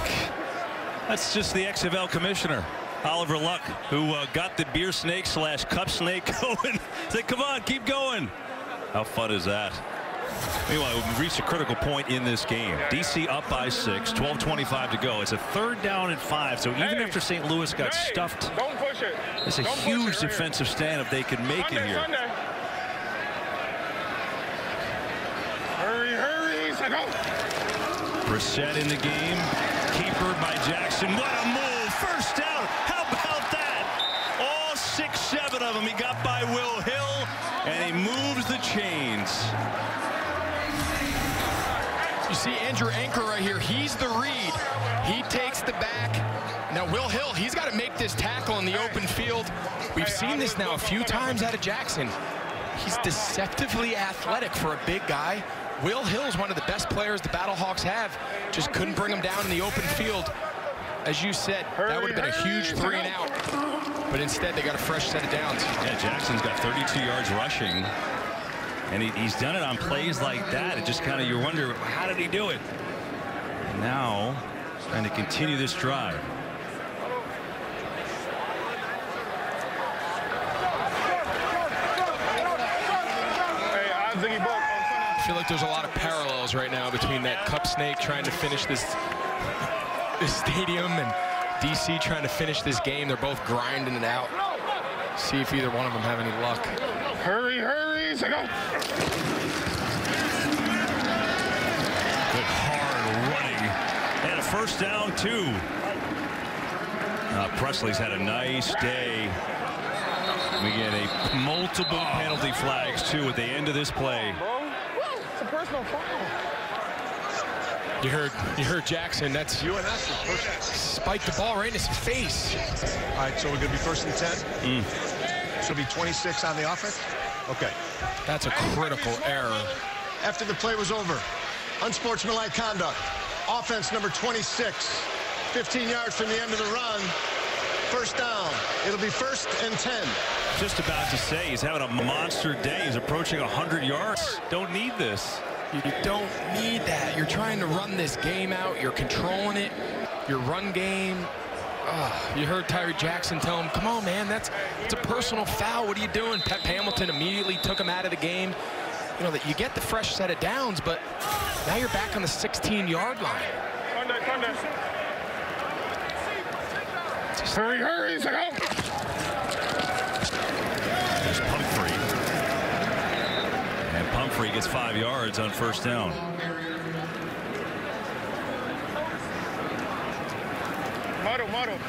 That's just the XFL commissioner, Oliver Luck, who got the beer snake / cup snake going. Say, come on, keep going. How fun is that? Meanwhile, we've reached a critical point in this game. DC up by 6, 12:25 to go. It's a 3rd down and 5, so even after St. Louis got stuffed, Don't push it. it's a huge defensive stand if they can make it here. Hurry, hurry. Go. Brissett in the game. Keeper by Jackson. What a move. 1st down. How about that? All 6, 7 of them. He got by Will Hill, and he moves the chains. You see Andrew Anker right here. He's the read. He takes the back. Now Will Hill, he's got to make this tackle in the open field. We've seen this now a few times out of Jackson. He's deceptively athletic for a big guy. Will Hill's one of the best players the BattleHawks have. Just couldn't bring him down in the open field. As you said, that would have been a huge 3 and out. But instead, they got a fresh set of downs. Yeah, Jackson's got 32 yards rushing. And he's done it on plays like that. It just kind of, you wonder, how did he do it? And now, trying to continue this drive. I feel like there's a lot of parallels right now between that cup snake trying to finish this stadium and DC trying to finish this game. They're both grinding it out. See if either one of them have any luck. Hurry, hurry. Go. Good hard running. And a 1st down, 2. Presley's had a nice day. We get a multiple penalty flags, too, at the end of this play. It's a personal foul. You heard Jackson. That's spiked the ball right in his face. All right, so we're going to be 1st and 10. So it'll be 26 on the offense. Okay. That's a critical error. After the play was over, unsportsmanlike conduct. Offense number 26, 15 yards from the end of the run. 1st down. It'll be 1st and 10. Just about to say, he's having a monster day. He's approaching 100 yards. Don't need this. You don't need that. You're trying to run this game out. You're controlling it. Your run game, You heard Tyree Jackson tell him, come on, man, it's a personal foul. What are you doing? Pep Hamilton immediately took him out of the game. You know, that you get the fresh set of downs, but now you're back on the 16-yard line. Hurry, go. There's Pumphrey. And Pumphrey gets 5 yards on first down. Muddle.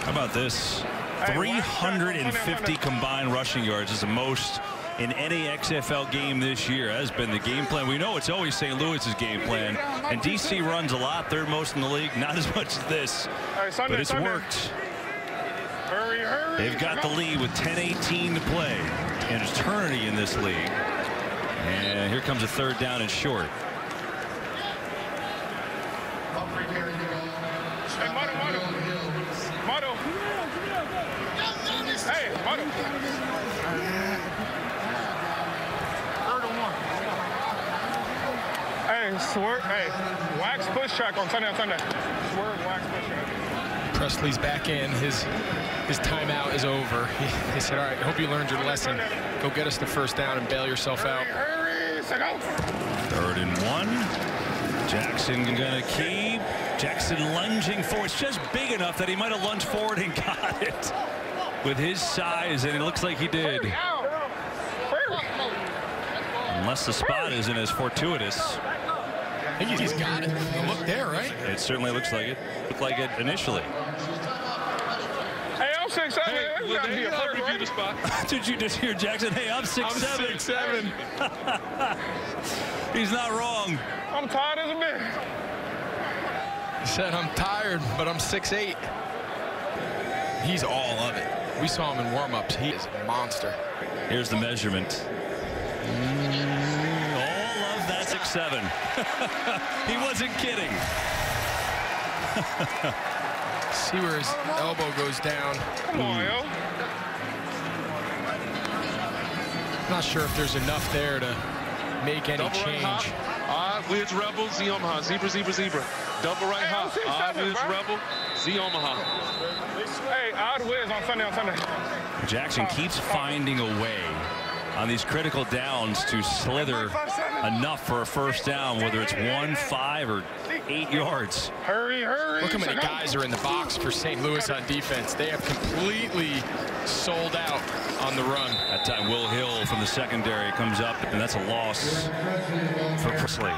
How about this? 350 combined rushing yards is the most in any XFL game this year. Has been the game plan. We know it's always St. Louis's game plan, and DC runs a lot, third most in the league, not as much as this, but it's worked. Hurry. They've got the lead with 10:18 to play, an eternity in this league, and here comes a third down and short. Hey, Muddle. Hey, Muddle. Hey, swerve. Hey, wax push track on Sunday. Swerve, wax push track. Presley's back in. His timeout is over. He said, all right, hope you learned your lesson. Go get us the first down and bail yourself out. Hurry, go. 3rd and 1. Jackson gonna keep. Jackson lunging forward. It's just big enough that he might have lunged forward and got it with his size, and it looks like he did. Unless the spot isn't as fortuitous. I think he's got it. Look there, right? It certainly looks like it. Looked like it initially. Hey, I'm 6'7". Hey, well, they review the spot. Did you just hear Jackson? Hey, I'm 6'7". He's not wrong. I'm tired as a bitch. He said, I'm tired, but I'm 6'8". He's all of it. We saw him in warm-ups. He is a monster. Here's the measurement. All of that 6'7". He wasn't kidding. See where his elbow goes down. Come on, yo. Not sure if there's enough there to make any change. Wedge Rebel, Z Omaha. Zebra. Double right hop. Wedge Rebel, Z Omaha. Hey, odd wedge on Sunday. Jackson keeps finding a way on these critical downs to slither enough for a first down, whether it's 1, 5, or 8 yards. Hurry. Look how many guys are in the box for St. Louis on defense. They have completely sold out on the run. That time Will Hill from the secondary comes up, and that's a loss for Presley.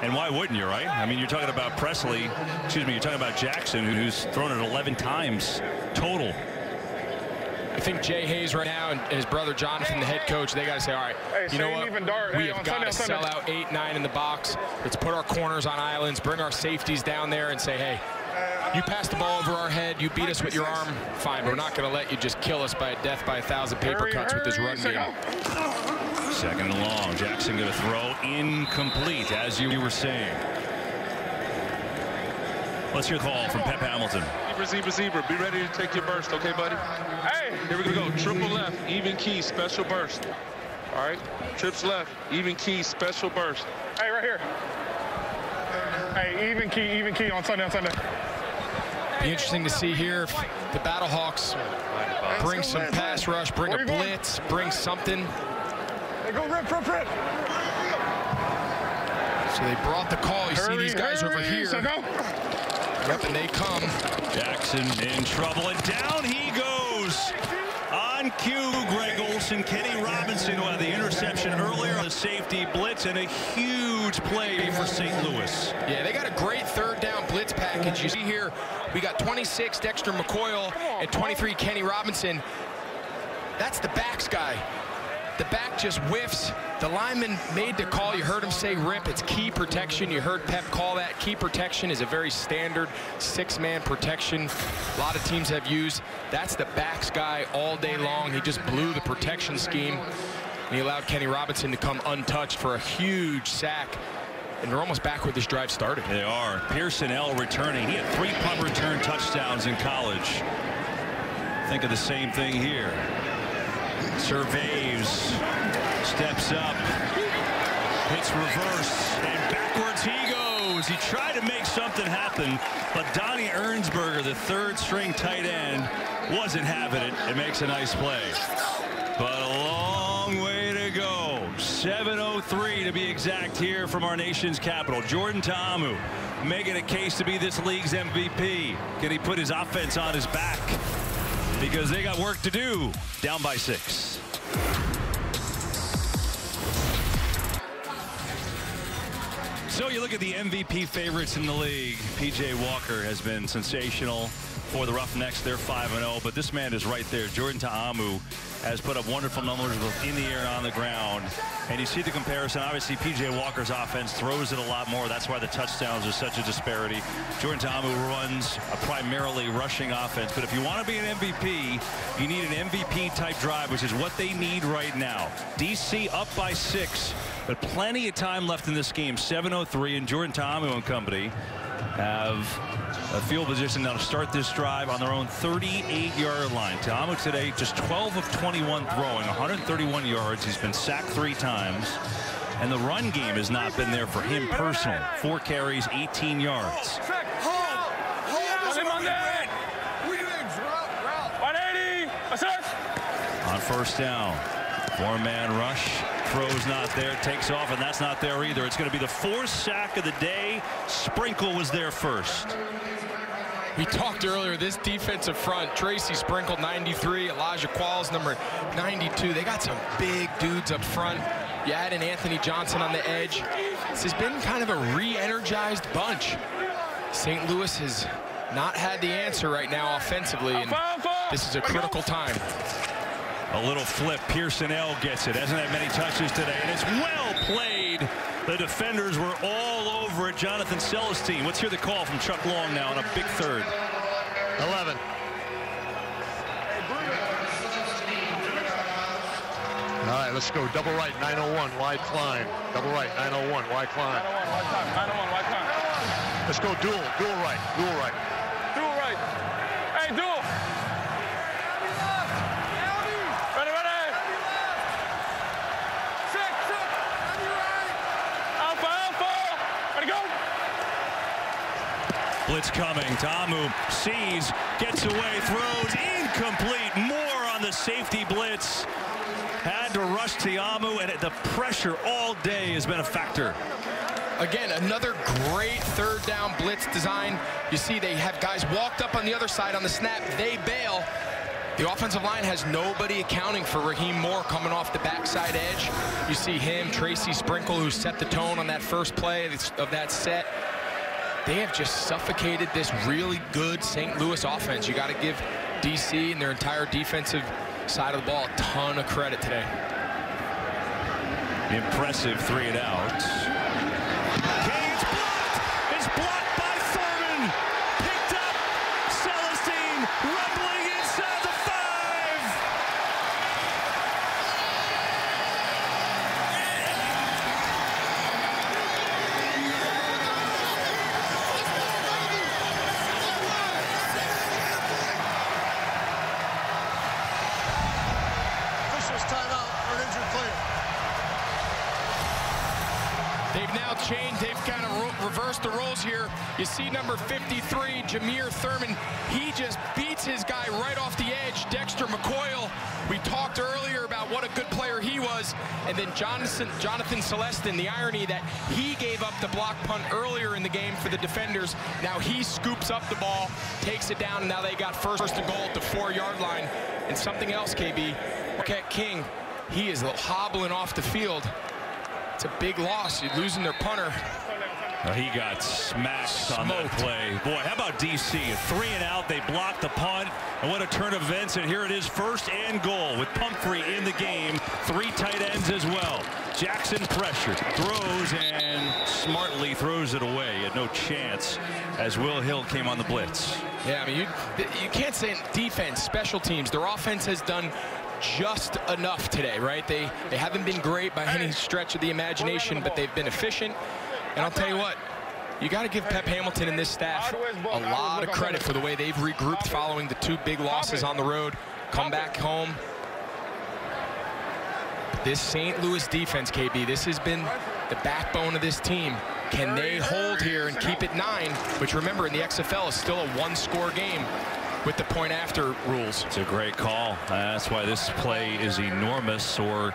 And why wouldn't you, right? I mean, you're talking about you're talking about Jackson, who's thrown it 11 times total. I think Jay Hayes right now and his brother Jonathan, the head coach, they got to say, all right, you know what? We have got to sell out 8, 9 in the box. Let's put our corners on islands, bring our safeties down there and say, hey, you passed the ball over our head, you beat us with your arm, fine. We're not going to let you just kill us by a death by 1,000 paper cuts with this run game. 2nd and long. Jackson going to throw incomplete, as you were saying. Let's hear the call from Pep Hamilton. Zebra. Be ready to take your burst, okay, buddy? Hey. Here we go. Triple left, even key, special burst. All right. Trips left, even key, special burst. Hey, right here. Hey, even key on Sunday. Be interesting to see here if the BattleHawks bring some pass rush, bring a blitz, bring something. Hey, go rip. So they brought the call. You see these guys over here. Yep, and they come. Jackson in trouble, and down he goes. On cue, Greg Olson, Kenny Robinson, who had the interception earlier, the safety blitz, and a huge play for St. Louis. Yeah, they got a great 3rd down blitz package. You see here, we got 26 Dexter McCoyle and 23 Kenny Robinson. That's the backs guy. The back just whiffs. The lineman made the call. You heard him say rip. It's key protection. You heard Pep call that. Key protection is a very standard 6-man protection a lot of teams have used. That's the backs guy all day long. He just blew the protection scheme, and he allowed Kenny Robinson to come untouched for a huge sack. And they're almost back where this drive started. They are. Pearson L returning. He had 3 punt return touchdowns in college. Think of the same thing here. Surveys, steps up, hits reverse, and backwards he goes. throws. He tried to make something happen, but Donnie Ernsberger, the third-string tight end, wasn't having it. It makes a nice play. But a long way to go. 7:03 to be exact here from our nation's capital. Jordan Ta'amu making a case to be this league's MVP. Can he put his offense on his back? Because they got work to do. Down by 6. So you look at the MVP favorites in the league. P.J. Walker has been sensational for the Roughnecks. They're 5-0, but this man is right there. Jordan Ta'amu has put up wonderful numbers both in the air and on the ground. And you see the comparison. Obviously, P.J. Walker's offense throws it a lot more. That's why the touchdowns are such a disparity. Jordan Ta'amu runs a primarily rushing offense. But if you want to be an MVP, you need an MVP-type drive, which is what they need right now. D.C. up by 6. But plenty of time left in this game. 7:03, and Jordan Ta'amu and company have a field position now to start this drive on their own 38-yard line. Ta'amu today just 12 of 21 throwing, 131 yards. He's been sacked 3 times. And the run game has not been there for him personally. 4 carries, 18 yards. On first down, 4-man rush. Throws not there, takes off, and that's not there either. It's going to be the 4th sack of the day. Sprinkle was there first. We talked earlier, this defensive front, Tracy Sprinkle, 93, Elijah Qualls, number 92. They got some big dudes up front. You add in Anthony Johnson on the edge. This has been kind of a re-energized bunch. St. Louis has not had the answer right now offensively, and this is a critical time. A little flip. Pearson L gets it. Hasn't had many touches today, and it's well played. The defenders were all over it. Jonathan Celestine. Let's hear the call from Chuck Long now on a big third. 11. All right, let's go. Double right, 901, wide climb. Double right, 901, wide climb. 901, wide climb. Let's go dual right, dual right. Dual right. Hey, dual. Blitz coming. Ta'amu sees, gets away, throws, incomplete. More on the safety blitz. Had to rush Ta'amu, and the pressure all day has been a factor. Again, another great third down blitz design. You see they have guys walked up on the other side on the snap. They bail. The offensive line has nobody accounting for Raheem Moore coming off the backside edge. You see him, Tracy Sprinkle, who set the tone on that first play of that set. They have just suffocated this really good St. Louis offense. You got to give DC and their entire defensive side of the ball a ton of credit today. Impressive 3 and out. Kane's blocked. It's blocked by Thurman. Picked up. Celestine rumbling inside the 5. They've kind of reversed the roles here. You see number 53, Jameer Thurman. He just beats his guy right off the edge. Dexter McCoyle, we talked earlier about what a good player he was. And then Jonathan Celestin, the irony that he gave up the block punt earlier in the game for the defenders. Now he scoops up the ball, takes it down, and now they got first and goal at the 4-yard line. And something else, KB, Marquette King, he is hobbling off the field. It's a big loss. You're losing their punter. He got smashed on that play. Boy, how about DC? 3 and out. They blocked the punt. And what a turn of events. And here it is, 1st and goal with Pumphrey in the game. 3 tight ends as well. Jackson pressured, throws, and smartly throws it away. He had no chance as Will Hill came on the blitz. Yeah, I mean, you can't say defense, special teams. Their offense has done just enough today, right? They haven't been great by any stretch of the imagination, but they've been efficient. And I'll tell you what, you got to give Pep Hamilton and this staff a lot of credit for the way they've regrouped following the 2 big losses on the road, come back home. This St. Louis defense, KB, this has been the backbone of this team. Can they hold here and keep it 9? Which, remember, in the XFL is still a one-score game with the point after rules. It's a great call. That's why this play is enormous. Or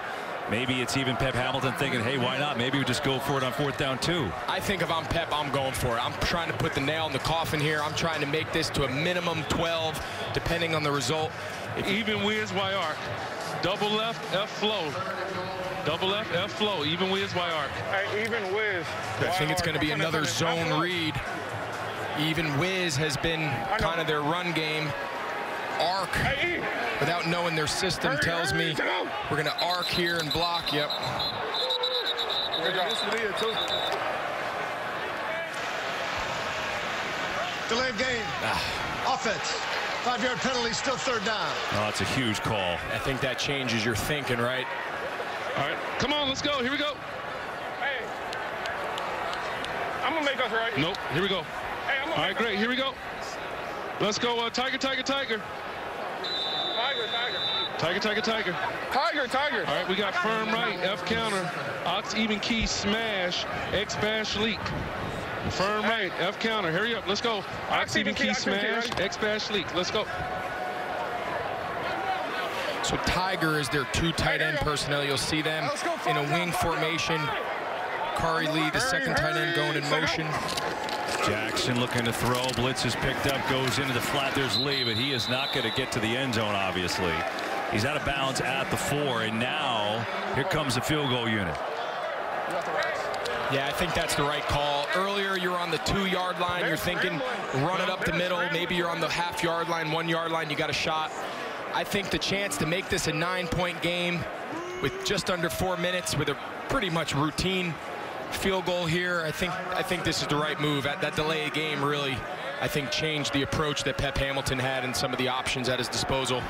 maybe it's even Pep Hamilton thinking, hey, why not? Maybe we just go for it on 4th down 2. I think if I'm Pep, I'm going for it. I'm trying to put the nail in the coffin here. I'm trying to make this to a minimum 12, depending on the result. Even Wiz Y arc. Double left, F flow. Double left, F flow. Even Wiz Y arc. Hey, even Wiz. I think it's going to be another zone read. Even Wiz has been kind of their run game. Arc, without knowing their system, tells me we're going to arc here and block. Yep. Delay of game. Offense. 5-yard penalty, still 3rd down. Oh, that's a huge call. I think that changes your thinking, right? All right, come on, let's go. Here we go. Hey, I'm gonna make us right. Nope. Here we go. Hey, I'm gonna all right, great. Here we go. Let's go. Tiger, Tiger, Tiger. Tiger. Tiger, Tiger, Tiger. Tiger, Tiger. All right, we got firm right, F counter, ox even key smash, X bash leak. Firm right, F counter. Hurry up, let's go. Ox even key smash, X bash leak. Let's go. So Tiger is their 2 tight end personnel. You'll see them in a wing formation. Kari Lee, the 2nd tight end, going in motion. Jackson looking to throw. Blitz is picked up, goes into the flat. There's Lee, but he is not going to get to the end zone, obviously. He's out of bounds at the 4, and now here comes the field goal unit. Yeah, I think that's the right call. Earlier, you're on the 2-yard line. You're thinking, run it up the middle. Maybe you're on the half-yard line, 1-yard line. You got a shot. I think the chance to make this a 9-point game with just under 4 minutes with a pretty much routine field goal here, I think this is the right move. That delay game really, I think, changed the approach that Pep Hamilton had and some of the options at his disposal.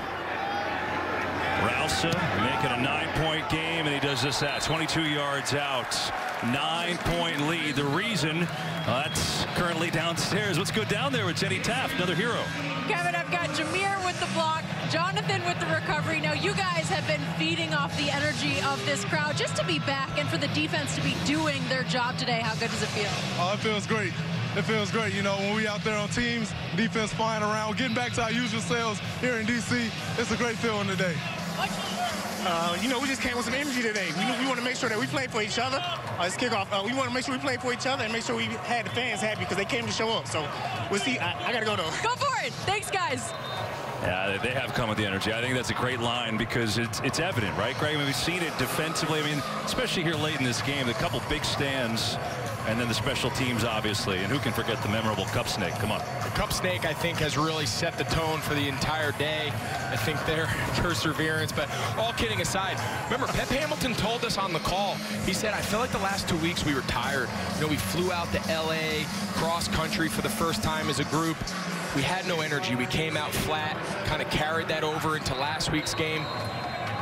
Rausa making a 9-point game, and he does just that. 22 yards out. 9-point lead. The reason that's currently downstairs. Let's go down there with Jenny Taft, another hero. Kevin, I've got Jameer with the block, Jonathan with the recovery. Now, you guys have been feeding off the energy of this crowd. Just to be back and for the defense to be doing their job today, how good does it feel? Oh, it feels great. It feels great. You know, when we out there on teams, defense flying around, getting back to our usual selves here in D.C., it's a great feeling today. You know, we just came with some energy today. We want to make sure that we play for each other. It's kickoff. We want to make sure we play for each other and make sure we had the fans happy because they came to show up. So we'll see. I got to go, though. Go for it. Thanks, guys. Yeah, they have come with the energy. I think that's a great line because it's evident, right, Greg? I mean, we've seen it defensively. I mean, especially here late in this game, a couple big stands. And then the special teams, obviously. And who can forget the memorable cup snake? Come on. The cup snake, I think, has really set the tone for the entire day. I think their perseverance. But all kidding aside, remember, Pep Hamilton told us on the call, he said, I feel like the last 2 weeks we were tired. You know, we flew out to L.A., cross-country for the first time as a group. We had no energy. We came out flat, kind of carried that over into last week's game.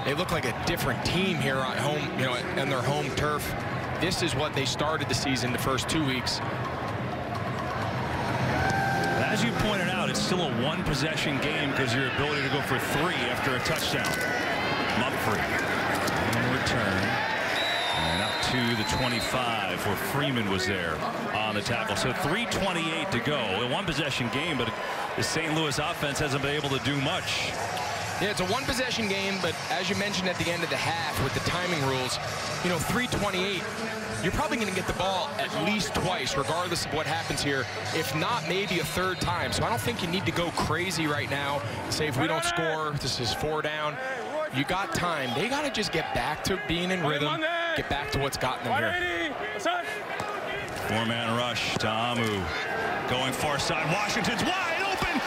They look like a different team here at home, you know, on their home turf. This is what they started the season the first 2 weeks. As you pointed out, it's still a 1-possession game because your ability to go for 3 after a touchdown. Mumphrey in return. And up to the 25 where Freeman was there on the tackle. So 3:28 to go. A 1-possession game, but the St. Louis offense hasn't been able to do much. Yeah, it's a 1-possession game, but as you mentioned at the end of the half with the timing rules, you know, 3:28, you're probably going to get the ball at least twice, regardless of what happens here, if not maybe a 3rd time. So I don't think you need to go crazy right now. Say if we don't score, this is 4 down. You got time. They got to just get back to being in rhythm, get back to what's gotten them here. 4-man rush to Amu. Going far side. Washington's wide open.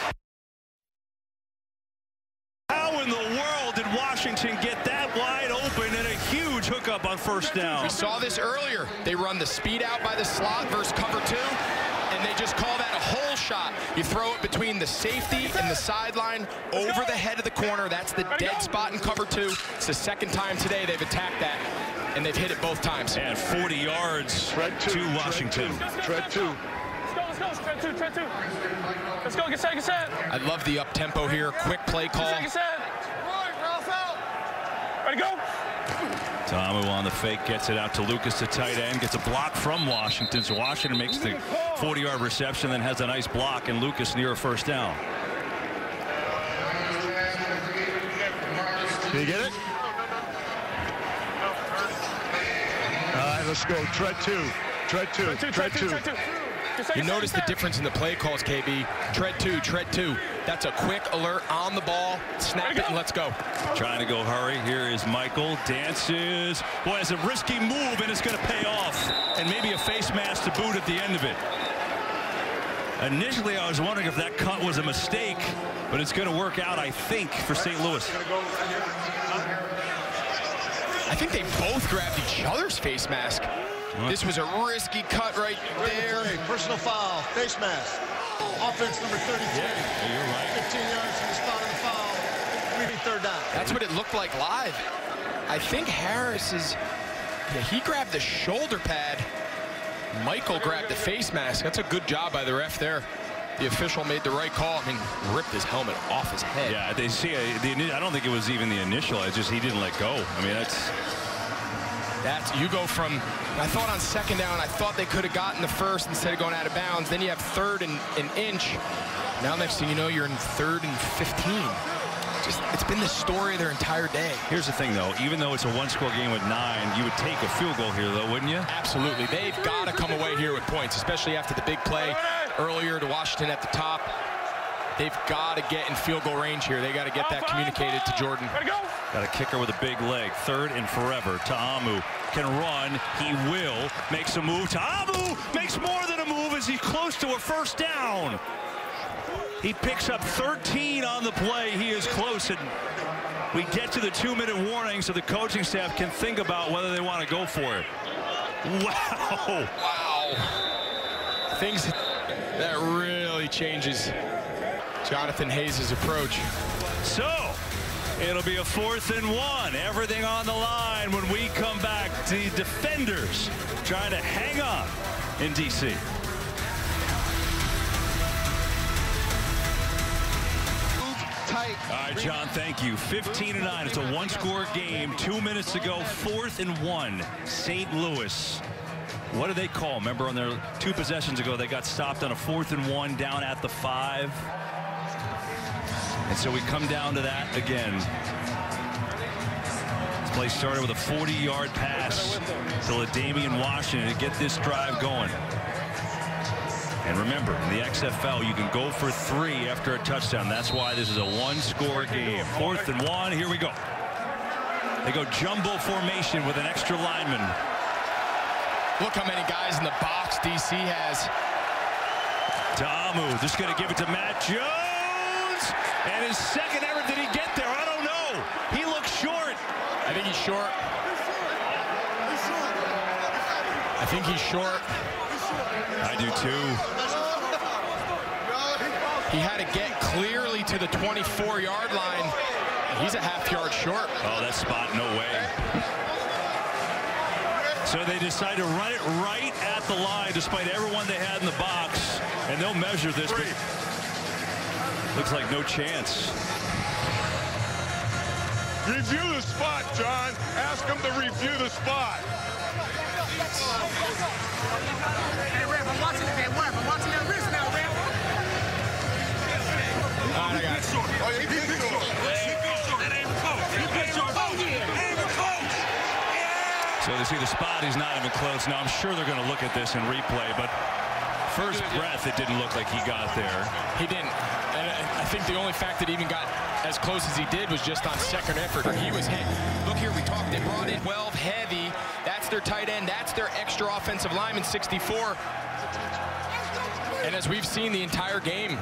How in the world did Washington get that wide open and a huge hookup on 1st down? We saw this earlier. They run the speed out by the slot versus cover 2, and they just call that a hole shot. You throw it between the safety and the sideline over the head of the corner. That's the dead spot in cover 2. It's the 2nd time today they've attacked that, and they've hit it both times. And 40 yards to Washington. Tread 2. Let's go, tread 2, tread 2. Let's go, get set. I love the up-tempo here. Quick play call. Get set. Ready, go. Ta'amu on the fake, gets it out to Lucas, the tight end, gets a block from Washington. So Washington makes the 40-yard reception, then has a nice block, and Lucas near a first down. Can you get it? All right, let's go. Tread two. Tread two. Tread two. You notice the difference in the play calls, KB. Tread two, tread two. That's a quick alert on the ball. Snap it and let's go. Trying to go hurry. Here is Michael. Dances. Boy, it's a risky move, and it's going to pay off. And maybe a face mask to boot at the end of it. Initially, I was wondering if that cut was a mistake, but it's going to work out, I think, for St. Louis. I think they both grabbed each other's face mask. This was a risky cut right there. Personal foul, face mask. Offense number 33. Yeah, you're right. 15 yards from the spot of the foul. 3rd down. That's what it looked like live. I think Harris is, he grabbed the shoulder pad. Michael grabbed the face mask. That's a good job by the ref there. The official made the right call. I mean, ripped his helmet off his head. Yeah, they see. I don't think it was even the initial. It's just he didn't let go. I mean, that's you go from. I thought on 2nd down, I thought they could have gotten the first instead of going out of bounds. Then you have 3rd and an inch. Now next thing you know, you're in 3rd and 15. It's been the story of their entire day. Here's the thing, though. Even though it's a one-score game with 9, you would take a field goal here, though, wouldn't you? Absolutely. They've got to come away here with points, especially after the big play earlier to Washington at the top. They've got to get in field goal range here. They got to get that communicated to Jordan. Got a kicker with a big leg. 3rd and forever. Ta'amu can run. He will. Makes a move. Ta'amu makes more than a move as he's close to a first down. He picks up 13 on the play. He is close, and we get to the 2-minute warning so the coaching staff can think about whether they want to go for it. Wow. Wow. Things that really changes Jonathan Hayes' approach. So it'll be a 4th and 1. Everything on the line when we come back. The defenders trying to hang on in D.C. All right, John, thank you. 15-9. It's a one-score game. 2 minutes to go. 4th and 1. St. Louis. What do they call? Remember, on their 2 possessions ago, they got stopped on a 4th and 1 down at the 5. And so we come down to that again. This play started with a 40-yard pass to LaDamian Washington to get this drive going. And remember, in the XFL, you can go for 3 after a touchdown. That's why this is a one-score game. 4th and 1. Here we go. They go jumbo formation with an extra lineman. Look how many guys in the box DC has. Ta'amu just going to give it to Matt Jones. And his second ever. Did he get there? I don't know. He looks short. I think he's short. I think he's short. I do too. He had to get clearly to the 24-yard line. He's a half-yard short. Oh, that spot, no way. So they decide to run it right at the line despite everyone they had in the box. And they'll measure this, but looks like no chance. Review the spot, John. Ask him to review the spot. Hey, Ref, I'm watching it, man. Ref, I'm watching that wrist now, Ref. All right, I got it. Oh, he did short. That ain't close. He did short. Oh, yeah. Ain't close. So they see the spot, he's not even close. Now, I'm sure they're going to look at this and replay, but first breath, it didn't look like he got there. He didn't. And I think the only fact that he even got as close as he did was just on second effort. He was hit. Look here, we talked. They brought in 12 heavy. That's their tight end. That's their extra offensive lineman, 64. And as we've seen the entire game,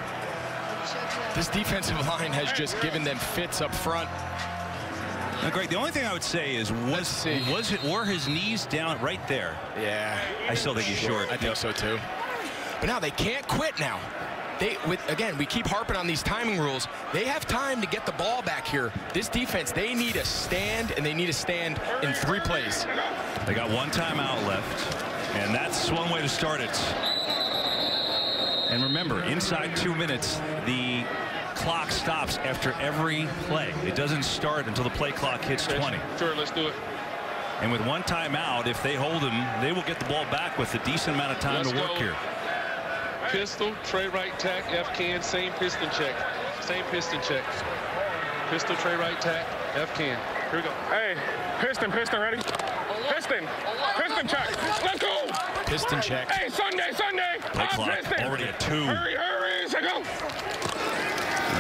this defensive line has just given them fits up front. Now, Greg, the only thing I would say is, were his knees down right there? Yeah. I still think he's short. I think so, too. But now they can't quit now. Again, we keep harping on these timing rules. They have time to get the ball back here. This defense, they need a stand, and they need a stand in 3 plays. They got 1 timeout left, and that's one way to start it. And remember, inside 2 minutes, the clock stops after every play. It doesn't start until the play clock hits 20. Sure, let's do it. And with one timeout, if they hold him, they will get the ball back with a decent amount of time to work here. Pistol, tray right tack, F-can, same piston check. Same piston check. Pistol, tray right tack, F-can. Here we go. Hey, piston, ready? Piston check. Let's go. Piston check. Hey, Sunday. Play clock already at 2. Hurry, let's go.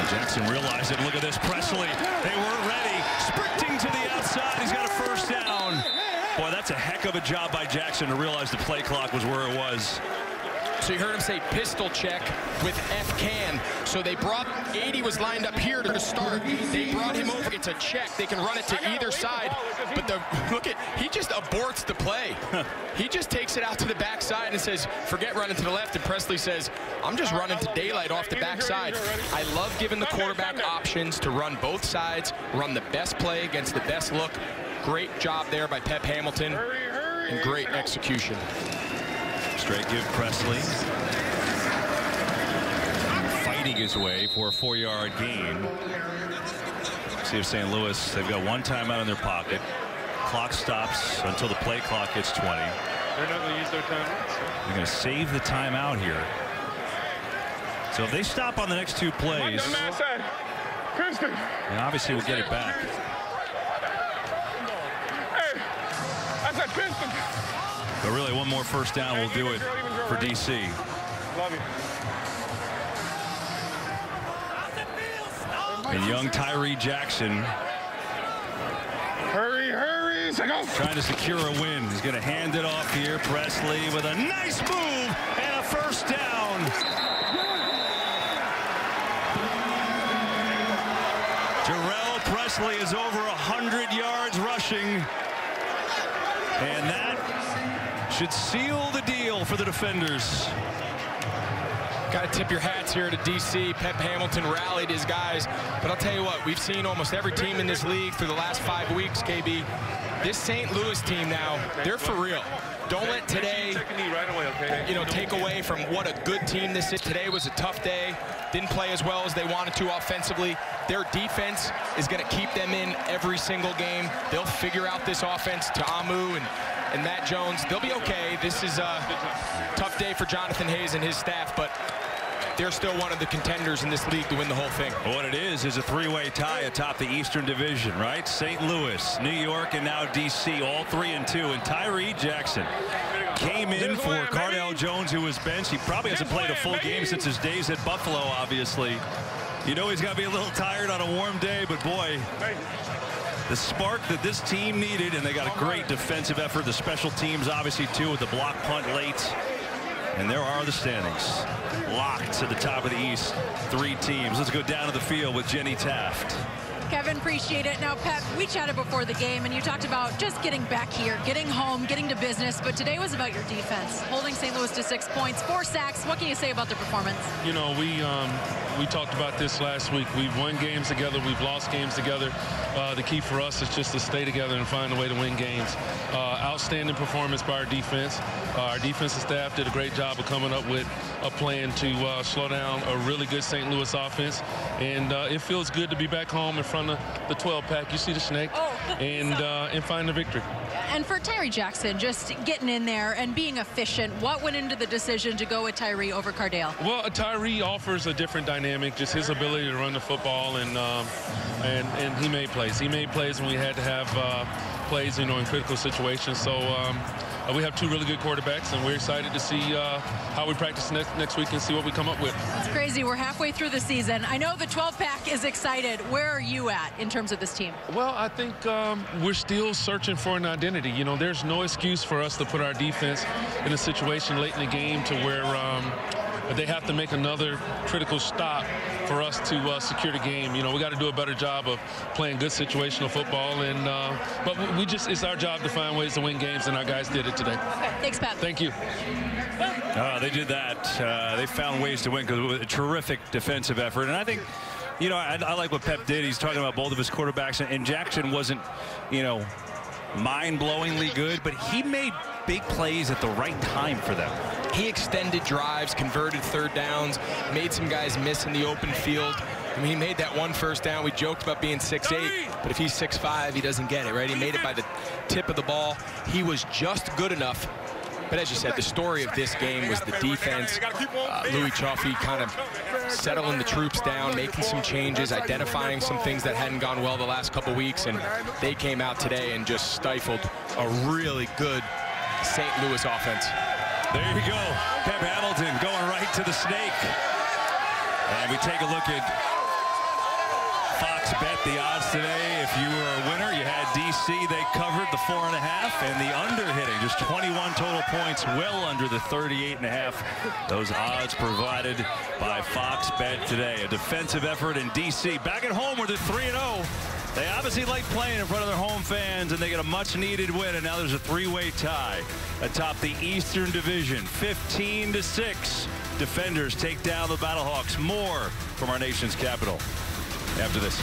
Jackson realized it. Look at this, Presley. They weren't ready. Sprinting to the outside. He's got a first down. Boy, that's a heck of a job by Jackson to realize the play clock was where it was. So you heard him say pistol check with F-can. So they brought, 80 was lined up here to start. They brought him over. It's a check. They can run it to either side. But he just aborts the play. He just takes it out to the backside and says, forget running to the left. And Presley says, I'm just running to daylight off the backside. I love giving the quarterback options to run both sides, run the best play against the best look. Great job there by Pep Hamilton, and great execution. Straight give Presley. Fighting his way for a 4-yard gain. See if St. Louis, they've got one timeout in their pocket. Clock stops until the play clock hits 20. They're not going to use their timeouts. They're going to save the timeout here. So if they stop on the next 2 plays, obviously we'll get it back. Hey, I said piston. But really, one more first down will do it for DC. Love you. And young Tyree Jackson. Hurry, trying to secure a win. He's going to hand it off here. Presley with a nice move and a first down. Jarrell Presley is over 100 yards rushing. And that should seal the deal for the defenders. Got to tip your hats here to DC. Pep Hamilton rallied his guys. But I'll tell you what, we've seen almost every team in this league through the last 5 weeks, KB. This St. Louis team now, they're for real. Don't let today, take away from what a good team this is. Today was a tough day. Didn't play as well as they wanted to offensively. Their defense is going to keep them in every single game. They'll figure out this offense to Amu and Matt Jones. They'll be okay. This is a tough day for Jonathan Hayes and his staff, but they're still one of the contenders in this league to win the whole thing. What it is a 3-way tie atop the Eastern Division, right? St. Louis, New York, and now DC, all 3-2. And Tyree Jackson came in for Cardale Jones, who was benched. He probably hasn't played a full game since his days at Buffalo, obviously. You know he's got to be a little tired on a warm day, but boy, the spark that this team needed, and they got a great defensive effort. The special teams, obviously, too, with the block punt late. And there are the standings. Locked to the top of the East. 3 teams. Let's go down to the field with Jenny Taft. Kevin, appreciate it. Now, Pep, we chatted before the game, and you talked about just getting back here, getting home, getting to business. But today was about your defense, holding St. Louis to 6 points, 4 sacks. What can you say about the performance? You know, we talked about this last week. We've won games together. We've lost games together. The key for us is just to stay together and find a way to win games. Outstanding performance by our defense. Our defensive staff did a great job of coming up with a plan to slow down a really good St. Louis offense. And it feels good to be back home in front of the 12-pack. You see the snake. And find the victory. And for Tyree Jackson, just getting in there and being efficient, what went into the decision to go with Tyree over Cardale? Well, Tyree offers a different dynamic, just his ability to run the football, and he made plays. He made plays when we had to have plays, in critical situations. So we have 2 really good quarterbacks, and we're excited to see how we practice next week and see what we come up with. It's crazy. We're halfway through the season. I know the 12-pack is excited. Where are you at in terms of this team? Well, I think we're still searching for an identity. There's no excuse for us to put our defense in a situation late in the game to where they have to make another critical stop for us to secure the game. We got to do a better job of playing good situational football, but it's our job to find ways to win games, and our guys did it today. Okay, thanks, Pat. Thank you. They did that. They found ways to win because it was a terrific defensive effort, and I think, I like what Pep did. He's talking about both of his quarterbacks, and Jackson wasn't, mind-blowingly good, but he made big plays at the right time for them. He extended drives, converted 3rd downs, made some guys miss in the open field. I mean, he made that one first down. We joked about being 6'8", but if he's 6'5", he doesn't get it, right? He made it by the tip of the ball. He was just good enough. But as you said, the story of this game was the defense. Louis Chaffee kind of settling the troops down, making some changes, identifying some things that hadn't gone well the last couple weeks, and they came out today and just stifled a really good St. Louis offense. There you go. Pep Hamilton going right to the snake. And we take a look at Fox Bet, the odds today. If you were a winner, you had DC. They covered the 4.5, and the under hitting, just 21 total points, well under the 38.5. Those odds provided by Fox Bet today. A defensive effort in DC. Back at home where they're 3-0. They obviously like playing in front of their home fans, and they get a much-needed win, and now there's a three-way tie atop the Eastern Division. 15-6. Defenders take down the BattleHawks. More from our nation's capital after this.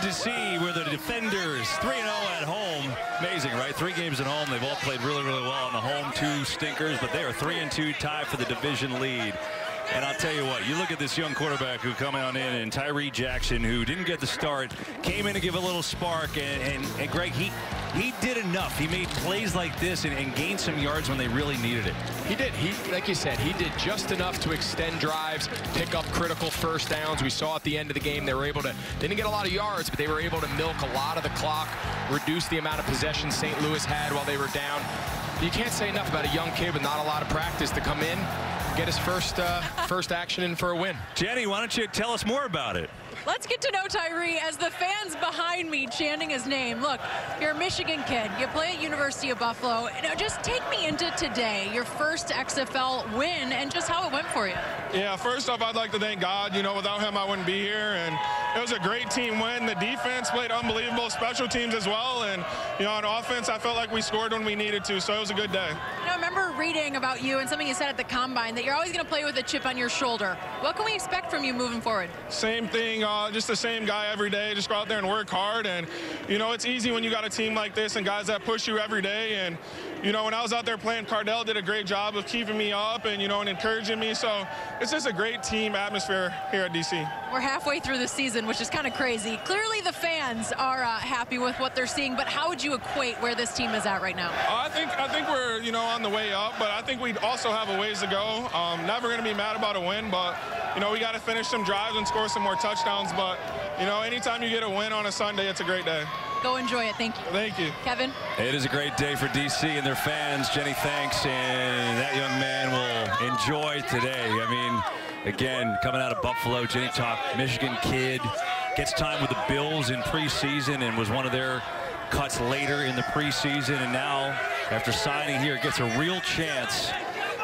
To see where the Defenders 3-0 at home. Amazing, right? 3 games at home. They've all played really, really well on the home. 2 stinkers, but they are 3-2, tied for the division lead. And I'll tell you what, you look at this young quarterback who come on in, and Tyree Jackson, who didn't get the start, came in to give a little spark, and Greg, he did enough. He made plays like this and gained some yards when they really needed it. He did. Like you said, he did just enough to extend drives, pick up critical first downs. We saw at the end of the game they were able to, they didn't get a lot of yards, but they were able to milk a lot of the clock, reduce the amount of possession St. Louis had while they were down. You can't say enough about a young kid with not a lot of practice to come in, get his first action in for a win. Jenny, why don't you tell us more about it? Let's get to know Tyree as the fans behind me chanting his name. Look, you're a Michigan kid. You play at University of Buffalo. Now, just take me into today, your first XFL win, and just how it went for you. Yeah, first off, I'd like to thank God. You know, without him, I wouldn't be here. And it was a great team win. The defense played unbelievable, special teams as well. And, you know, on offense, I felt like we scored when we needed to. So it was a good day. You know, I remember reading about you and something you said at the Combine, that you're always going to play with a chip on your shoulder. What can we expect from you moving forward? Same thing. Just the same guy every day. Just go out there and work hard. And, you know, it's easy when you got a team like this and guys that push you every day. And, you know, when I was out there playing, Cardell did a great job of keeping me up and, you know, and encouraging me. So it's just a great team atmosphere here at DC. We're halfway through the season, which is kind of crazy. Clearly the fans are happy with what they're seeing, but how would you equate where this team is at right now? I think we're, you know, on the way up, but I think we also have a ways to go. Never going to be mad about a win, but, you know, we got to finish some drives and score some more touchdowns. But, you know, anytime you get a win on a Sunday, it's a great day. Go enjoy it. Thank you. Thank you. Kevin? It is a great day for DC and their fans. Jenny, thanks. And that young man will enjoy today. I mean, again, coming out of Buffalo, Jenny talked, Michigan kid, gets time with the Bills in preseason and was one of their cuts later in the preseason. And now, after signing here, gets a real chance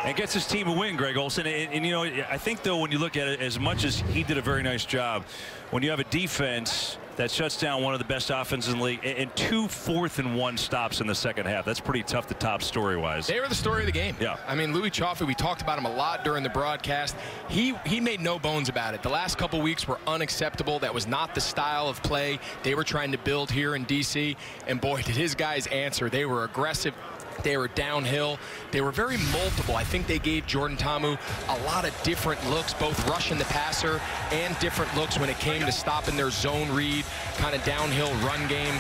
and gets his team a win, Greg Olson. And, you know, I think, though, when you look at it, as much as he did a very nice job, when you have a defense that shuts down one of the best offenses in the league and 2 4th-and-1 stops in the second half, that's pretty tough to top story-wise. They were the story of the game. Yeah. I mean, Louis Chaffee, we talked about him a lot during the broadcast. He made no bones about it. The last couple weeks were unacceptable. That was not the style of play they were trying to build here in D.C. And, boy, did his guys answer. They were aggressive. They were downhill. They were very multiple. I think they gave Jordan Ta'amu a lot of different looks, both rushing the passer and different looks when it came to stopping their zone read, kind of downhill run game.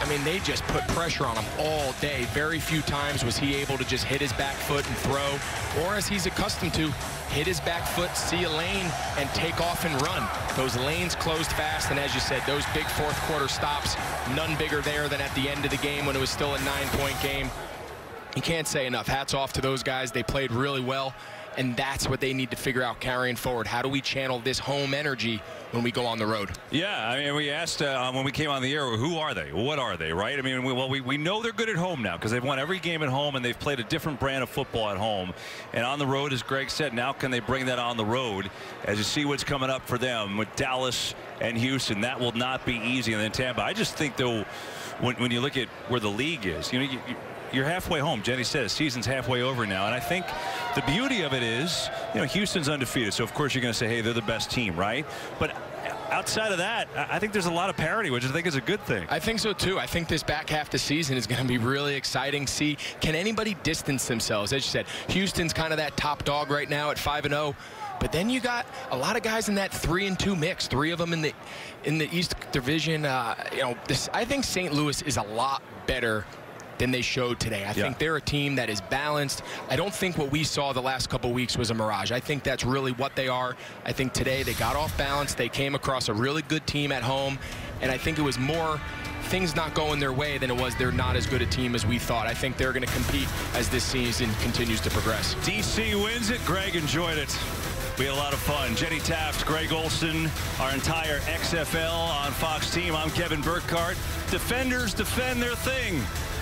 I mean, they just put pressure on him all day. Very few times was he able to just hit his back foot and throw, or as he's accustomed to, hit his back foot, see a lane, and take off and run. Those lanes closed fast, and as you said, those big fourth quarter stops, none bigger there than at the end of the game when it was still a 9-point game. You can't say enough. Hats off to those guys. They played really well, and that's what they need to figure out carrying forward. How do we channel this home energy when we go on the road? Yeah, I mean, we asked when we came on the air, who are they? What are they, right? I mean, we know they're good at home now because they've won every game at home, and they've played a different brand of football at home. And on the road, as Greg said, now can they bring that on the road as you see what's coming up for them with Dallas and Houston? That will not be easy. And then Tampa. I just think, though, when you look at where the league is, you know, you're halfway home. Jenny says season's halfway over now, and I think the beauty of it is, you know, Houston's undefeated, so of course you're going to say, hey, they're the best team, right? But outside of that, I think there's a lot of parity, which I think is a good thing. I think so too. I think this back half of the season is going to be really exciting. See, can anybody distance themselves? As you said, Houston's kind of that top dog right now at 5-0. But then you got a lot of guys in that 3-2 mix. 3 of them in the East Division. You know, I think St. Louis is a lot better than they showed today. I think they're a team that is balanced. I don't think what we saw the last couple weeks was a mirage. I think that's really what they are. I think today they got off balance. They came across a really good team at home, and I think it was more things not going their way than it was they're not as good a team as we thought. I think they're going to compete as this season continues to progress. DC wins it. Greg enjoyed it. We had a lot of fun. Jenny Taft, Greg Olson, our entire XFL on Fox team. I'm Kevin Burkhardt. Defenders defend their thing.